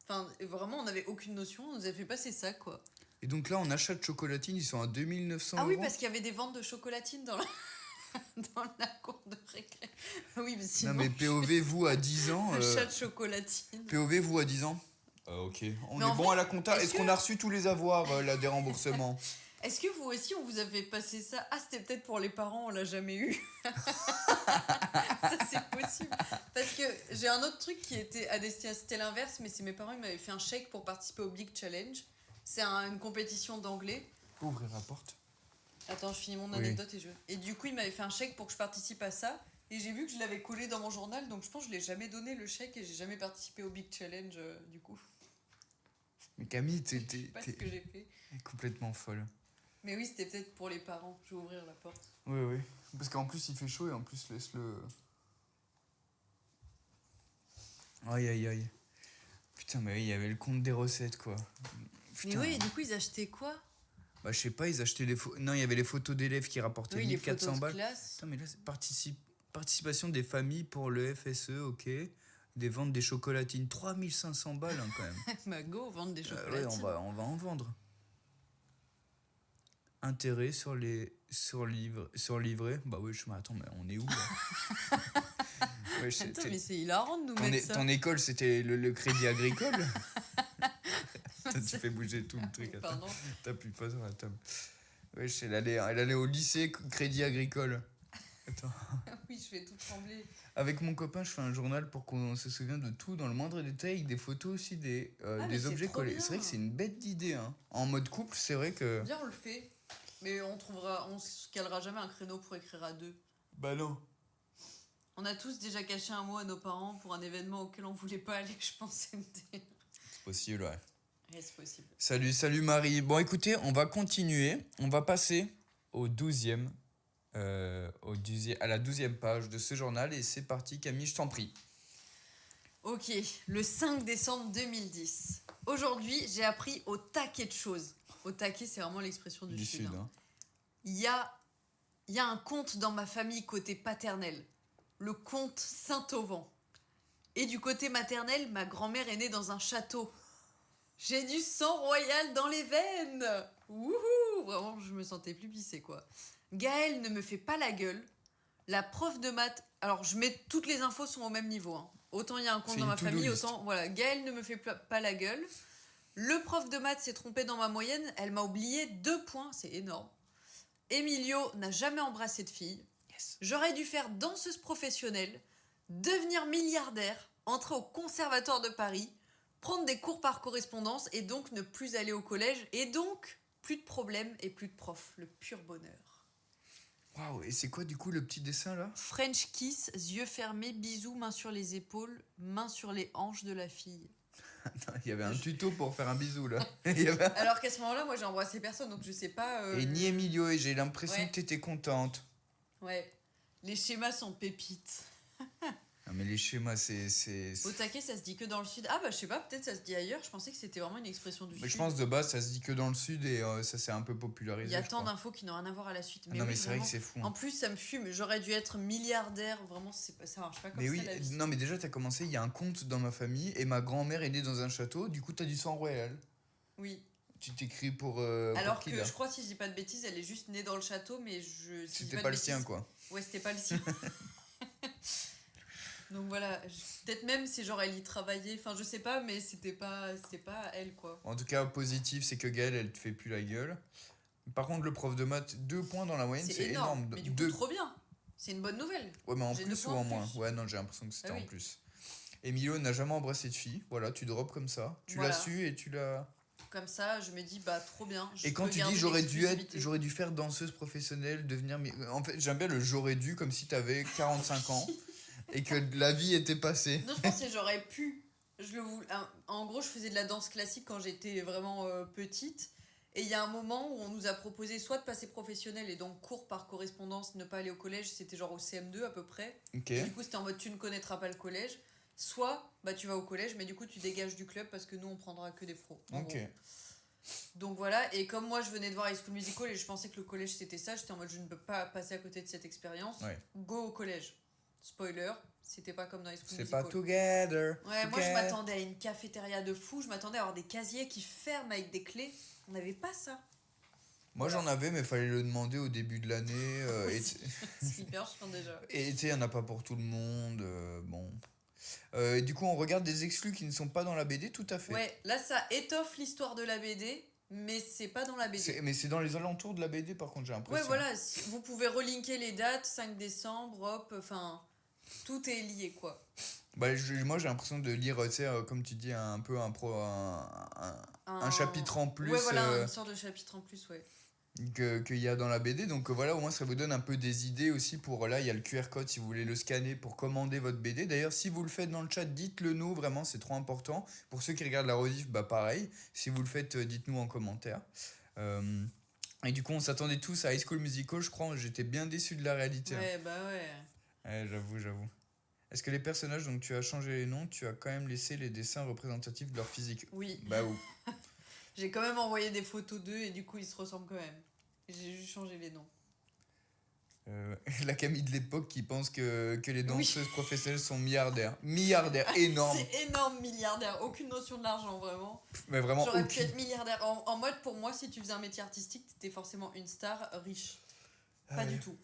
[SPEAKER 2] Enfin, vraiment, on n'avait aucune notion, on nous a fait passer ça, quoi.
[SPEAKER 3] Et donc là, en achat de chocolatine, ils sont à 2 900
[SPEAKER 2] Ah
[SPEAKER 3] euros.
[SPEAKER 2] oui, parce qu'il y avait des ventes de chocolatine dans la cour de récré. Oui, mais sinon,
[SPEAKER 3] Non mais POV, vous à 10 ans...
[SPEAKER 2] achat de chocolatine.
[SPEAKER 3] POV, vous à 10 ans ok. On
[SPEAKER 2] Mais
[SPEAKER 3] est
[SPEAKER 2] en
[SPEAKER 3] bon
[SPEAKER 2] vrai,
[SPEAKER 3] à la compta.
[SPEAKER 2] est-ce
[SPEAKER 3] Est-ce qu'on
[SPEAKER 2] que-
[SPEAKER 3] a reçu tous les avoirs, là, des remboursements?
[SPEAKER 2] Est-ce que vous aussi, on vous avait passé ça? Ah, c'était peut-être pour les parents, on l'a jamais eu. Ça, c'est possible. Parce que j'ai un autre truc qui était à destination, c'était l'inverse, mais c'est mes parents, ils m'avaient fait un chèque pour participer au Big Challenge. C'est une compétition d'anglais.
[SPEAKER 3] Ouvrir la porte.
[SPEAKER 2] Attends, je finis mon
[SPEAKER 3] Oui.
[SPEAKER 2] anecdote et je... Et du coup, ils m'avaient fait un chèque pour que je participe à ça. Et j'ai vu que je l'avais collé dans mon journal, donc je pense que je l'ai jamais donné le chèque et j'ai jamais participé au Big Challenge du coup.
[SPEAKER 3] Mais Camille,
[SPEAKER 2] Je sais pas ce que j'ai fait.
[SPEAKER 3] t'es complètement folle.
[SPEAKER 2] Mais oui, c'était peut-être pour les parents. Je vais ouvrir la porte.
[SPEAKER 3] Oui, oui. Parce qu'en plus, il fait chaud et en plus, laisse-le... Aïe, aïe, aïe. Putain, mais oui, il y avait le compte des recettes, quoi.
[SPEAKER 2] Mais
[SPEAKER 3] Putain.
[SPEAKER 2] oui, et du coup, ils achetaient quoi?
[SPEAKER 3] Bah, je sais pas, ils achetaient les photos... Non, il y avait les photos d'élèves qui rapportaient
[SPEAKER 2] Oui, les
[SPEAKER 3] 1400
[SPEAKER 2] photos de
[SPEAKER 3] balles.
[SPEAKER 2] classe.
[SPEAKER 3] Putain, mais là, c'est participation des familles pour le FSE, ok. Des ventes des chocolatines, 3500 balles, hein, quand même.
[SPEAKER 2] Bah go, vendre des
[SPEAKER 3] Ouais,
[SPEAKER 2] chocolatines.
[SPEAKER 3] on va en vendre. Intérêt sur livret. Bah oui, attends, mais on est où là? Ouais,
[SPEAKER 2] Attends, mais c'est hilarant de nous mettre ça.
[SPEAKER 3] ton école, c'était le crédit agricole? Toi, tu fais bouger tout le truc. Attends,
[SPEAKER 2] Pardon.
[SPEAKER 3] t'appuies pas sur la table. Ouais, elle allait au lycée crédit agricole. Attends.
[SPEAKER 2] Oui, je fais tout trembler.
[SPEAKER 3] Avec mon copain, je fais un journal pour qu'on se souvienne de tout dans le moindre détail, avec des photos aussi, des
[SPEAKER 2] mais c'est
[SPEAKER 3] objets
[SPEAKER 2] trop
[SPEAKER 3] collés.
[SPEAKER 2] bien.
[SPEAKER 3] C'est vrai que c'est une bête d'idée. Hein. En mode couple, c'est vrai que...
[SPEAKER 2] Bien, on le fait. Mais on se calera jamais un créneau pour écrire à deux.
[SPEAKER 3] Bah non.
[SPEAKER 2] On a tous déjà caché un mot à nos parents pour un événement auquel on voulait pas aller, je pense, MT.
[SPEAKER 3] C'est possible, ouais.
[SPEAKER 2] Ouais, c'est possible.
[SPEAKER 3] Salut Marie. Bon, écoutez, on va continuer. On va passer au 12e, à la 12e page de ce journal. Et c'est parti, Camille, je t'en prie.
[SPEAKER 2] Ok, le 5 décembre 2010. Aujourd'hui, j'ai appris au taquet de choses. Au taquet, c'est vraiment l'expression du Sud. Hein.
[SPEAKER 3] Hein.
[SPEAKER 2] Il y a un conte dans ma famille côté paternel. Le comte Saint-Auvent. Et du côté maternel, ma grand-mère est née dans un château. J'ai du sang royal dans les veines. Wouhou! Vraiment, je me sentais plus pissée, quoi. Gaëlle ne me fait pas la gueule. La prof de maths... Alors, je mets... Toutes les infos sont au même niveau. Hein. Autant il y a un compte
[SPEAKER 3] C'est
[SPEAKER 2] dans
[SPEAKER 3] une
[SPEAKER 2] ma
[SPEAKER 3] to-do
[SPEAKER 2] famille,
[SPEAKER 3] list.
[SPEAKER 2] autant... Voilà, Gaëlle ne me fait pas la gueule. Le prof de maths s'est trompé dans ma moyenne. Elle m'a oublié 2 points. C'est énorme. Emilio n'a jamais embrassé de fille. J'aurais dû faire danseuse professionnelle, devenir milliardaire, entrer au Conservatoire de Paris, prendre des cours par correspondance et donc ne plus aller au collège. Et donc, plus de problèmes et plus de profs. Le pur bonheur.
[SPEAKER 3] Waouh, et c'est quoi du coup le petit dessin là?
[SPEAKER 2] French kiss, yeux fermés, bisous, main sur les épaules, main sur les hanches de la fille.
[SPEAKER 3] Il y avait un tuto pour faire un bisou là. Il y avait-
[SPEAKER 2] Alors qu'à ce moment-là, moi j'ai embrassé personne, donc je sais pas...
[SPEAKER 3] Et ni Emilio, et j'ai l'impression
[SPEAKER 2] Ouais.
[SPEAKER 3] que t'étais contente.
[SPEAKER 2] Ouais, les schémas sont pépites.
[SPEAKER 3] Non mais les schémas, c'est...
[SPEAKER 2] Au taquet, ça se dit que dans le sud. Ah bah je sais pas, peut-être ça se dit ailleurs. Je pensais que c'était vraiment une expression du
[SPEAKER 3] Mais
[SPEAKER 2] sud.
[SPEAKER 3] je pense de base, ça se dit que dans le sud et ça s'est un peu popularisé.
[SPEAKER 2] Il y a
[SPEAKER 3] je
[SPEAKER 2] tant
[SPEAKER 3] crois.
[SPEAKER 2] d'infos qui n'ont rien à voir à la suite.
[SPEAKER 3] Ah
[SPEAKER 2] Mais
[SPEAKER 3] non
[SPEAKER 2] oui,
[SPEAKER 3] mais c'est vrai
[SPEAKER 2] vraiment.
[SPEAKER 3] que c'est fou.
[SPEAKER 2] En
[SPEAKER 3] Hein.
[SPEAKER 2] plus, ça me fume. J'aurais dû être milliardaire. Vraiment, ça marche pas comme
[SPEAKER 3] Mais
[SPEAKER 2] ça
[SPEAKER 3] oui,
[SPEAKER 2] la vie.
[SPEAKER 3] non mais déjà t'as commencé, il y a un conte dans ma famille et ma grand-mère est née dans un château, du coup t'as du sang royal.
[SPEAKER 2] Oui.
[SPEAKER 3] Tu t'écris pour
[SPEAKER 2] Alors
[SPEAKER 3] qui
[SPEAKER 2] que
[SPEAKER 3] là?
[SPEAKER 2] je crois, si je dis pas de bêtises, elle est juste née dans le château, mais si je dis
[SPEAKER 3] C'était
[SPEAKER 2] de
[SPEAKER 3] pas le
[SPEAKER 2] bêtises-
[SPEAKER 3] sien quoi.
[SPEAKER 2] Ouais, c'était pas le sien. Donc voilà, peut-être même si genre elle y travaillait, enfin je sais pas, mais c'était pas elle quoi.
[SPEAKER 3] En tout cas, positif, c'est que Gaëlle, elle te fait plus la gueule. Par contre, le prof de maths, 2 points dans la moyenne, c'est énorme.
[SPEAKER 2] Mais du coup,
[SPEAKER 3] Deux-
[SPEAKER 2] trop bien. C'est une bonne nouvelle.
[SPEAKER 3] Ouais, mais en
[SPEAKER 2] J'ai
[SPEAKER 3] plus
[SPEAKER 2] 2
[SPEAKER 3] ou
[SPEAKER 2] points
[SPEAKER 3] en
[SPEAKER 2] en
[SPEAKER 3] moins?
[SPEAKER 2] plus.
[SPEAKER 3] Ouais, non, j'ai l'impression que c'était
[SPEAKER 2] Ah oui.
[SPEAKER 3] en plus. Emilio n'a jamais embrassé de fille. Voilà, tu drops comme ça. Tu
[SPEAKER 2] Voilà.
[SPEAKER 3] l'as su et tu l'as.
[SPEAKER 2] Comme ça, je me dis, bah trop bien.
[SPEAKER 3] Et quand tu dis j'aurais dû faire danseuse professionnelle, devenir. En fait, j'aime bien le j'aurais dû, comme si t'avais 45 ans et que la vie était passée.
[SPEAKER 2] Non, je pense que j'aurais pu. En gros, je faisais de la danse classique quand j'étais vraiment petite. Et il y a un moment où on nous a proposé soit de passer professionnel et donc cours par correspondance, ne pas aller au collège, c'était genre au CM2 à peu près.
[SPEAKER 3] Ok.
[SPEAKER 2] Du coup, c'était en mode tu ne connaîtras pas le collège. Soit bah, tu vas au collège, mais du coup, tu dégages du club parce que nous, on prendra que des pros. En
[SPEAKER 3] Ok.
[SPEAKER 2] gros. Donc voilà, et comme moi je venais de voir High School Musical et je pensais que le collège c'était ça, j'étais en mode je ne peux pas passer à côté de cette expérience.
[SPEAKER 3] Ouais.
[SPEAKER 2] Go au collège. Spoiler, c'était pas comme dans High School
[SPEAKER 3] C'est
[SPEAKER 2] Musical.
[SPEAKER 3] pas together.
[SPEAKER 2] Ouais, moi je m'attendais à une cafétéria de fou, je m'attendais à avoir des casiers qui ferment avec des clés. On n'avait pas ça.
[SPEAKER 3] Moi j'en avais, mais fallait le demander au début de l'année.
[SPEAKER 2] C'est hyper chiant déjà.
[SPEAKER 3] Et tu sais, il n'y en a pas pour tout le monde. Bon. Et du coup, on regarde des exclus qui ne sont pas dans la BD, tout à fait.
[SPEAKER 2] Ouais, là ça étoffe l'histoire de la BD, mais c'est pas dans la BD.
[SPEAKER 3] Mais c'est dans les alentours de la BD, par contre, j'ai l'impression.
[SPEAKER 2] Ouais, voilà, vous pouvez relinker les dates, 5 décembre, hop, enfin, tout est lié quoi.
[SPEAKER 3] Bah, moi j'ai l'impression de lire, tu sais, comme tu dis, un peu un chapitre en plus
[SPEAKER 2] Ouais, voilà, une sorte de chapitre en plus, ouais.
[SPEAKER 3] qu'il y a dans la BD. Donc voilà, au moins ça vous donne un peu des idées aussi pour, là, il y a le QR code si vous voulez le scanner pour commander votre BD. D'ailleurs, si vous le faites dans le chat, dites-le nous, vraiment, c'est trop important. Pour ceux qui regardent la rediff, bah pareil, si vous le faites, dites-nous en commentaire. Et du coup, on s'attendait tous à High School Musical, je crois, j'étais bien déçu de la réalité.
[SPEAKER 2] Ouais, bah ouais.
[SPEAKER 3] Ouais, j'avoue. Est-ce que les personnages, donc tu as changé les noms, tu as quand même laissé les dessins représentatifs de leur physique?
[SPEAKER 2] Oui.
[SPEAKER 3] Bah oui.
[SPEAKER 2] J'ai quand même envoyé des photos d'eux et du coup ils se ressemblent quand même. J'ai juste changé les noms.
[SPEAKER 3] La Camille de l'époque qui pense que les danseuses professionnelles sont milliardaires. Milliardaires, énorme.
[SPEAKER 2] C'est énorme, milliardaire. Aucune notion de l'argent, vraiment.
[SPEAKER 3] Mais vraiment
[SPEAKER 2] J'aurais
[SPEAKER 3] aucune.
[SPEAKER 2] pu être milliardaire. En mode, pour moi, si tu faisais un métier artistique, t'étais forcément une star riche. Pas du tout.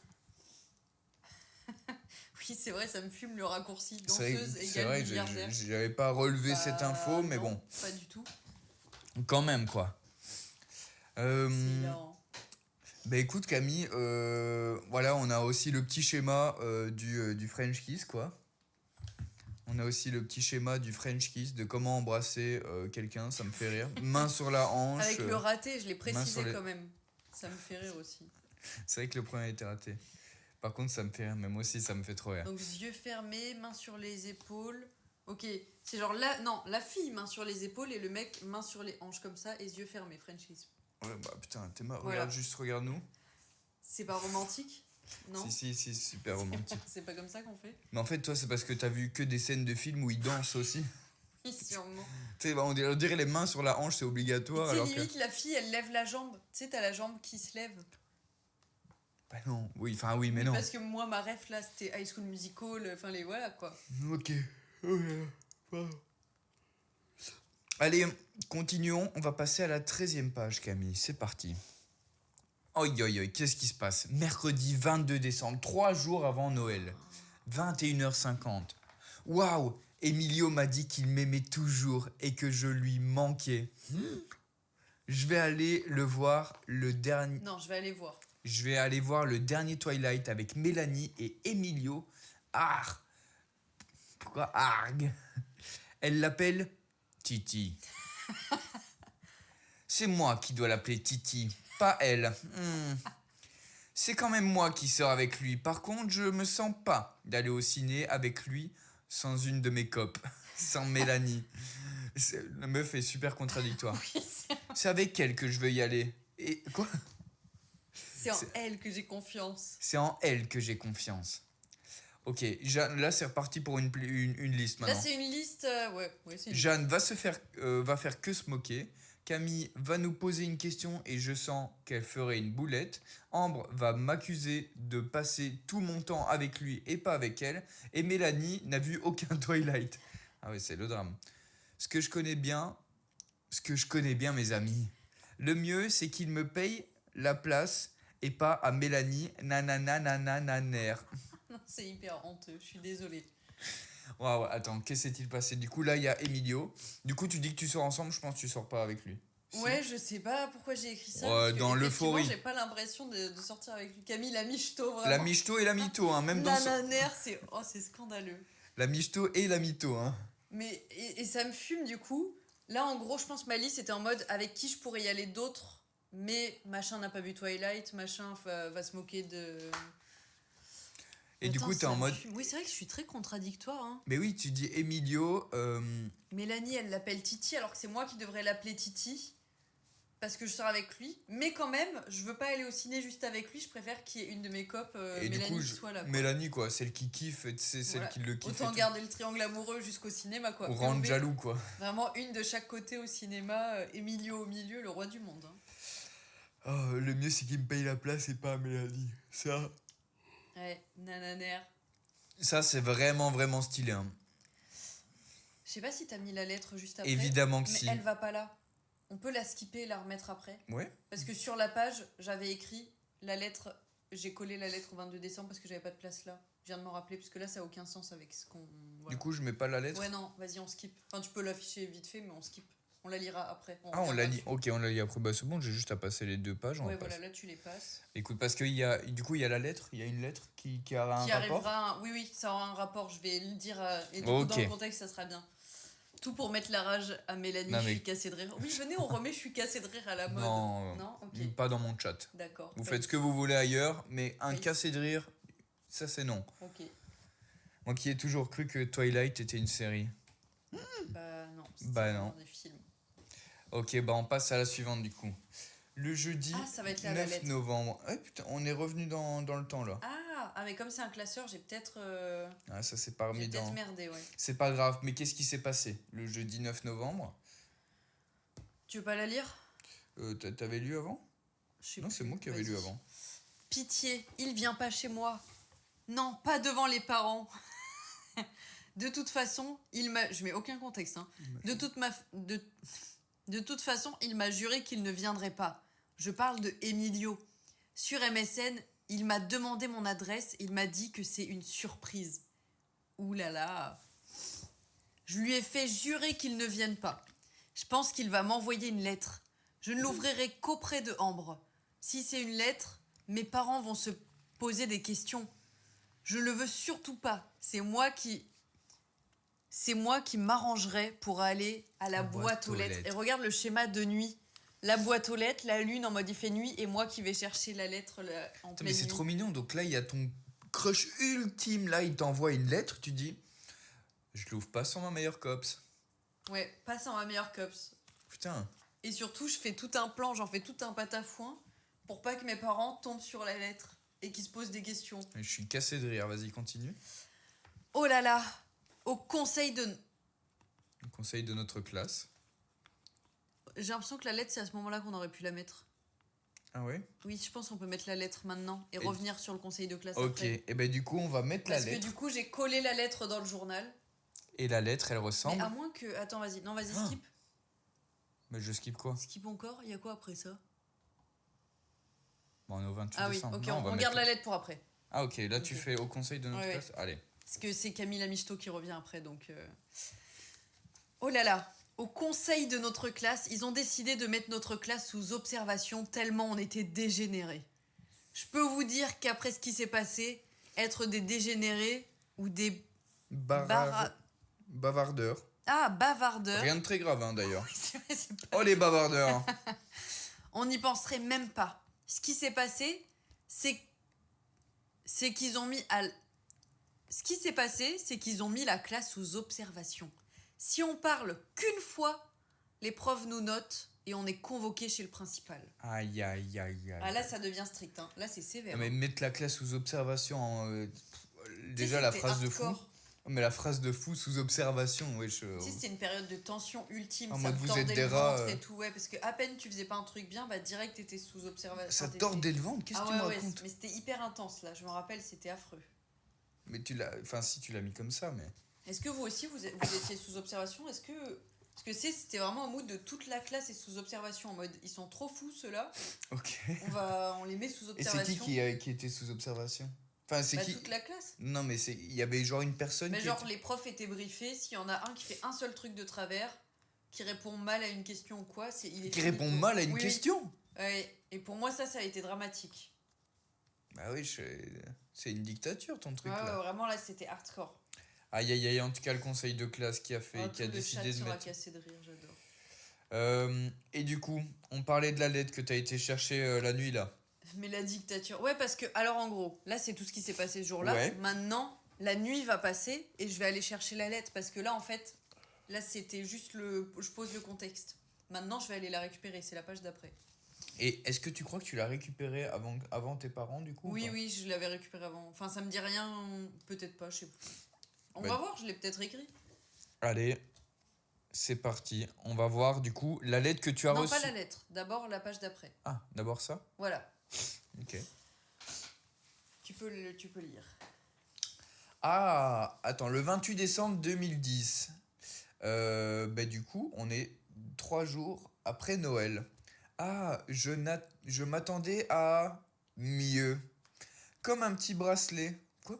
[SPEAKER 2] Oui, c'est vrai, ça me fume le raccourci. Danseuse égale milliardaire.
[SPEAKER 3] J'avais pas relevé cette info, mais
[SPEAKER 2] non,
[SPEAKER 3] bon.
[SPEAKER 2] Pas du tout.
[SPEAKER 3] Quand même, quoi.
[SPEAKER 2] C'est hilarant.
[SPEAKER 3] Bah écoute Camille, voilà, on a aussi le petit schéma du French Kiss, quoi. On a aussi le petit schéma du French Kiss, de comment embrasser quelqu'un, ça me fait rire. Main sur la hanche.
[SPEAKER 2] Avec le raté, je l'ai précisé
[SPEAKER 3] les-
[SPEAKER 2] quand même. Ça me fait rire aussi.
[SPEAKER 3] C'est vrai que le premier était raté. Par contre, ça me fait rire, mais moi aussi, ça me fait trop rire.
[SPEAKER 2] Donc yeux fermés, main sur les épaules. Ok, c'est genre la fille main sur les épaules et le mec main sur les hanches comme ça et yeux fermés, French kiss.
[SPEAKER 3] Ouais, bah putain, t'es marre.
[SPEAKER 2] Voilà.
[SPEAKER 3] Regarde-nous.
[SPEAKER 2] C'est pas romantique? Non.
[SPEAKER 3] Si, super romantique.
[SPEAKER 2] C'est pas comme ça qu'on fait?
[SPEAKER 3] Mais en fait, toi, c'est parce que t'as vu que des scènes de films où ils dansent aussi.
[SPEAKER 2] Oui, sûrement.
[SPEAKER 3] Tu sais, bah, on dirait les mains sur la hanche, c'est obligatoire.
[SPEAKER 2] Tu sais,
[SPEAKER 3] Alors
[SPEAKER 2] limite, la fille, elle lève la jambe. Tu sais, t'as la jambe qui se lève.
[SPEAKER 3] Bah non, oui, mais non.
[SPEAKER 2] Parce que moi, ma ref, là, c'était High School Musical, enfin, les voilà, quoi.
[SPEAKER 3] Ok. Allez, continuons. On va passer à la 13e page, Camille. C'est parti. Oi, qu'est-ce qui se passe? Mercredi 22 décembre, 3 jours avant Noël. 21h50. Waouh! Emilio m'a dit qu'il m'aimait toujours et que je lui manquais. Je vais aller le voir le dernier...
[SPEAKER 2] Non, je vais aller voir.
[SPEAKER 3] Je vais aller voir le dernier Twilight avec Mélanie et Emilio. Arg. Pourquoi arg? Elle l'appelle Titi. C'est moi qui dois l'appeler Titi, pas elle. C'est quand même moi qui sors avec lui. Par contre, je me sens pas d'aller au ciné avec lui sans une de mes copes, sans Mélanie. La meuf est super contradictoire.
[SPEAKER 2] Oui,
[SPEAKER 3] C'est avec elle que je veux y aller. Et quoi?
[SPEAKER 2] c'est en elle que j'ai confiance.
[SPEAKER 3] C'est en elle que j'ai confiance. Ok, Jeanne, là c'est reparti pour une liste maintenant.
[SPEAKER 2] Là, c'est une liste. Ouais, c'est une
[SPEAKER 3] Jeanne va faire que se moquer. Camille va nous poser une question et je sens qu'elle ferait une boulette. Ambre va m'accuser de passer tout mon temps avec lui et pas avec elle. Et Mélanie n'a vu aucun Twilight. Ah ouais, c'est le drame. Ce que je connais bien, mes amis. Le mieux, c'est qu'il me paye la place et pas à Mélanie. Nanananananer.
[SPEAKER 2] Non, c'est hyper honteux, je suis désolée.
[SPEAKER 3] Waouh, attends, qu'est-ce qui s'est-il passé? Du coup, là, il y a Emilio. Du coup, tu dis que tu sors ensemble, je pense que tu sors pas avec lui.
[SPEAKER 2] Ouais, je sais pas pourquoi j'ai écrit ça.
[SPEAKER 3] Ouais,
[SPEAKER 2] parce que
[SPEAKER 3] dans
[SPEAKER 2] effectivement,
[SPEAKER 3] l'euphorie.
[SPEAKER 2] j'ai pas l'impression de sortir avec lui. Camille, la michto, vraiment.
[SPEAKER 3] La michto et la mytho, hein, même dans
[SPEAKER 2] Nananer, c'est scandaleux.
[SPEAKER 3] La michto et la mytho, hein.
[SPEAKER 2] Mais, et ça me fume du coup, Là, en gros, je pense Mali, c'était en mode avec qui je pourrais y aller d'autres, mais machin n'a pas vu Twilight, machin va se moquer de.
[SPEAKER 3] Et du
[SPEAKER 2] Attends,
[SPEAKER 3] coup, t'es en
[SPEAKER 2] ça
[SPEAKER 3] mode.
[SPEAKER 2] me fume. Oui, c'est vrai que je suis très contradictoire. Hein.
[SPEAKER 3] Mais oui, tu dis Emilio.
[SPEAKER 2] Mélanie, elle l'appelle Titi, alors que c'est moi qui devrais l'appeler Titi, parce que je sors avec lui. Mais quand même, je veux pas aller au ciné juste avec lui, je préfère qu'il y ait une de mes copes,
[SPEAKER 3] Et du
[SPEAKER 2] Mélanie,
[SPEAKER 3] coup,
[SPEAKER 2] qui soit là. Quoi.
[SPEAKER 3] Mélanie, quoi, celle qui kiffe, c'est celle
[SPEAKER 2] Voilà.
[SPEAKER 3] qui le kiffe.
[SPEAKER 2] Autant
[SPEAKER 3] et tout.
[SPEAKER 2] garder le triangle amoureux jusqu'au cinéma, quoi.
[SPEAKER 3] Ou rendre
[SPEAKER 2] POV,
[SPEAKER 3] jaloux, quoi.
[SPEAKER 2] Vraiment une de chaque côté au cinéma, Emilio au milieu, le roi du monde. Hein.
[SPEAKER 3] Oh, le mieux, c'est qu'il me paye la place et pas Mélanie.
[SPEAKER 2] Ouais, nananaire.
[SPEAKER 3] Ça, c'est vraiment, vraiment stylé. Hein.
[SPEAKER 2] Je sais pas si t'as mis la lettre juste après.
[SPEAKER 3] Évidemment que
[SPEAKER 2] mais
[SPEAKER 3] si.
[SPEAKER 2] elle va pas là. On peut la skipper et la remettre après.
[SPEAKER 3] Ouais.
[SPEAKER 2] Parce que sur la page, j'avais écrit la lettre. J'ai collé la lettre au 22 décembre parce que j'avais pas de place là. Je viens de m'en rappeler parce que là, ça a aucun sens avec ce qu'on. Voilà.
[SPEAKER 3] Du coup, je mets pas la lettre.
[SPEAKER 2] Ouais, non, vas-y, on skip. Enfin, tu peux l'afficher vite fait, mais on skip. On la lira après.
[SPEAKER 3] Ah, on l'a lit. Ok, on l'a lit après. Bah, c'est bon, j'ai juste à passer les 2 pages.
[SPEAKER 2] Ouais, voilà, là, tu les passes.
[SPEAKER 3] Écoute, parce qu'il y a. Du coup, il y a la lettre. Il y a une lettre qui aura un
[SPEAKER 2] Qui
[SPEAKER 3] rapport.
[SPEAKER 2] arrivera. Oui, oui, ça aura un rapport. Je vais le dire. Et du coup, dans le contexte, ça sera bien. Tout pour mettre la rage à Mélanie.
[SPEAKER 3] Non,
[SPEAKER 2] Je
[SPEAKER 3] mais-
[SPEAKER 2] suis cassée de rire. Oui, venez, on remet Je suis cassée de rire à la mode.
[SPEAKER 3] Non,
[SPEAKER 2] Non, ok.
[SPEAKER 3] pas dans mon chat.
[SPEAKER 2] D'accord.
[SPEAKER 3] Vous faites ce que vous voulez ailleurs, mais un
[SPEAKER 2] Oui.
[SPEAKER 3] cassé de rire, ça c'est non.
[SPEAKER 2] Ok.
[SPEAKER 3] Moi qui ai toujours cru que Twilight était une série.
[SPEAKER 2] Bah non.
[SPEAKER 3] Bah
[SPEAKER 2] c'était
[SPEAKER 3] non.
[SPEAKER 2] Des films.
[SPEAKER 3] Ok, bah on passe à la suivante du coup. Le jeudi
[SPEAKER 2] Ah, ça va être là, la
[SPEAKER 3] 9
[SPEAKER 2] lettre.
[SPEAKER 3] novembre. Ah putain, on est revenu dans le temps là.
[SPEAKER 2] Mais comme c'est un classeur, j'ai peut-être
[SPEAKER 3] Ah, ça c'est pas remis dans.
[SPEAKER 2] merdé, ouais.
[SPEAKER 3] C'est pas grave, mais qu'est-ce qui s'est passé le jeudi 9 novembre?
[SPEAKER 2] Tu veux pas la lire?
[SPEAKER 3] T'avais lu avant?
[SPEAKER 2] Je sais
[SPEAKER 3] Non,
[SPEAKER 2] plus.
[SPEAKER 3] c'est moi qui avais
[SPEAKER 2] Vas-y.
[SPEAKER 3] lu avant.
[SPEAKER 2] Pitié, il vient pas chez moi. Non, pas devant les parents. De toute façon, il m'a. Je mets aucun contexte, hein. De toute façon, il m'a juré qu'il ne viendrait pas. Je parle de Emilio. Sur MSN, il m'a demandé mon adresse. Il m'a dit que c'est une surprise. Ouh là là. Je lui ai fait jurer qu'il ne vienne pas. Je pense qu'il va m'envoyer une lettre. Je ne l'ouvrirai qu'auprès de Ambre. Si c'est une lettre, mes parents vont se poser des questions. Je le veux surtout pas. C'est moi qui m'arrangerai pour aller à la boîte aux lettres. Et regarde le schéma de nuit. La boîte aux lettres, la lune en mode il fait nuit et moi qui vais chercher la lettre en
[SPEAKER 3] Putain,
[SPEAKER 2] pleine
[SPEAKER 3] mais c'est
[SPEAKER 2] nuit.
[SPEAKER 3] trop mignon. Donc là, il y a ton crush ultime. Là, il t'envoie une lettre. Tu dis, je l'ouvre pas sans ma meilleure copse.
[SPEAKER 2] Ouais, pas sans ma meilleure cops.
[SPEAKER 3] Putain.
[SPEAKER 2] Et surtout, je fais tout un plan, j'en fais tout un patafouin pour pas que mes parents tombent sur la lettre et qu'ils se posent des questions.
[SPEAKER 3] Je suis cassé de rire. Vas-y, continue.
[SPEAKER 2] Oh là là, au conseil de...
[SPEAKER 3] Le conseil de notre classe.
[SPEAKER 2] J'ai l'impression que la lettre, c'est à ce moment-là qu'on aurait pu la mettre.
[SPEAKER 3] Ah ouais?
[SPEAKER 2] Oui, je pense qu'on peut mettre la lettre maintenant et
[SPEAKER 3] Et-
[SPEAKER 2] revenir sur le conseil de classe
[SPEAKER 3] Ok,
[SPEAKER 2] après.
[SPEAKER 3] et ben du coup, on va mettre
[SPEAKER 2] Parce
[SPEAKER 3] la
[SPEAKER 2] que
[SPEAKER 3] lettre.
[SPEAKER 2] du coup, j'ai collé la lettre dans le journal.
[SPEAKER 3] Et la lettre, elle ressemble.
[SPEAKER 2] Mais à moins que... Attends, vas-y. Non, vas-y,
[SPEAKER 3] Ah.
[SPEAKER 2] skip.
[SPEAKER 3] Mais je skip quoi?
[SPEAKER 2] Skip encore. Il y a quoi après ça?
[SPEAKER 3] Bon, on est au 28
[SPEAKER 2] Ah oui,
[SPEAKER 3] décembre.
[SPEAKER 2] ok,
[SPEAKER 3] Non, va
[SPEAKER 2] on
[SPEAKER 3] mettre
[SPEAKER 2] garde la lettre pour après.
[SPEAKER 3] Ah ok, là tu
[SPEAKER 2] Ok.
[SPEAKER 3] fais au conseil de notre
[SPEAKER 2] Ouais,
[SPEAKER 3] classe. Allez.
[SPEAKER 2] Parce que c'est Camille Amicheto qui revient après, donc... Oh là là. Au conseil de notre classe, ils ont décidé de mettre notre classe sous observation tellement on était dégénérés. Je peux vous dire qu'après ce qui s'est passé, être des dégénérés ou des
[SPEAKER 3] Bavardeurs.
[SPEAKER 2] bavardeurs...
[SPEAKER 3] Rien de très grave hein, d'ailleurs.
[SPEAKER 2] C'est vrai, c'est pas-
[SPEAKER 3] Oh les bavardeurs.
[SPEAKER 2] On n'y penserait même pas. Ce qui s'est passé, c'est qu'ils ont mis Ce qui s'est passé, c'est qu'ils ont mis la classe sous observation. Si on parle qu'une fois, les profs nous notent et on est convoqué chez le principal.
[SPEAKER 3] Aïe aïe aïe aïe.
[SPEAKER 2] Ah là, ça devient strict. Hein. Là, c'est sévère.
[SPEAKER 3] Non, mais mettre la classe sous observation.
[SPEAKER 2] Tu sais,
[SPEAKER 3] Déjà la
[SPEAKER 2] c'était
[SPEAKER 3] phrase de fou.
[SPEAKER 2] hardcore.
[SPEAKER 3] Mais la phrase de fou sous observation, ouais.
[SPEAKER 2] Tu sais, c'était une période de tension ultime.
[SPEAKER 3] En
[SPEAKER 2] Ça
[SPEAKER 3] mode,
[SPEAKER 2] te
[SPEAKER 3] vous
[SPEAKER 2] tordait
[SPEAKER 3] êtes
[SPEAKER 2] le
[SPEAKER 3] des rats,
[SPEAKER 2] ventre et tout. Ouais, parce que à peine tu faisais pas un truc bien, bah direct t'étais sous observation.
[SPEAKER 3] Ça
[SPEAKER 2] Enfin,
[SPEAKER 3] tordait le ventre, qu'est-ce que tu me
[SPEAKER 2] ouais,
[SPEAKER 3] racontes?
[SPEAKER 2] mais c'était hyper intense là. Je me rappelle, c'était affreux.
[SPEAKER 3] Mais tu l'as. Enfin si tu l'as mis comme ça, mais.
[SPEAKER 2] Est-ce que vous aussi, vous étiez sous observation? Est-ce que... Parce que c'était vraiment en mode de toute la classe est sous observation. En mode, ils sont trop fous, ceux-là.
[SPEAKER 3] Ok.
[SPEAKER 2] On les met sous
[SPEAKER 3] Et
[SPEAKER 2] observation.
[SPEAKER 3] c'est qui était sous observation? Enfin c'est qui?
[SPEAKER 2] Toute la classe.
[SPEAKER 3] Non mais il y avait genre une personne
[SPEAKER 2] Mais
[SPEAKER 3] qui
[SPEAKER 2] genre,
[SPEAKER 3] était-
[SPEAKER 2] les profs étaient briefés. S'il y en a un qui fait un seul truc de travers, qui répond mal à une question ou quoi, il est
[SPEAKER 3] qui
[SPEAKER 2] fini,
[SPEAKER 3] répond
[SPEAKER 2] quoi.
[SPEAKER 3] mal à une
[SPEAKER 2] Oui, oui.
[SPEAKER 3] question.
[SPEAKER 2] Ouais. Et pour moi, ça a été dramatique.
[SPEAKER 3] Bah oui, c'est une dictature ton truc
[SPEAKER 2] Ouais,
[SPEAKER 3] là.
[SPEAKER 2] vraiment, là, c'était hardcore.
[SPEAKER 3] Aïe aïe aïe, en tout cas le conseil de classe qui a
[SPEAKER 2] Oh,
[SPEAKER 3] qui a
[SPEAKER 2] tout le chat
[SPEAKER 3] décidé de
[SPEAKER 2] sera
[SPEAKER 3] mettre.
[SPEAKER 2] cassé de rire, j'adore.
[SPEAKER 3] Et du coup, on parlait de la lettre que t'as été chercher la nuit là.
[SPEAKER 2] Mais la dictature. Ouais, parce que, alors en gros, là c'est tout ce qui s'est passé ce jour-là.
[SPEAKER 3] Ouais.
[SPEAKER 2] Maintenant, la nuit va passer et je vais aller chercher la lettre. Parce que là, en fait, là c'était juste le. Je pose le contexte. Maintenant, je vais aller la récupérer. C'est la page d'après.
[SPEAKER 3] Et est-ce que tu crois que tu l'as récupérée avant tes parents du coup ou
[SPEAKER 2] Oui,
[SPEAKER 3] pas?
[SPEAKER 2] oui, je l'avais récupéré avant. Enfin, ça me dit rien. Peut-être pas, je sais plus. On
[SPEAKER 3] Bah,
[SPEAKER 2] va voir, je l'ai peut-être écrit.
[SPEAKER 3] Allez, c'est parti. On va voir du coup la lettre que tu as
[SPEAKER 2] Non,
[SPEAKER 3] reçue.
[SPEAKER 2] pas la lettre. D'abord la page d'après.
[SPEAKER 3] Ah, d'abord ça?
[SPEAKER 2] Voilà.
[SPEAKER 3] Ok.
[SPEAKER 2] Tu peux lire.
[SPEAKER 3] Ah, attends, le 28 décembre 2010. Bah, du coup, on est 3 jours après Noël. Ah, je m'attendais à mieux. Comme un petit bracelet. Quoi?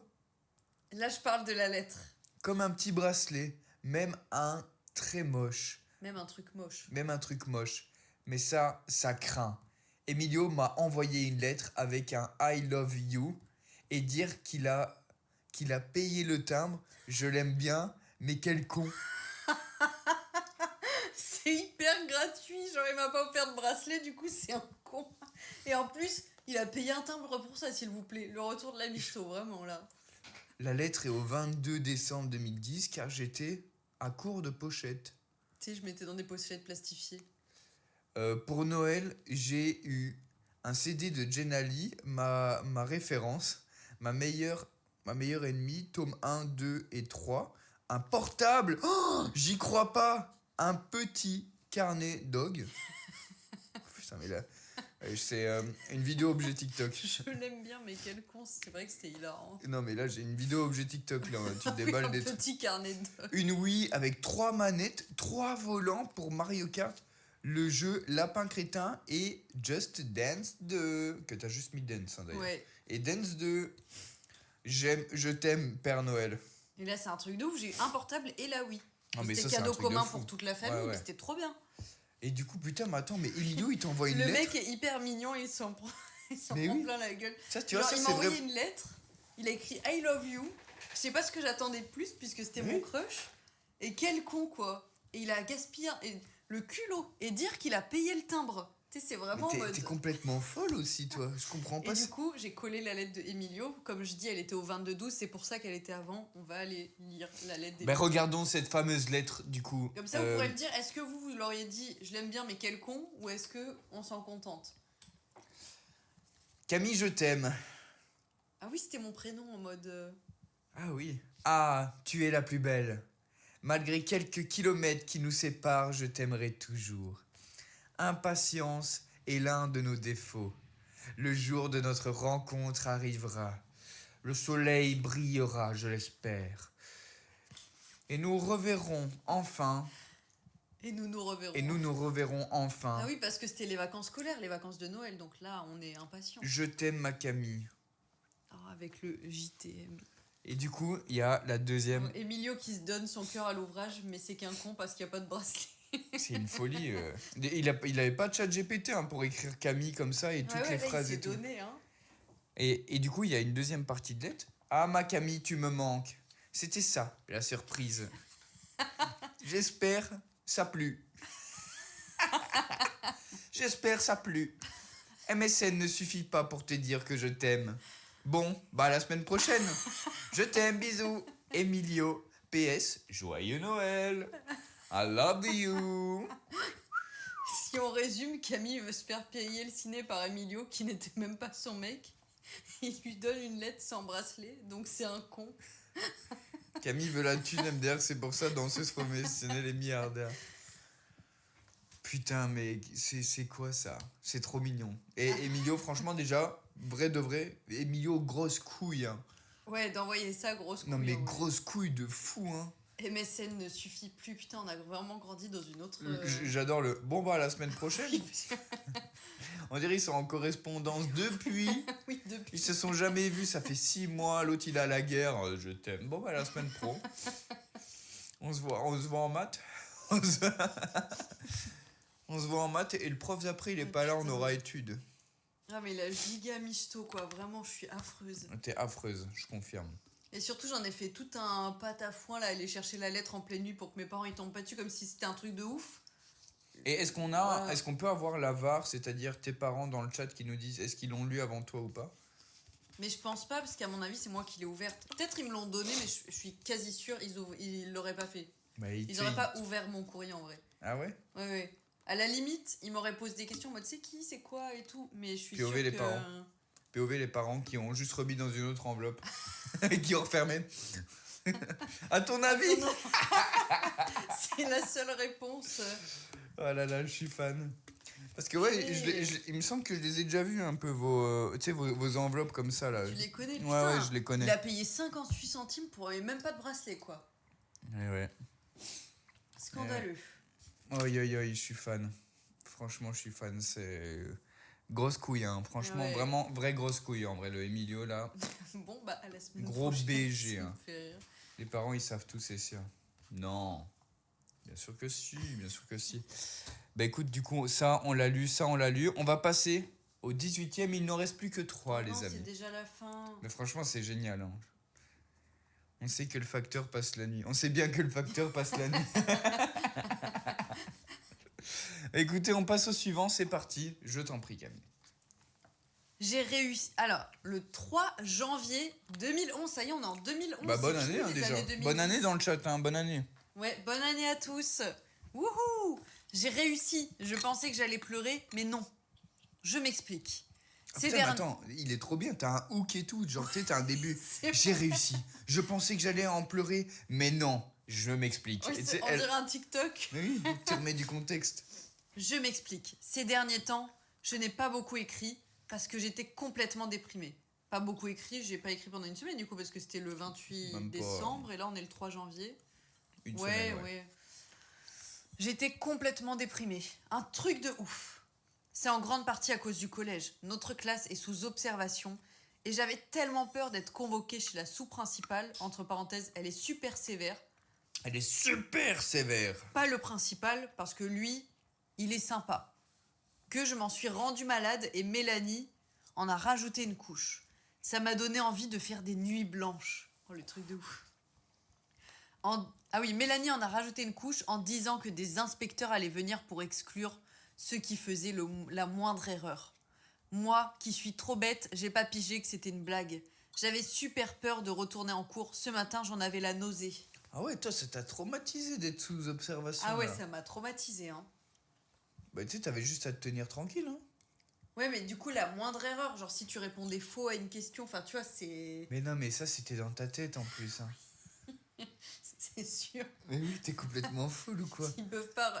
[SPEAKER 2] Là, je parle de la lettre.
[SPEAKER 3] Comme un petit bracelet. Même un très moche.
[SPEAKER 2] Même un truc moche.
[SPEAKER 3] Même un truc moche. Mais ça craint. Emilio m'a envoyé une lettre avec un I love you et dire qu'il a payé le timbre. Je l'aime bien, mais quel con.
[SPEAKER 2] C'est hyper gratuit. Genre, il m'a pas offert de bracelet, du coup, c'est un con. Et en plus, il a payé un timbre pour ça, s'il vous plaît. Le retour de la misto, vraiment, là.
[SPEAKER 3] La lettre est au 22 décembre 2010 car j'étais à court de pochette.
[SPEAKER 2] Tu sais, je mettais dans des pochettes plastifiées.
[SPEAKER 3] Pour Noël, j'ai eu un CD de Jenali, ma référence, ma meilleure ennemie, tome 1, 2 et 3. Un portable, oh, j'y crois pas. Un petit carnet dog. Putain, mais là, c'est une vidéo objet TikTok.
[SPEAKER 2] Je l'aime bien, mais quel con. C'est vrai que c'était hilarant.
[SPEAKER 3] Non, mais là, j'ai une vidéo objet TikTok. Là, tu
[SPEAKER 2] Oui,
[SPEAKER 3] déballes
[SPEAKER 2] un
[SPEAKER 3] des trucs.
[SPEAKER 2] petit carnet de...
[SPEAKER 3] Une Wii avec 3 manettes, 3 volants pour Mario Kart, le jeu Lapin Crétin et Just Dance 2. Que t'as juste mis Dance hein, d'ailleurs.
[SPEAKER 2] Ouais.
[SPEAKER 3] Et Dance 2. Je t'aime, Père Noël.
[SPEAKER 2] Et là, c'est un truc de ouf. J'ai eu un portable et la Wii.
[SPEAKER 3] Non, mais
[SPEAKER 2] C'était
[SPEAKER 3] ça, c'est un
[SPEAKER 2] cadeau
[SPEAKER 3] truc de
[SPEAKER 2] commun
[SPEAKER 3] fou.
[SPEAKER 2] pour toute la famille,
[SPEAKER 3] Ouais, ouais.
[SPEAKER 2] mais c'était trop bien.
[SPEAKER 3] Et du coup, putain, mais attends, mais Emilio, il t'envoie une
[SPEAKER 2] Le
[SPEAKER 3] lettre.
[SPEAKER 2] mec est hyper mignon, il s'en prend,
[SPEAKER 3] Mais
[SPEAKER 2] prend
[SPEAKER 3] oui.
[SPEAKER 2] plein la gueule.
[SPEAKER 3] Ça, tu vois,
[SPEAKER 2] Genre,
[SPEAKER 3] ça,
[SPEAKER 2] il m'a
[SPEAKER 3] c'est
[SPEAKER 2] envoyé
[SPEAKER 3] vrai.
[SPEAKER 2] une lettre, il a écrit I love you. Je sais pas ce que j'attendais de plus, puisque c'était
[SPEAKER 3] Oui.
[SPEAKER 2] mon crush. Et quel con, quoi. Et il a gaspillé le culot. Et dire qu'il a payé le timbre. Tu sais, c'est vraiment en
[SPEAKER 3] Mais
[SPEAKER 2] mode...
[SPEAKER 3] t'es complètement folle aussi, toi. Je comprends
[SPEAKER 2] Et
[SPEAKER 3] pas.
[SPEAKER 2] du coup, j'ai collé la lettre de Emilio. Comme je dis, elle était au 22-12, c'est pour ça qu'elle était avant. On va aller lire la lettre
[SPEAKER 3] Ben,
[SPEAKER 2] d'Emilio.
[SPEAKER 3] regardons cette fameuse lettre, du coup.
[SPEAKER 2] Comme ça, vous pourrez me dire, est-ce que vous l'auriez dit, je l'aime bien, mais quel con, ou est-ce que on s'en contente?
[SPEAKER 3] Camille, je t'aime.
[SPEAKER 2] Ah oui, c'était mon prénom en mode...
[SPEAKER 3] Ah oui. Ah, tu es la plus belle. Malgré quelques kilomètres qui nous séparent, je t'aimerai toujours. Impatience est l'un de nos défauts. Le jour de notre rencontre arrivera. Le soleil brillera, je l'espère. Et nous reverrons enfin.
[SPEAKER 2] Et nous nous reverrons.
[SPEAKER 3] Et nous nous reverrons enfin.
[SPEAKER 2] Ah oui, parce que c'était les vacances scolaires, les vacances de Noël, donc là, on est impatient.
[SPEAKER 3] Je t'aime, ma Camille.
[SPEAKER 2] Ah, avec le JTM.
[SPEAKER 3] Et du coup, il y a la deuxième.
[SPEAKER 2] Emilio qui se donne son cœur à l'ouvrage, mais c'est qu'un con parce qu'il n'y a pas de bracelet.
[SPEAKER 3] C'est une folie. Il avait pas de chat GPT hein, pour écrire Camille comme ça et toutes les
[SPEAKER 2] là,
[SPEAKER 3] phrases
[SPEAKER 2] il
[SPEAKER 3] et
[SPEAKER 2] s'est
[SPEAKER 3] tout.
[SPEAKER 2] donné, hein.
[SPEAKER 3] Et du coup, il y a une deuxième partie de lettre. Ah, ma Camille, tu me manques. C'était ça, la surprise. J'espère, ça plut. J'espère, ça plut. MSN ne suffit pas pour te dire que je t'aime. Bon, bah à la semaine prochaine. Je t'aime, bisous. Emilio. PS, joyeux Noël. I love you.
[SPEAKER 2] Si on résume, Camille veut se faire payer le ciné par Emilio, qui n'était même pas son mec. Il lui donne une lettre sans bracelet, donc c'est un con.
[SPEAKER 3] Camille veut la thune MDR, c'est pour ça danseuse professionnelle les milliardaires. Putain, mais c'est quoi ça? C'est trop mignon. Et Emilio, franchement, déjà, vrai de vrai, Emilio, grosse couille. Hein.
[SPEAKER 2] Ouais, d'envoyer ça, grosse couille.
[SPEAKER 3] Non, mais
[SPEAKER 2] ouais.
[SPEAKER 3] grosse couille de fou. Hein.
[SPEAKER 2] MSN ne suffit plus, putain, on a vraiment grandi dans une autre...
[SPEAKER 3] J'adore le. Bon, bah, à la semaine prochaine. On dirait qu'ils sont en correspondance depuis.
[SPEAKER 2] Oui, depuis.
[SPEAKER 3] Ils se sont jamais vus, ça fait 6 mois. L'autre, il est à la guerre. Je t'aime. Bon, bah, à la semaine pro. On se voit en maths. On se voit en maths et le prof d'après, il est pas là, on aura études.
[SPEAKER 2] Ah, mais la giga misto, quoi. Vraiment, je suis affreuse.
[SPEAKER 3] T'es affreuse, je confirme.
[SPEAKER 2] Et surtout, j'en ai fait tout un pâte à foin, là, aller chercher la lettre en pleine nuit pour que mes parents ils tombent pas dessus, comme si c'était un truc de ouf.
[SPEAKER 3] Et est-ce qu'on
[SPEAKER 2] Voilà.
[SPEAKER 3] est-ce qu'on peut avoir la VAR, c'est-à-dire tes parents dans le chat qui nous disent est-ce qu'ils l'ont lu avant toi ou pas?
[SPEAKER 2] Mais je pense pas, parce qu'à mon avis, c'est moi qui l'ai ouverte. Peut-être ils me l'ont donné, mais je suis quasi sûre ils l'auraient pas fait.
[SPEAKER 3] Bah,
[SPEAKER 2] Ils auraient pas ouvert mon courrier en vrai.
[SPEAKER 3] Ah ouais?
[SPEAKER 2] Ouais, ouais. À la limite, ils m'auraient posé des questions en mode c'est qui, c'est quoi et tout. Mais je suis sûre
[SPEAKER 3] POV les
[SPEAKER 2] que...
[SPEAKER 3] parents. POV les parents qui ont juste remis dans une autre enveloppe et qui ont refermé. À ton avis?
[SPEAKER 2] Non, non. C'est la seule réponse.
[SPEAKER 3] Oh là là, je suis fan. Parce que ouais, il me semble que je les ai déjà vus un peu, tu sais, vos enveloppes comme ça là.
[SPEAKER 2] Tu les connais,
[SPEAKER 3] Ouais,
[SPEAKER 2] putain.
[SPEAKER 3] ouais, je les connais.
[SPEAKER 2] Il a payé 58 centimes pour même pas de bracelet, quoi.
[SPEAKER 3] Ouais.
[SPEAKER 2] Scandaleux.
[SPEAKER 3] Oi, je suis fan. Franchement, je suis fan. C'est grosse couille, hein. Franchement,
[SPEAKER 2] Ouais.
[SPEAKER 3] vraiment, vraie grosse couille en vrai. Le Emilio là,
[SPEAKER 2] Bon, bah, à la semaine
[SPEAKER 3] Gros
[SPEAKER 2] prochaine.
[SPEAKER 3] BG,
[SPEAKER 2] Ça me
[SPEAKER 3] hein.
[SPEAKER 2] fait rire.
[SPEAKER 3] les parents ils savent tout, c'est sûr. Non. Bien sûr que si, bien sûr que si. Bah écoute, du coup, ça on l'a lu, ça on l'a lu. On va passer au 18e, il n'en reste plus que 3,
[SPEAKER 2] Non,
[SPEAKER 3] les
[SPEAKER 2] c'est
[SPEAKER 3] amis.
[SPEAKER 2] déjà la fin.
[SPEAKER 3] Mais franchement, c'est génial. Hein. On sait que le facteur passe la nuit. On sait bien que le facteur passe la nuit. Écoutez, on passe au suivant, c'est parti. Je t'en prie, Camille.
[SPEAKER 2] J'ai réussi. Alors, le 3 janvier 2011, ça y est, on est en 2011.
[SPEAKER 3] Bah bonne
[SPEAKER 2] c'est
[SPEAKER 3] année
[SPEAKER 2] fini,
[SPEAKER 3] hein,
[SPEAKER 2] les
[SPEAKER 3] déjà.
[SPEAKER 2] années 2010.
[SPEAKER 3] Bonne année dans le chat, hein, bonne année.
[SPEAKER 2] Ouais, bonne année à tous. Wouhou! J'ai réussi. Je pensais que j'allais pleurer, mais non. Je m'explique.
[SPEAKER 3] Ah,
[SPEAKER 2] C'est
[SPEAKER 3] putain, mais attends, il est trop bien, t'as un hook et tout, genre tu sais, t'as un début.
[SPEAKER 2] C'est
[SPEAKER 3] J'ai réussi. Je pensais que j'allais en pleurer, mais non, je m'explique.
[SPEAKER 2] Ouais,
[SPEAKER 3] Et tu sais,
[SPEAKER 2] on dirait un TikTok.
[SPEAKER 3] Mais oui, tu remets du contexte.
[SPEAKER 2] Je m'explique. Ces derniers temps, je n'ai pas beaucoup écrit parce que j'étais complètement déprimée. Pas beaucoup écrit, j'ai pas écrit pendant une semaine du coup parce que c'était le 28
[SPEAKER 3] Même pas.
[SPEAKER 2] décembre et là on est le 3 janvier.
[SPEAKER 3] Une
[SPEAKER 2] Ouais,
[SPEAKER 3] semaine,
[SPEAKER 2] ouais. J'étais complètement déprimée. Un truc de ouf. C'est en grande partie à cause du collège. Notre classe est sous observation et j'avais tellement peur d'être convoquée chez la sous-principale. Entre parenthèses, elle est super sévère.
[SPEAKER 3] Elle est super sévère.
[SPEAKER 2] Pas le principal parce que lui, il est sympa. Que je m'en suis rendue malade et Mélanie en a rajouté une couche. Ça m'a donné envie de faire des nuits blanches. Oh, le truc de ouf. Ah oui, Mélanie en a rajouté une couche en disant que des inspecteurs allaient venir pour exclure ceux qui faisaient la moindre erreur. Moi, qui suis trop bête, j'ai pas pigé que c'était une blague. J'avais super peur de retourner en cours. Ce matin, j'en avais la nausée.
[SPEAKER 3] Ah ouais, toi, ça t'a traumatisé d'être sous observation.
[SPEAKER 2] Ah ouais,
[SPEAKER 3] là.
[SPEAKER 2] ça m'a traumatisée, hein.
[SPEAKER 3] Bah tu sais, t'avais juste à te tenir tranquille, hein.
[SPEAKER 2] Ouais, mais du coup, la moindre erreur, genre si tu répondais faux à une question, enfin, tu vois, c'est...
[SPEAKER 3] Mais non, mais ça, c'était dans ta tête en plus. Hein.
[SPEAKER 2] C'est sûr.
[SPEAKER 3] Mais oui, t'es complètement folle ou quoi?
[SPEAKER 2] Ils peuvent pas...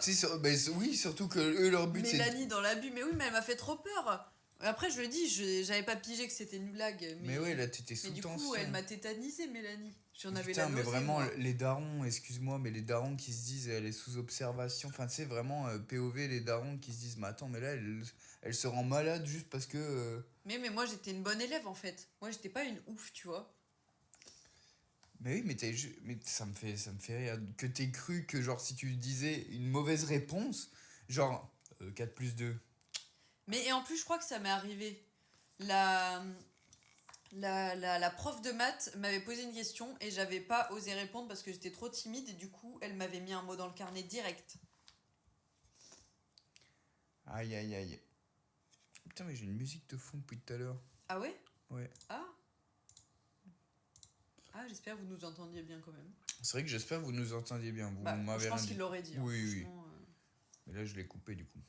[SPEAKER 3] Oui, surtout que eux, leur but, c'est...
[SPEAKER 2] Mélanie dans l'abus, mais oui, mais elle m'a fait trop peur. Après, je le dis, j'avais pas pigé que c'était une blague.
[SPEAKER 3] Mais ouais, là, t'étais sous
[SPEAKER 2] mais du
[SPEAKER 3] tension.
[SPEAKER 2] coup, elle m'a tétanisé, Mélanie. J'en avais
[SPEAKER 3] Putain,
[SPEAKER 2] la
[SPEAKER 3] mais
[SPEAKER 2] nausée,
[SPEAKER 3] vraiment,
[SPEAKER 2] moi.
[SPEAKER 3] les darons, excuse-moi, mais les darons qui se disent, elle est sous observation. Enfin, tu sais, vraiment, POV, les darons qui se disent, mais attends, mais là, elle se rend malade juste parce que...
[SPEAKER 2] Mais moi, j'étais une bonne élève, en fait. Moi, j'étais pas une ouf, tu vois.
[SPEAKER 3] Mais oui, mais ça me fait rire que t'aies cru que, genre, si tu disais une mauvaise réponse, genre, 4 plus 2.
[SPEAKER 2] Mais et en plus, je crois que ça m'est arrivé. La prof de maths m'avait posé une question et j'avais pas osé répondre parce que j'étais trop timide et du coup, elle m'avait mis un mot dans le carnet direct.
[SPEAKER 3] Aïe, aïe, aïe. Putain, mais j'ai une musique de fond depuis tout à l'heure.
[SPEAKER 2] Ah ouais?
[SPEAKER 3] Ouais.
[SPEAKER 2] Ah, j'espère que vous nous entendiez bien quand même.
[SPEAKER 3] C'est vrai que j'espère que vous nous entendiez bien. Vous
[SPEAKER 2] Bah,
[SPEAKER 3] m'avez
[SPEAKER 2] je pense
[SPEAKER 3] rien
[SPEAKER 2] qu'il
[SPEAKER 3] dit.
[SPEAKER 2] l'aurait dit. Hein,
[SPEAKER 3] Oui, oui.
[SPEAKER 2] franchement,
[SPEAKER 3] Mais là, je l'ai coupé, du coup.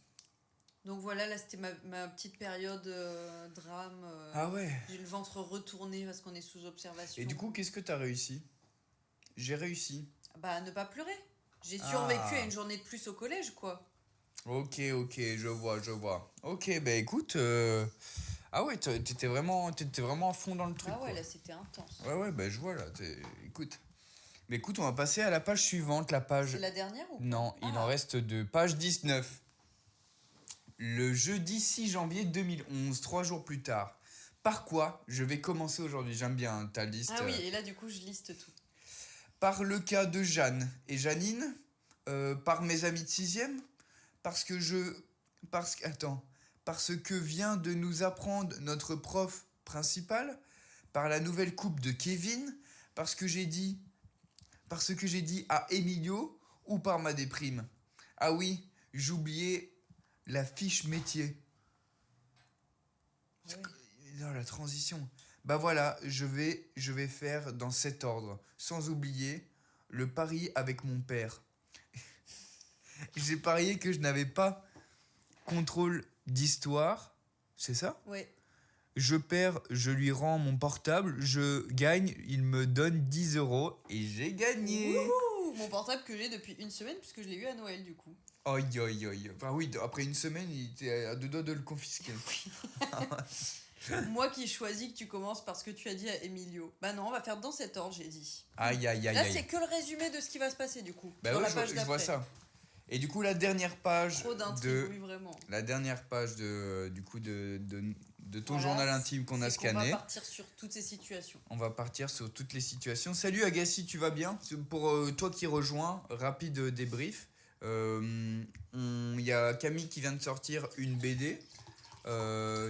[SPEAKER 2] Donc voilà, là c'était ma petite période drame.
[SPEAKER 3] Ah ouais.
[SPEAKER 2] J'ai le ventre retourné parce qu'on est sous observation.
[SPEAKER 3] Et du coup, qu'est-ce que t'as réussi? J'ai réussi.
[SPEAKER 2] Bah, ne pas pleurer. J'ai
[SPEAKER 3] Ah.
[SPEAKER 2] survécu à une journée de plus au collège, quoi.
[SPEAKER 3] Ok, je vois. Ok, bah écoute... Ah ouais, t'étais vraiment à fond dans le truc,
[SPEAKER 2] Ah ouais,
[SPEAKER 3] quoi.
[SPEAKER 2] là c'était intense.
[SPEAKER 3] Ouais, bah je vois, là. Écoute. Mais écoute, on va passer à la page suivante, la page...
[SPEAKER 2] C'est la dernière ou pas?
[SPEAKER 3] Non, il
[SPEAKER 2] Ah.
[SPEAKER 3] en reste deux. Page 19. Le jeudi 6 janvier 2011, 3 jours plus tard. Par quoi je vais commencer aujourd'hui? J'aime bien ta liste.
[SPEAKER 2] Ah oui, et là du coup je liste tout.
[SPEAKER 3] Par le cas de Jeanne et Janine. Par mes amis de 6e. Parce que vient de nous apprendre notre prof principal. Par la nouvelle coupe de Kevin. Parce que j'ai dit à Emilio. Ou par ma déprime. Ah oui, j'oubliais la fiche métier.
[SPEAKER 2] Ouais.
[SPEAKER 3] Dans la transition. Bah voilà, je vais faire dans cet ordre. Sans oublier le pari avec mon père. J'ai parié que je n'avais pas contrôle d'histoire. C'est ça?
[SPEAKER 2] Ouais.
[SPEAKER 3] Je perds, je lui rends mon portable. Je gagne, il me donne 10 € et j'ai gagné.
[SPEAKER 2] Wouhou, mon portable que j'ai depuis une semaine, puisque je l'ai eu à Noël du coup.
[SPEAKER 3] Aïe, aïe, aïe. Enfin oui, après une semaine, il était à deux doigts de le confisquer.
[SPEAKER 2] Moi qui choisis que tu commences parce que tu as dit à Emilio. Bah non, on va faire dans cet ordre, j'ai dit.
[SPEAKER 3] Aïe, aïe, aïe,
[SPEAKER 2] Là,
[SPEAKER 3] aïe.
[SPEAKER 2] c'est que le résumé de ce qui va se passer du coup.
[SPEAKER 3] Bah
[SPEAKER 2] dans
[SPEAKER 3] ouais,
[SPEAKER 2] la page
[SPEAKER 3] je vois
[SPEAKER 2] d'après.
[SPEAKER 3] ça. Et du coup, la dernière page
[SPEAKER 2] Trop d'intrigue, oui, vraiment.
[SPEAKER 3] la dernière page de ton
[SPEAKER 2] Voilà,
[SPEAKER 3] journal intime qu'on a
[SPEAKER 2] c'est
[SPEAKER 3] scanné.
[SPEAKER 2] On va partir sur toutes ces situations.
[SPEAKER 3] On va partir sur toutes les situations. Salut Agassi, tu vas bien? Pour toi qui rejoins, rapide débrief. Il y a Camille qui vient de sortir une BD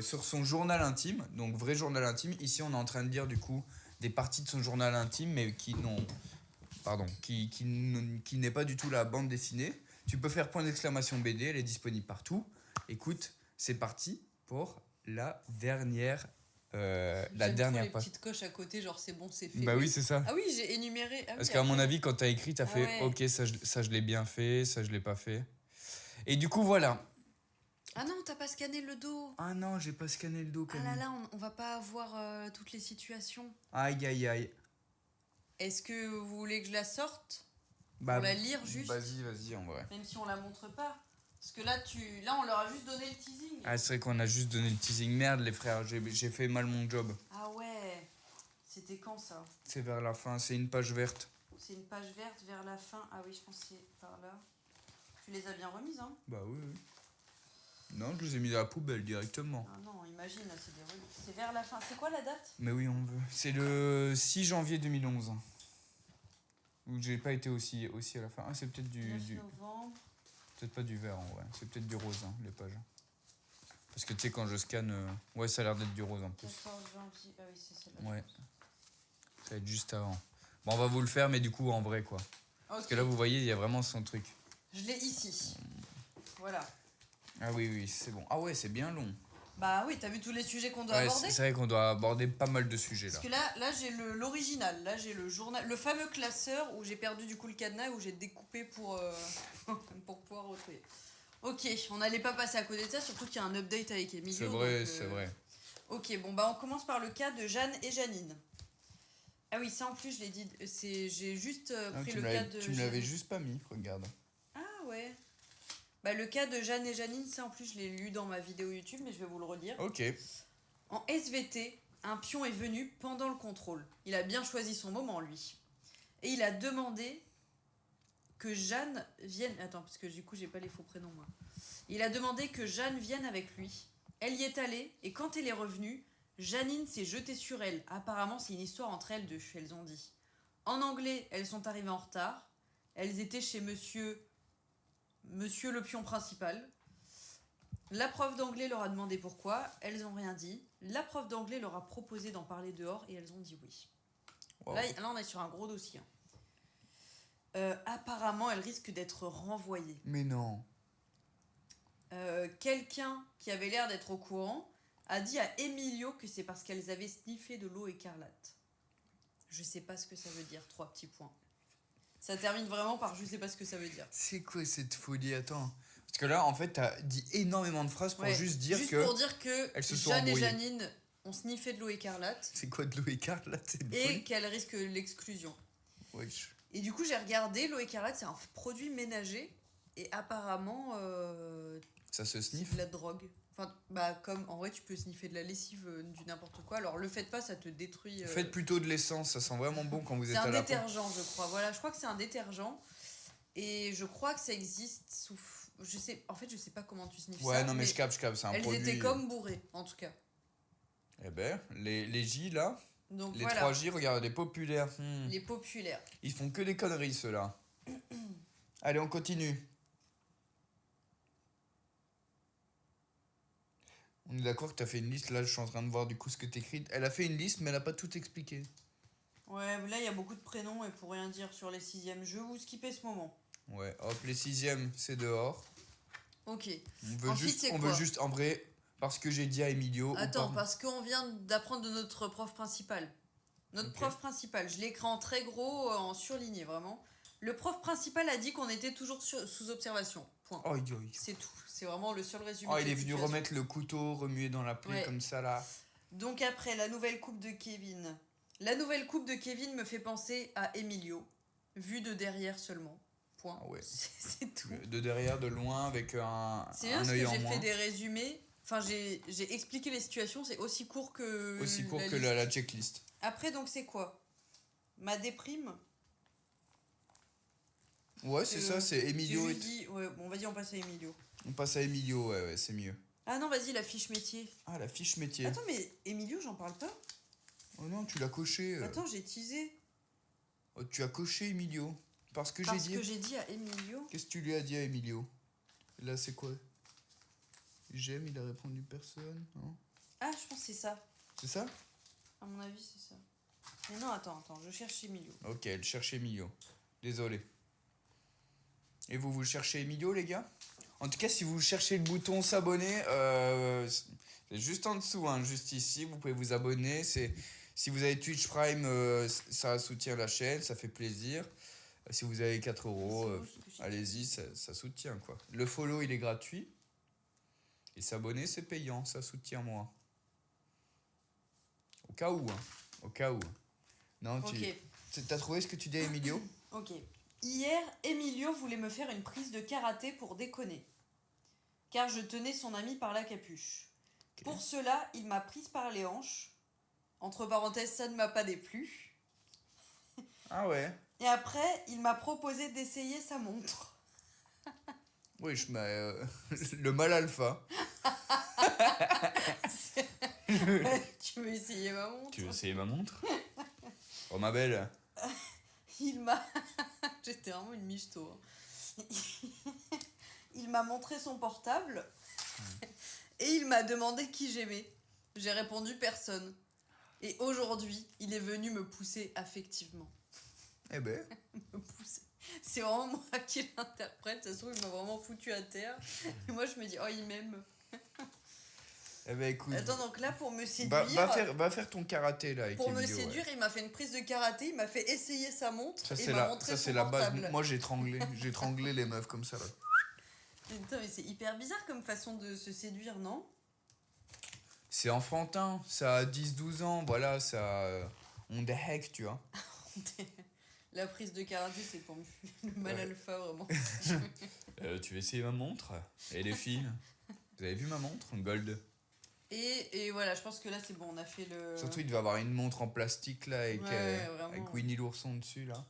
[SPEAKER 3] sur son journal intime, donc vrai journal intime. Ici, on est en train de lire du coup des parties de son journal intime, mais qui n'est pas du tout la bande dessinée. Tu peux faire point d'exclamation BD, elle est disponible partout. Écoute, c'est parti pour la dernière
[SPEAKER 2] J'aime trop les
[SPEAKER 3] page.
[SPEAKER 2] petites coches à côté, genre c'est bon, c'est fait.
[SPEAKER 3] Bah oui, c'est ça.
[SPEAKER 2] Ah oui, j'ai énuméré. Ah
[SPEAKER 3] Parce
[SPEAKER 2] oui,
[SPEAKER 3] qu'à mon
[SPEAKER 2] attends.
[SPEAKER 3] avis, quand t'as écrit, t'as
[SPEAKER 2] Ah
[SPEAKER 3] fait
[SPEAKER 2] ouais.
[SPEAKER 3] ok, ça je l'ai bien fait, ça je l'ai pas fait. Et du coup, voilà.
[SPEAKER 2] Ah non, t'as pas scanné le dos.
[SPEAKER 3] Ah non, j'ai pas scanné le dos,
[SPEAKER 2] Ah
[SPEAKER 3] Camille.
[SPEAKER 2] là là, on va pas avoir toutes les situations.
[SPEAKER 3] Aïe, aïe, aïe.
[SPEAKER 2] Est-ce que vous voulez que je la sorte
[SPEAKER 3] Bah,
[SPEAKER 2] pour la lire juste,
[SPEAKER 3] Vas-y, en vrai.
[SPEAKER 2] même si on la montre pas? Parce que là, on leur a juste donné le teasing.
[SPEAKER 3] Ah, c'est vrai qu'on a juste donné le teasing. Merde, les frères, j'ai fait mal mon job.
[SPEAKER 2] Ah ouais, c'était quand ça?
[SPEAKER 3] C'est vers la fin, c'est une page verte.
[SPEAKER 2] C'est une page verte vers la fin. Ah oui, je pense que c'est par là. Tu les as bien remises, hein?
[SPEAKER 3] Bah oui. Non, je les ai mis dans la poubelle directement.
[SPEAKER 2] Ah non, imagine, là, c'est des remises. C'est vers la fin. C'est quoi la date?
[SPEAKER 3] Mais oui, on veut. C'est le 6 janvier 2011. Où j'ai pas été aussi à la fin. Ah, c'est peut-être
[SPEAKER 2] 9 novembre.
[SPEAKER 3] Peut-être pas du vert en vrai. C'est peut-être du rose, hein, les pages. Parce que tu sais, quand je scanne. Ouais, ça a l'air d'être du rose en plus.
[SPEAKER 2] 14 janvier. Ah oui, c'est celle-là.
[SPEAKER 3] Ouais. Ça va être juste avant. Bon, on va vous le faire, mais du coup en vrai quoi. Parce
[SPEAKER 2] Ok.
[SPEAKER 3] que là, vous voyez, il y a vraiment son truc.
[SPEAKER 2] Je l'ai ici. Voilà.
[SPEAKER 3] Ah oui, c'est bon. Ah ouais, c'est bien long.
[SPEAKER 2] Bah oui, t'as vu tous les sujets qu'on doit
[SPEAKER 3] Ouais,
[SPEAKER 2] aborder?
[SPEAKER 3] c'est vrai qu'on doit aborder pas mal de sujets là.
[SPEAKER 2] Parce que là j'ai l'original. Là, j'ai le journal, le fameux classeur où j'ai perdu du coup le cadenas et où j'ai découpé pour pouvoir retrouver. Ok, on n'allait pas passer à côté de ça, surtout qu'il y a un update avec Emilio.
[SPEAKER 3] C'est vrai,
[SPEAKER 2] donc,
[SPEAKER 3] c'est vrai.
[SPEAKER 2] Ok, bon bah on commence par le cas de Jeanne et Janine. Ah oui, ça en plus je l'ai dit, j'ai juste
[SPEAKER 3] Ah,
[SPEAKER 2] pris
[SPEAKER 3] tu
[SPEAKER 2] le
[SPEAKER 3] me
[SPEAKER 2] cas
[SPEAKER 3] l'avais-
[SPEAKER 2] de
[SPEAKER 3] tu me l'avais
[SPEAKER 2] Janine.
[SPEAKER 3] juste pas mis, regarde.
[SPEAKER 2] Ah ouais. Bah le cas de Jeanne et Janine, ça en plus je l'ai lu dans ma vidéo YouTube, mais je vais vous le redire.
[SPEAKER 3] Ok.
[SPEAKER 2] En SVT, un pion est venu pendant le contrôle. Il a bien choisi son moment, lui. Et il a demandé que Jeanne vienne... Attends, parce que du coup, j'ai pas les faux prénoms, moi. Il a demandé que Jeanne vienne avec lui. Elle y est allée, et quand elle est revenue, Janine s'est jetée sur elle. Apparemment, c'est une histoire entre elles deux, elles ont dit. En anglais, elles sont arrivées en retard. Elles étaient chez monsieur le pion principal. La prof d'anglais leur a demandé pourquoi, elles n'ont rien dit. La prof d'anglais leur a proposé d'en parler dehors et elles ont dit oui.
[SPEAKER 3] Wow.
[SPEAKER 2] Là, on est sur un gros dossier. Apparemment, elles risquent d'être renvoyées.
[SPEAKER 3] Mais non.
[SPEAKER 2] Quelqu'un qui avait l'air d'être au courant a dit à Emilio que c'est parce qu'elles avaient sniffé de l'eau écarlate. Je sais pas ce que ça veut dire, 3 petits points. Ça termine vraiment par je sais pas ce que ça veut dire.
[SPEAKER 3] C'est quoi cette folie? Attends. Parce que là, en fait, t'as dit énormément de phrases pour
[SPEAKER 2] Ouais,
[SPEAKER 3] juste dire
[SPEAKER 2] pour dire que
[SPEAKER 3] elles se sont
[SPEAKER 2] Jeanne et
[SPEAKER 3] embrouillées.
[SPEAKER 2] Janine ont sniffé de l'eau écarlate
[SPEAKER 3] C'est quoi de l'eau écarlate? C'est une
[SPEAKER 2] et
[SPEAKER 3] folie.
[SPEAKER 2] qu'elles risquent l'exclusion.
[SPEAKER 3] Wesh.
[SPEAKER 2] Et du coup, j'ai regardé, l'eau écarlate, c'est un produit ménager et apparemment
[SPEAKER 3] Ça se
[SPEAKER 2] c'est
[SPEAKER 3] sniffe?
[SPEAKER 2] de la drogue. Enfin, bah, comme en vrai, tu peux sniffer de la lessive, du n'importe quoi. Alors, le faites pas, ça te détruit.
[SPEAKER 3] Faites plutôt de l'essence, ça sent vraiment bon quand vous êtes
[SPEAKER 2] C'est
[SPEAKER 3] à
[SPEAKER 2] un
[SPEAKER 3] la pompe.
[SPEAKER 2] détergent, je crois. Voilà, je crois que c'est un détergent. Et je crois que ça existe sous. Je sais pas comment tu sniffes ça.
[SPEAKER 3] Ouais, non, mais
[SPEAKER 2] mais
[SPEAKER 3] je capte, c'est un
[SPEAKER 2] elles
[SPEAKER 3] produit.
[SPEAKER 2] étaient comme bourrées, en tout cas.
[SPEAKER 3] Eh ben, les J là,
[SPEAKER 2] Donc
[SPEAKER 3] les
[SPEAKER 2] voilà,
[SPEAKER 3] 3J, regarde, les populaires.
[SPEAKER 2] les populaires.
[SPEAKER 3] Ils font que des conneries ceux-là. Allez, on continue. On est d'accord que t'as fait une liste, là je suis en train de voir du coup ce que t'écris. Elle a fait une liste mais elle a pas tout expliqué.
[SPEAKER 2] Ouais, là, il y a beaucoup de prénoms et pour rien dire sur les 6e, je vais vous skipper ce moment.
[SPEAKER 3] Ouais, hop, les 6e c'est dehors.
[SPEAKER 2] Ok.
[SPEAKER 3] On
[SPEAKER 2] c'est
[SPEAKER 3] veut
[SPEAKER 2] quoi
[SPEAKER 3] juste, en vrai, parce que j'ai dit à Emilio... ou
[SPEAKER 2] Attends,
[SPEAKER 3] par-
[SPEAKER 2] parce qu'on vient d'apprendre de notre prof principal. Notre
[SPEAKER 3] Ok.
[SPEAKER 2] prof principal, je l'écris en très gros, en surligné, vraiment. Le prof principal a dit qu'on était toujours sous observation. Point.
[SPEAKER 3] Aïe, aïe.
[SPEAKER 2] C'est tout. C'est vraiment le seul résumé.
[SPEAKER 3] Oh,
[SPEAKER 2] de
[SPEAKER 3] il est
[SPEAKER 2] cette
[SPEAKER 3] venu
[SPEAKER 2] situation.
[SPEAKER 3] remettre le couteau remué dans la plaie
[SPEAKER 2] Ouais.
[SPEAKER 3] comme ça, là.
[SPEAKER 2] Donc après, la nouvelle coupe de Kevin. La nouvelle coupe de Kevin me fait penser à Emilio, vu de derrière seulement. Point.
[SPEAKER 3] Ah ouais.
[SPEAKER 2] C'est tout.
[SPEAKER 3] De derrière, de loin, avec un
[SPEAKER 2] C'est bien
[SPEAKER 3] un
[SPEAKER 2] parce que
[SPEAKER 3] œil en
[SPEAKER 2] j'ai
[SPEAKER 3] moins.
[SPEAKER 2] fait des résumés. Enfin, j'ai expliqué les situations, c'est aussi court que.
[SPEAKER 3] Aussi court
[SPEAKER 2] la
[SPEAKER 3] que
[SPEAKER 2] liste.
[SPEAKER 3] la checklist.
[SPEAKER 2] Après, donc, c'est quoi? Ma déprime.
[SPEAKER 3] Ouais, c'est ça, c'est Emilio.
[SPEAKER 2] J'ai juste dit. Ouais, bon, vas-y, on passe à Emilio.
[SPEAKER 3] On passe à Emilio, ouais, c'est mieux.
[SPEAKER 2] Ah non, vas-y, la fiche métier.
[SPEAKER 3] Ah, la fiche métier.
[SPEAKER 2] Attends, mais Emilio, j'en parle pas?
[SPEAKER 3] Oh non, tu l'as coché.
[SPEAKER 2] Attends, j'ai teasé.
[SPEAKER 3] Oh, tu as coché Emilio. Parce que j'ai
[SPEAKER 2] Parce
[SPEAKER 3] dit.
[SPEAKER 2] que j'ai dit à Emilio.
[SPEAKER 3] Qu'est-ce que tu lui as dit à Emilio? Là, c'est quoi? J'aime, il a répondu personne. Non?
[SPEAKER 2] Ah, je pense que c'est ça.
[SPEAKER 3] C'est ça?
[SPEAKER 2] À mon avis, c'est ça. Mais non, attends, je cherche Emilio.
[SPEAKER 3] Ok, elle cherche Emilio. Désolé. Et vous cherchez Emilio, les gars? En tout cas, si vous cherchez le bouton s'abonner, c'est juste en dessous, hein, juste ici. Vous pouvez vous abonner. Si vous avez Twitch Prime, ça soutient la chaîne, ça fait plaisir. Si vous avez 4 euros,
[SPEAKER 2] C'est beau ce que j'ai
[SPEAKER 3] allez-y, ça soutient, quoi. Le follow, il est gratuit. Et s'abonner, c'est payant, ça soutient moi. Au cas où, hein. Au cas où. Non,
[SPEAKER 2] Ok.
[SPEAKER 3] t'as trouvé ce que tu dis à Emilio?
[SPEAKER 2] Ok. Hier, Emilio voulait me faire une prise de karaté pour déconner. Car je tenais son ami par la capuche.
[SPEAKER 3] Ok.
[SPEAKER 2] Pour cela, il m'a prise par les hanches. Entre parenthèses, ça ne m'a pas déplu.
[SPEAKER 3] Ah ouais?
[SPEAKER 2] Et après, il m'a proposé d'essayer sa montre.
[SPEAKER 3] Oui, le mal alpha.
[SPEAKER 2] Tu veux essayer ma montre?
[SPEAKER 3] Tu veux essayer ma montre? Oh ma belle.
[SPEAKER 2] Il m'a... J'étais vraiment une michto. Hein. Il m'a montré son portable et il m'a demandé qui j'aimais. J'ai répondu personne. Et aujourd'hui, il est venu me pousser affectivement.
[SPEAKER 3] Eh ben.
[SPEAKER 2] Me pousser. C'est vraiment moi qui l'interprète. Ça se trouve, il m'a vraiment foutu à terre. Et moi, je me dis, oh, il m'aime.
[SPEAKER 3] Eh ben écoute.
[SPEAKER 2] Attends, donc là, pour me séduire...
[SPEAKER 3] Va faire ton karaté là avec
[SPEAKER 2] Pour me
[SPEAKER 3] Emilio,
[SPEAKER 2] séduire,
[SPEAKER 3] ouais.
[SPEAKER 2] il m'a fait une prise de karaté, il m'a fait essayer sa montre
[SPEAKER 3] Ça
[SPEAKER 2] et
[SPEAKER 3] c'est
[SPEAKER 2] m'a montré son
[SPEAKER 3] la base.
[SPEAKER 2] portable.
[SPEAKER 3] Moi j'ai étranglé les meufs comme ça là.
[SPEAKER 2] Putain, mais c'est hyper bizarre comme façon de se séduire, non?
[SPEAKER 3] C'est enfantin, ça a 10-12 ans, voilà, ça on the heck, tu vois.
[SPEAKER 2] La prise de karaté, c'est pour le mal
[SPEAKER 3] Ouais.
[SPEAKER 2] alpha, vraiment.
[SPEAKER 3] Tu veux essayer ma montre? Et les filles, vous avez vu ma montre? Gold.
[SPEAKER 2] Et voilà, je pense que là, c'est bon, on a fait le...
[SPEAKER 3] Surtout il devait avoir une montre en plastique là avec,
[SPEAKER 2] vraiment.
[SPEAKER 3] avec Winnie l'ourson dessus là.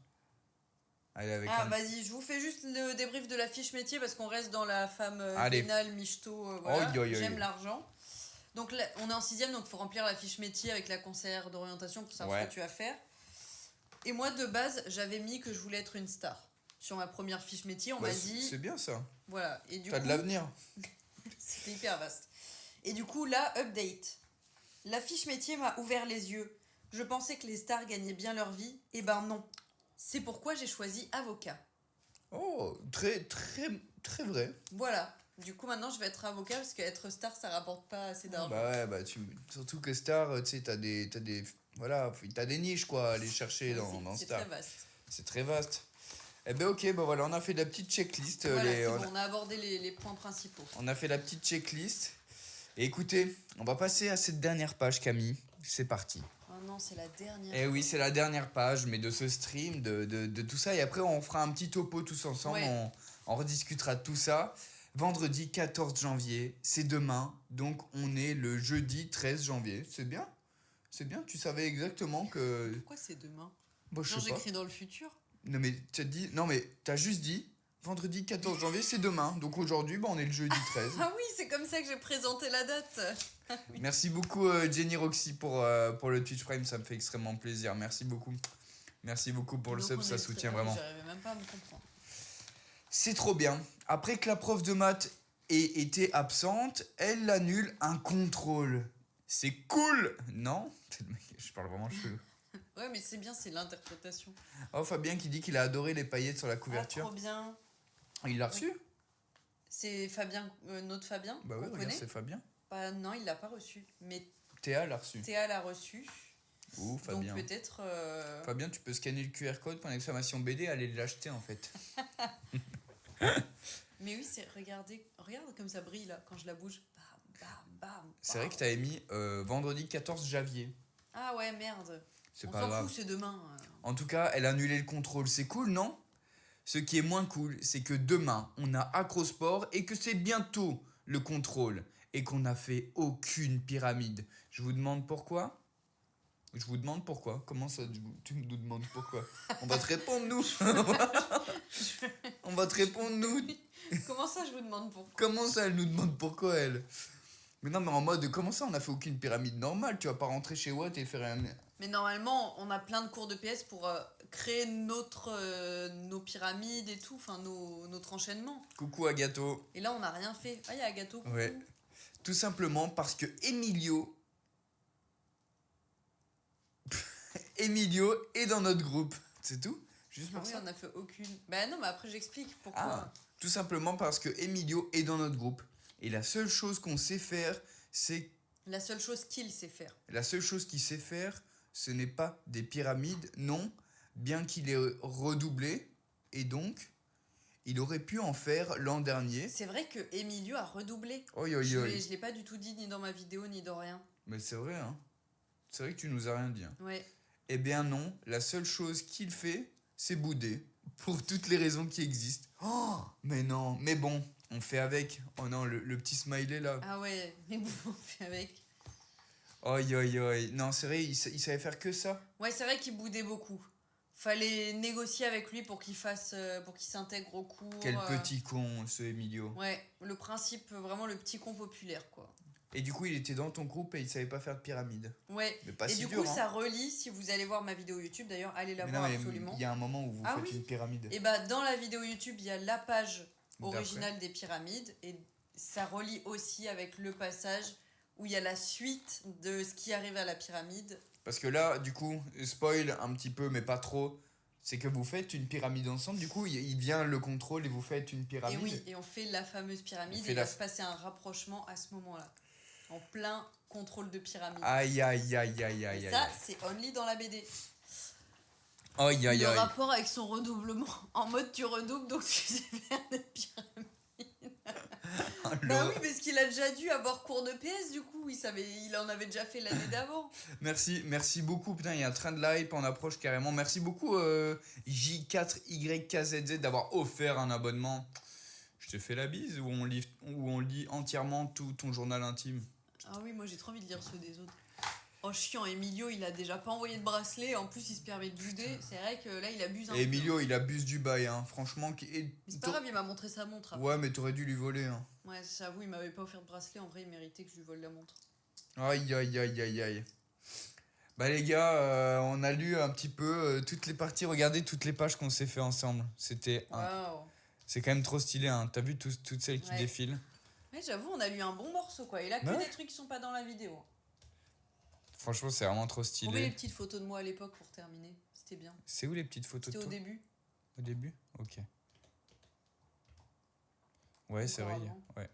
[SPEAKER 3] Elle est avec
[SPEAKER 2] Ah,
[SPEAKER 3] un-
[SPEAKER 2] vas-y, je vous fais juste le débrief de la fiche métier parce qu'on reste dans la femme
[SPEAKER 3] Allez.
[SPEAKER 2] vénale, michto, voilà.
[SPEAKER 3] Oi, oi, oi.
[SPEAKER 2] J'aime l'argent. Donc là, on est en 6ème, donc il faut remplir la fiche métier avec la conseillère d'orientation pour savoir
[SPEAKER 3] Ouais.
[SPEAKER 2] ce que tu vas faire. Et moi, de base, j'avais mis que je voulais être une star. Sur ma première fiche métier, on
[SPEAKER 3] Bah,
[SPEAKER 2] m'a dit...
[SPEAKER 3] c'est bien ça.
[SPEAKER 2] Voilà. Et du
[SPEAKER 3] T'as
[SPEAKER 2] coup,
[SPEAKER 3] de l'avenir.
[SPEAKER 2] c'était hyper vaste. Et du coup, là, update. La fiche métier m'a ouvert les yeux. Je pensais que les stars gagnaient bien leur vie. Eh ben non. C'est pourquoi j'ai choisi avocat.
[SPEAKER 3] Oh, très très très vrai.
[SPEAKER 2] Voilà. Du coup, maintenant, je vais être avocat parce qu'être star, ça rapporte pas assez d'argent.
[SPEAKER 3] Bah ouais, bah surtout que Star, tu sais, t'as des voilà, t'as des niches quoi à aller chercher dans
[SPEAKER 2] C'est
[SPEAKER 3] Star.
[SPEAKER 2] très vaste.
[SPEAKER 3] C'est très vaste. Eh ben ok, bah voilà, on a fait la petite checklist.
[SPEAKER 2] Voilà, c'est
[SPEAKER 3] on,
[SPEAKER 2] bon, on a abordé les points principaux.
[SPEAKER 3] on a fait la petite checklist. Et écoutez, on va passer à cette dernière page, Camille. C'est parti.
[SPEAKER 2] Oh non, c'est la dernière.
[SPEAKER 3] Eh oui, c'est la dernière page, mais de ce stream, de tout ça. Et après, on fera un petit topo tous ensemble.
[SPEAKER 2] Ouais.
[SPEAKER 3] On rediscutera de tout ça. Vendredi 14 janvier, c'est demain. Donc, on est le jeudi 13 janvier. C'est bien? C'est bien, tu savais exactement que...
[SPEAKER 2] Pourquoi c'est demain?
[SPEAKER 3] Bon, je
[SPEAKER 2] Genre,
[SPEAKER 3] sais pas.
[SPEAKER 2] j'écris dans le futur.
[SPEAKER 3] Non, mais t'as juste dit, vendredi 14 janvier, c'est demain. Donc, aujourd'hui, bah, on est le jeudi 13.
[SPEAKER 2] Ah oui, c'est comme ça que j'ai présenté la date. Oui.
[SPEAKER 3] Merci beaucoup, Jenny Roxy, pour le Twitch Prime. Ça me fait extrêmement plaisir. Merci beaucoup. Merci beaucoup pour le
[SPEAKER 2] Donc,
[SPEAKER 3] sub,
[SPEAKER 2] on
[SPEAKER 3] ça
[SPEAKER 2] est
[SPEAKER 3] soutient
[SPEAKER 2] très-
[SPEAKER 3] vraiment.
[SPEAKER 2] J'arrivais même pas à me comprendre.
[SPEAKER 3] C'est trop bien. Après que la prof de maths ait été absente, elle annule un contrôle. C'est cool, non? Je parle vraiment chelou.
[SPEAKER 2] Ouais, mais c'est bien, c'est l'interprétation.
[SPEAKER 3] Oh, Fabien qui dit qu'il a adoré les paillettes sur la
[SPEAKER 2] Ah,
[SPEAKER 3] couverture.
[SPEAKER 2] trop bien.
[SPEAKER 3] Il l'a reçu?
[SPEAKER 2] C'est Fabien, notre Fabien,
[SPEAKER 3] Bah oui,
[SPEAKER 2] qu'on
[SPEAKER 3] regarde,
[SPEAKER 2] connaît.
[SPEAKER 3] c'est Fabien.
[SPEAKER 2] Bah non, il l'a pas reçu. Mais
[SPEAKER 3] Théa l'a reçu.
[SPEAKER 2] Théa l'a reçu.
[SPEAKER 3] Ouh, Fabien.
[SPEAKER 2] Donc peut-être...
[SPEAKER 3] Fabien, tu peux scanner le QR code pour l'exclamation BD, aller l'acheter en fait.
[SPEAKER 2] Mais oui, c'est... Regarde comme ça brille là, quand je la bouge. Bam, bam, bam.
[SPEAKER 3] C'est vrai que t'avais mis vendredi 14 janvier.
[SPEAKER 2] Ah ouais, merde.
[SPEAKER 3] C'est
[SPEAKER 2] On
[SPEAKER 3] pas
[SPEAKER 2] s'en
[SPEAKER 3] grave.
[SPEAKER 2] fout, c'est demain.
[SPEAKER 3] En tout cas, elle a annulé le contrôle. C'est cool, non? Ce qui est moins cool, c'est que demain, on a Acrosport et que c'est bientôt le contrôle et qu'on n'a fait aucune pyramide. Je vous demande pourquoi? Je vous demande pourquoi? Comment ça, tu nous demandes pourquoi? On va te répondre, nous. On va te répondre, nous.
[SPEAKER 2] Comment ça, je vous demande pourquoi?
[SPEAKER 3] Comment ça, elle nous demande pourquoi, elle? Mais non, mais en mode, comment ça, on a fait aucune pyramide normale? Tu vas pas rentrer chez Watt et faire un...
[SPEAKER 2] Mais normalement, on a plein de cours de PS pour créer nos pyramides et tout, enfin notre enchaînement.
[SPEAKER 3] Coucou Agato.
[SPEAKER 2] Et là, on n'a rien fait. Ah, il y a Agato. Coucou.
[SPEAKER 3] Ouais. Tout simplement parce que Emilio est dans notre groupe. C'est tout? Juste
[SPEAKER 2] Ah
[SPEAKER 3] pour
[SPEAKER 2] oui,
[SPEAKER 3] ça?
[SPEAKER 2] on n'a fait aucune. Bah non, mais après, j'explique pourquoi.
[SPEAKER 3] Ah, tout simplement parce que Emilio est dans notre groupe. Et la seule chose qu'on sait faire, c'est...
[SPEAKER 2] La seule chose qu'il sait faire.
[SPEAKER 3] La seule chose qu'il sait faire, ce n'est pas des pyramides, non. Bien qu'il ait redoublé. Et donc, il aurait pu en faire l'an dernier.
[SPEAKER 2] C'est vrai que Emilio a redoublé.
[SPEAKER 3] Oi, oi,
[SPEAKER 2] Je
[SPEAKER 3] oi.
[SPEAKER 2] l'ai pas du tout dit, ni dans ma vidéo, ni dans rien.
[SPEAKER 3] Mais c'est vrai, hein. C'est vrai que tu nous as rien dit. Hein.
[SPEAKER 2] Ouais.
[SPEAKER 3] Eh bien non, la seule chose qu'il fait, c'est bouder. Pour toutes les raisons qui existent. Oh, mais non, mais bon, on fait avec. Oh non, le petit smiley là.
[SPEAKER 2] Ah ouais, mais bon, on fait avec.
[SPEAKER 3] Oi, oi, oi. Non, c'est vrai, il savait faire que ça.
[SPEAKER 2] Ouais, c'est vrai qu'il boudait beaucoup. Fallait négocier avec lui pour qu'il s'intègre au cours.
[SPEAKER 3] Quel petit con, ce Emilio.
[SPEAKER 2] Ouais, le principe, vraiment le petit con populaire, quoi.
[SPEAKER 3] Et du coup, il était dans ton groupe et il savait pas faire de pyramide.
[SPEAKER 2] Ouais,
[SPEAKER 3] Mais pas
[SPEAKER 2] et
[SPEAKER 3] si
[SPEAKER 2] du
[SPEAKER 3] dur,
[SPEAKER 2] coup,
[SPEAKER 3] hein.
[SPEAKER 2] ça relie, si vous allez voir ma vidéo YouTube, d'ailleurs, allez la
[SPEAKER 3] Mais
[SPEAKER 2] voir
[SPEAKER 3] non, mais
[SPEAKER 2] absolument.
[SPEAKER 3] il y a un moment où vous
[SPEAKER 2] Ah
[SPEAKER 3] faites
[SPEAKER 2] oui.
[SPEAKER 3] une pyramide.
[SPEAKER 2] Et bah, dans la vidéo YouTube, il y a la page
[SPEAKER 3] D'après.
[SPEAKER 2] originale des pyramides, et ça relie aussi avec le passage où il y a la suite de ce qui arrive à la pyramide.
[SPEAKER 3] Parce que là, du coup, spoil un petit peu, mais pas trop. C'est que vous faites une pyramide ensemble. Du coup, il vient le contrôle et vous faites une pyramide.
[SPEAKER 2] Et oui, et on fait la fameuse pyramide, et il va se passer un rapprochement à ce moment-là. En plein contrôle de pyramide.
[SPEAKER 3] Aïe, aïe, aïe, aïe,
[SPEAKER 2] Et
[SPEAKER 3] aïe,
[SPEAKER 2] ça,
[SPEAKER 3] aïe.
[SPEAKER 2] c'est only dans la BD.
[SPEAKER 3] Aïe, aïe,
[SPEAKER 2] Le
[SPEAKER 3] aïe.
[SPEAKER 2] rapport avec son redoublement. En mode tu redoubles, donc tu sais faire des pyramides. Bah oui, parce qu'il a déjà dû avoir cours de PS, du coup. Il en avait déjà fait l'année d'avant.
[SPEAKER 3] Merci beaucoup. Putain, il y a un train de live, on approche carrément. Merci beaucoup, J4YKZZ, d'avoir offert un abonnement. Je te fais la bise ou on lit entièrement tout ton journal intime.
[SPEAKER 2] Ah oui, moi j'ai trop envie de lire ceux des autres. Oh chiant, Emilio, il a déjà pas envoyé de bracelet, en plus il se permet de buder. C'est vrai que là il abuse un peu.
[SPEAKER 3] Et Emilio, il abuse du bail, hein. Franchement.
[SPEAKER 2] Mais c'est pas grave, il m'a montré sa montre après.
[SPEAKER 3] Ouais, mais t'aurais dû lui voler, hein.
[SPEAKER 2] Ouais, j'avoue, il m'avait pas offert de bracelet, en vrai il méritait que je lui vole la montre.
[SPEAKER 3] Aïe, aïe, aïe, aïe, aïe. Bah les gars, on a lu un petit peu toutes les parties. Regardez toutes les pages qu'on s'est fait ensemble.
[SPEAKER 2] Waouh.
[SPEAKER 3] C'est quand même trop stylé, hein. T'as vu toutes celles qui
[SPEAKER 2] Ouais.
[SPEAKER 3] défilent?
[SPEAKER 2] Ouais, j'avoue, on a lu un bon morceau quoi. Et là, que
[SPEAKER 3] Ouais.
[SPEAKER 2] des trucs qui sont pas dans la vidéo.
[SPEAKER 3] Franchement, c'est vraiment trop
[SPEAKER 2] Trouvez les
[SPEAKER 3] stylé.
[SPEAKER 2] petites photos de moi à l'époque pour terminer. C'était bien.
[SPEAKER 3] C'est où les petites photos de
[SPEAKER 2] C'était au
[SPEAKER 3] toi?
[SPEAKER 2] début.
[SPEAKER 3] Au début? Ok. Ouais, c'est vrai.
[SPEAKER 2] Encore avant.
[SPEAKER 3] Ouais.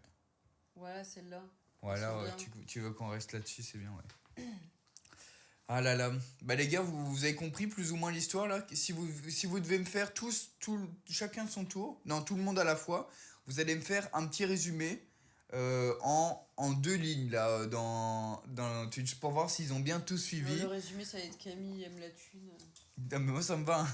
[SPEAKER 2] Voilà, celle-là.
[SPEAKER 3] Voilà,
[SPEAKER 2] C'est
[SPEAKER 3] ouais,
[SPEAKER 2] bien.
[SPEAKER 3] tu veux qu'on reste là-dessus, c'est bien, ouais. Ah là là. Bah les gars, vous avez compris plus ou moins l'histoire là? Si vous devez me faire chacun son tour, non, tout le monde à la fois, vous allez me faire un petit résumé en 2 lignes là, dans Twitch pour voir s'ils ont bien tout suivi.
[SPEAKER 2] Le résumé, ça va être Camille aime la thune.
[SPEAKER 3] Ah, mais moi ça me va.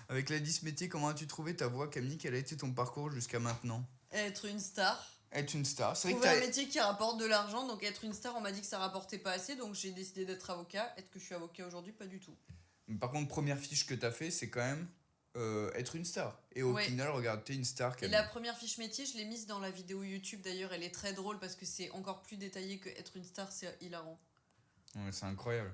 [SPEAKER 3] Avec la métier, comment as-tu trouvé ta voix, Camille? Quel a été ton parcours jusqu'à maintenant?
[SPEAKER 2] Être une star.
[SPEAKER 3] Être une star. C'est vrai que
[SPEAKER 2] Trouver un
[SPEAKER 3] t'as...
[SPEAKER 2] métier qui rapporte de l'argent, donc être une star, on m'a dit que ça rapportait pas assez, donc j'ai décidé d'être avocat. Est-ce que je suis avocat aujourd'hui? Pas du tout.
[SPEAKER 3] Par contre, première fiche que t'as fait, c'est quand même être une star. Et au
[SPEAKER 2] Ouais.
[SPEAKER 3] final, regarde, t'es une star,
[SPEAKER 2] Et
[SPEAKER 3] Camille.
[SPEAKER 2] la première fiche métier, je l'ai mise dans la vidéo YouTube d'ailleurs, elle est très drôle parce que c'est encore plus détaillé que être une star, c'est hilarant.
[SPEAKER 3] Ouais, c'est incroyable.